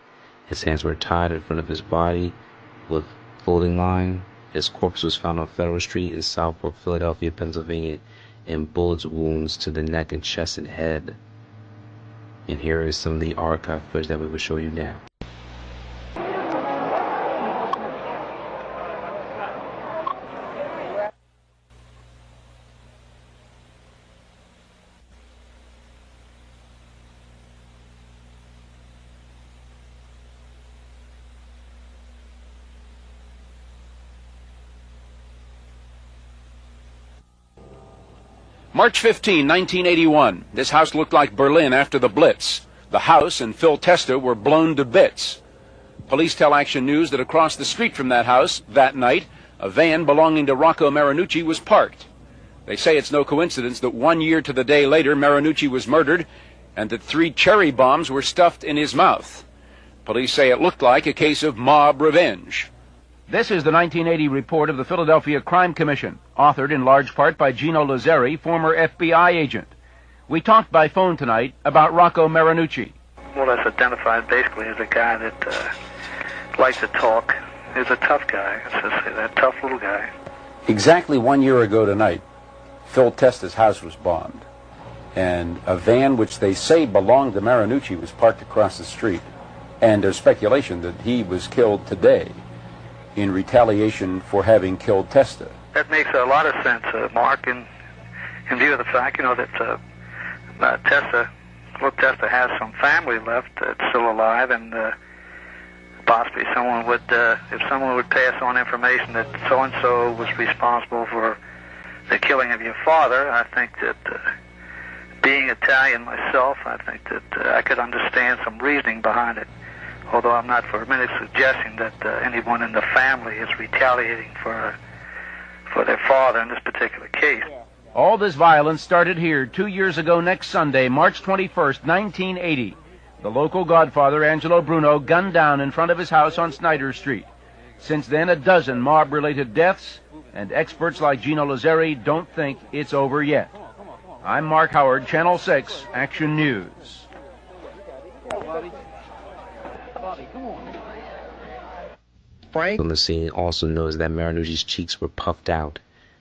His hands were tied in front of his body with clothing line. His corpse was found on Federal Street in Southport, Philadelphia, Pennsylvania, and bullet wounds to the neck and chest and head. And here is some of the archive footage that we will show you now. March 15, 1981. This house looked like Berlin after the Blitz. The house and Phil Testa were blown to bits. Police tell Action News that across the street from that house, that night, a van belonging to Rocco Marinucci was parked. They say it's no coincidence that 1 year to the day later, Marinucci was murdered and that 3 cherry bombs were stuffed in his mouth. Police say it looked like a case of mob revenge. This is the 1980 report of the Philadelphia Crime Commission, authored in large part by Gino Lazzeri, former FBI agent. We talked by phone tonight about Rocco Marinucci. Well, that's identified basically as a guy that likes to talk. He's a tough guy, let's just say that, tough little guy. Exactly 1 year ago tonight, Phil Testa's house was bombed, and a van which they say belonged to Marinucci was parked across the street, and there's speculation that he was killed today in retaliation for having killed Testa. That makes a lot of sense, Mark, in view of the fact, that Philip Testa has some family left that's still alive, and possibly someone would, if someone would pass on information that so-and-so was responsible for the killing of your father, I think that being Italian myself, I think that I could understand some reasoning behind it, although I'm not for a minute suggesting that anyone in the family is retaliating for their father in this particular case. All this violence started here 2 years ago next Sunday, March 21st, 1980. The local godfather, Angelo Bruno, gunned down in front of his house on Snyder Street. Since then, a dozen mob-related deaths, and experts like Gino Lazzari don't think it's over yet. I'm Mark Howard, Channel 6, Action News. Frank on the scene also knows that Marinucci's cheeks were puffed out.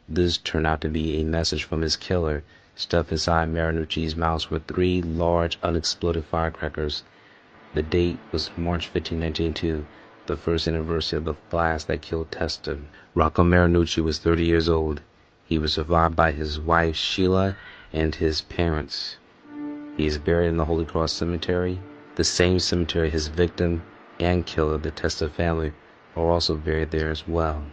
This turned out to be a message from his killer. Stuffed inside Marinucci's mouth were 3 large unexploded firecrackers. The date was March 15, 1982, the first anniversary of the blast that killed Testa. Rocco Marinucci was 30 years old. He was survived by his wife Sheila and his parents. He is buried in the Holy Cross Cemetery, the same cemetery his victim and killer, the Testa family, are also buried there as well.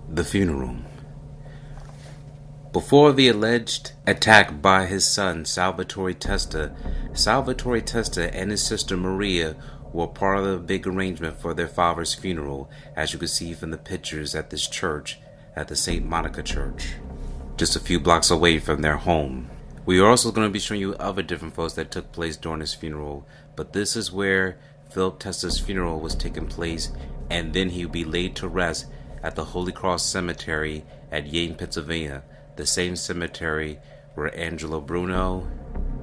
The funeral. Before the alleged attack by his son, Salvatore Testa, Salvatore Testa and his sister Maria were part of the big arrangement for their father's funeral, as you can see from the pictures at this church, at the St. Monica Church, just a few blocks away from their home. We are also going to be showing you other different photos that took place during his funeral, but this is where Philip Testa's funeral was taking place, and then he would be laid to rest at the Holy Cross Cemetery at Yane, Pennsylvania, the same cemetery where Angelo Bruno,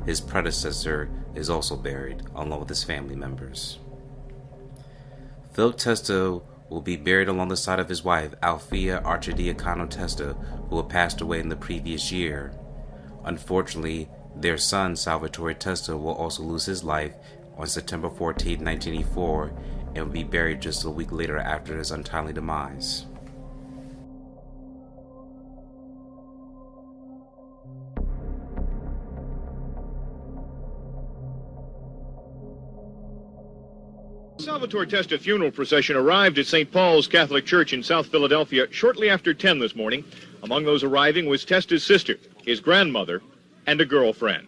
his predecessor, is also buried, along with his family members. Philip Testa will be buried along the side of his wife, Alfia Archidiacono Testa, who had passed away in the previous year. Unfortunately, their son, Salvatore Testa, will also lose his life on September 14, 1984, and will be buried just a week later after his untimely demise. Salvatore Testa funeral procession arrived at St. Paul's Catholic Church in South Philadelphia shortly after 10 this morning. Among those arriving was Testa's sister, his grandmother, and a girlfriend.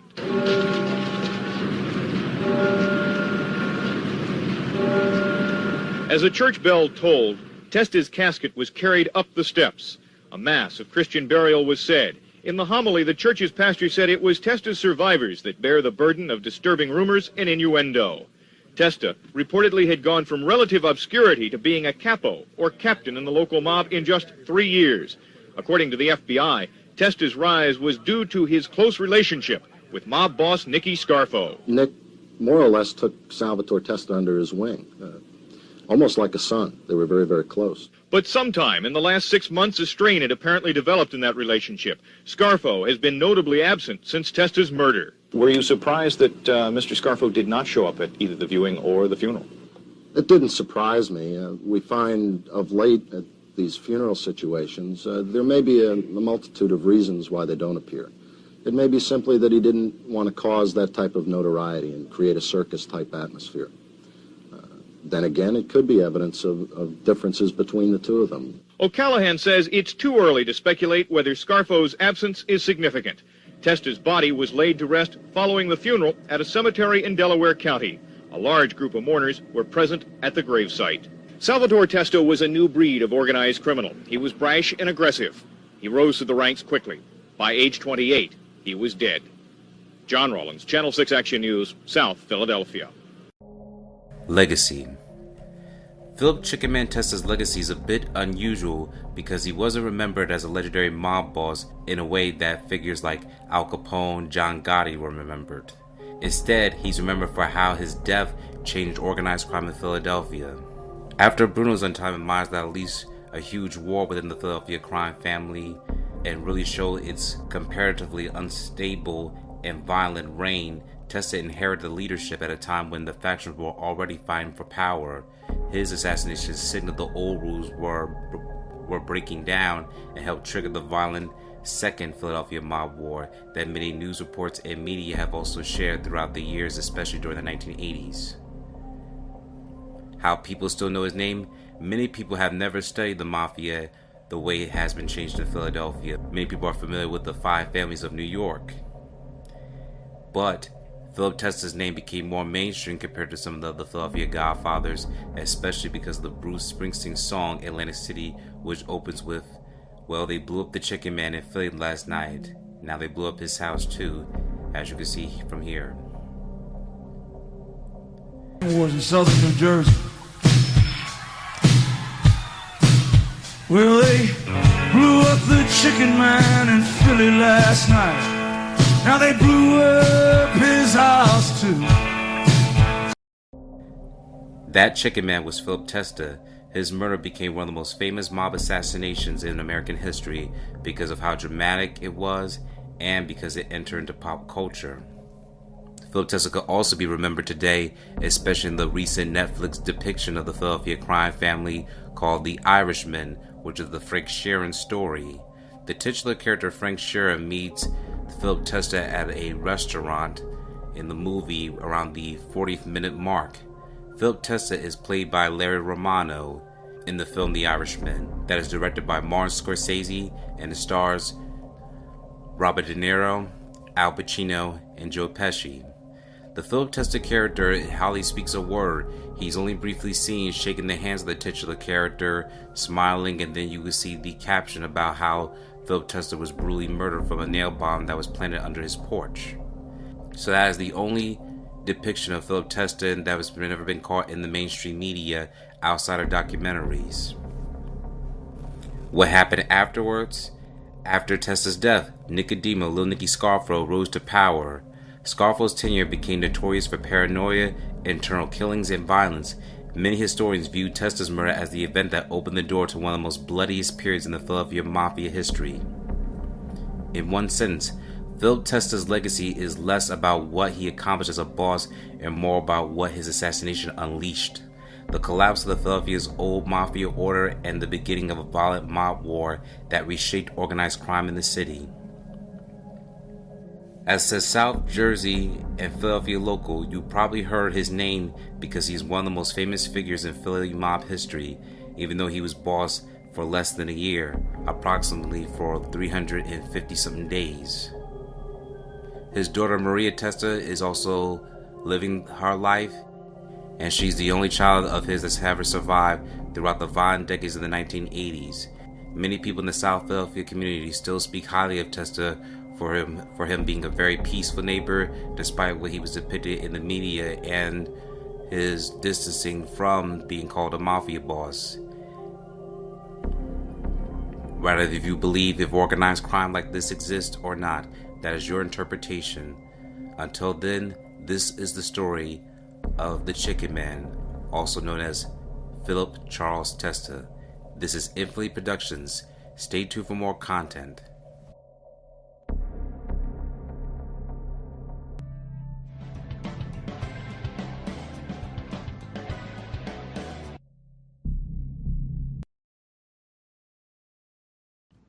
As the church bell tolled, Testa's casket was carried up the steps. A mass of Christian burial was said. In the homily, the church's pastor said it was Testa's survivors that bear the burden of disturbing rumors and innuendo. Testa reportedly had gone from relative obscurity to being a capo, or captain in the local mob, in just 3 years. According to the FBI, Testa's rise was due to his close relationship with mob boss Nicky Scarfo. Nick more or less took Salvatore Testa under his wing, almost like a son. They were very, very close. But sometime in the last 6 months, a strain had apparently developed in that relationship. Scarfo has been notably absent since Testa's murder. Were you surprised that Mr. Scarfo did not show up at either the viewing or the funeral? It didn't surprise me. We find of late at these funeral situations, there may be a multitude of reasons why they don't appear. It may be simply that he didn't want to cause that type of notoriety and create a circus-type atmosphere. Then again, it could be evidence of differences between the two of them. O'Callaghan says it's too early to speculate whether Scarfo's absence is significant. Testa's body was laid to rest following the funeral at a cemetery in Delaware County. A large group of mourners were present at the gravesite. Salvatore Testa was a new breed of organized criminal. He was brash and aggressive. He rose through the ranks quickly. By age 28, he was dead. John Rawlins, Channel 6 Action News, South Philadelphia. Legacy. Philip Chicken Man Testa's legacy is a bit unusual because he wasn't remembered as a legendary mob boss in a way that figures like Al Capone, John Gotti were remembered. Instead, he's remembered for how his death changed organized crime in Philadelphia. After Bruno's untimely demise that unleashed a huge war within the Philadelphia crime family and really showed its comparatively unstable and violent reign Testa inherited the leadership at a time when the factions were already fighting for power. His assassination signaled the old rules were breaking down and helped trigger the violent Second Philadelphia Mob War that many news reports and media have also shared throughout the years, especially during the 1980s. How people still know his name? Many people have never studied the Mafia the way it has been changed in Philadelphia. Many people are familiar with the 5 families of New York. But Philip Testa's name became more mainstream compared to some of the other Philadelphia Godfathers, especially because of the Bruce Springsteen song Atlantic City, which opens with, "Well, they blew up the Chicken Man in Philly last night. Now they blew up his house too," as you can see from here. Wars in southern New Jersey. Well, they blew up the Chicken Man in Philly last night. Now they blew up his house too. That Chicken Man was Philip Testa. His murder became one of the most famous mob assassinations in American history because of how dramatic it was and because it entered into pop culture. Philip Testa could also be remembered today, especially in the recent Netflix depiction of the Philadelphia crime family called The Irishman, which is the Frank Sheeran story. The titular character Frank Sheeran meets Philip Testa at a restaurant in the movie around the 40th minute mark. Philip Testa is played by Larry Romano in the film The Irishman, that is directed by Martin Scorsese and it stars Robert De Niro, Al Pacino, and Joe Pesci. The Philip Testa character hardly speaks a word. He's only briefly seen shaking the hands of the titular character, smiling, and then you will see the caption about how Philip Testa was brutally murdered from a nail bomb that was planted under his porch. So that is the only depiction of Philip Testa that has never been caught in the mainstream media outside of documentaries. What happened afterwards? After Testa's death, Nicodemo, Lil Nicky Scarfo, rose to power. Scarfo's tenure became notorious for paranoia, internal killings, and violence. Many historians view Testa's murder as the event that opened the door to one of the most bloodiest periods in the Philadelphia Mafia history. In one sentence, Philip Testa's legacy is less about what he accomplished as a boss and more about what his assassination unleashed. The collapse of the Philadelphia's old mafia order and the beginning of a violent mob war that reshaped organized crime in the city. As a South Jersey and Philadelphia local, you probably heard his name because he's one of the most famous figures in Philly mob history, even though he was boss for less than a year, approximately for 350-something days. His daughter Maria Testa is also living her life, and she's the only child of his that's ever survived throughout the violent decades of the 1980s. Many people in the South Philadelphia community still speak highly of Testa for him being a very peaceful neighbor, despite what he was depicted in the media and his distancing from being called a mafia boss. Rather, if you believe if organized crime like this exists or not, that is your interpretation. Until then, this is the story of the Chicken Man, also known as Philip Charles Testa. This is Infinitely Productions. Stay tuned for more content.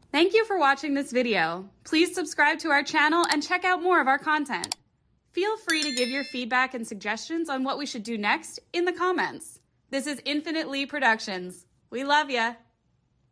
Thank you for watching this video. Please subscribe to our channel and check out more of our content. Feel free to give your feedback and suggestions on what we should do next in the comments. This is Infinitely Productions. We love ya.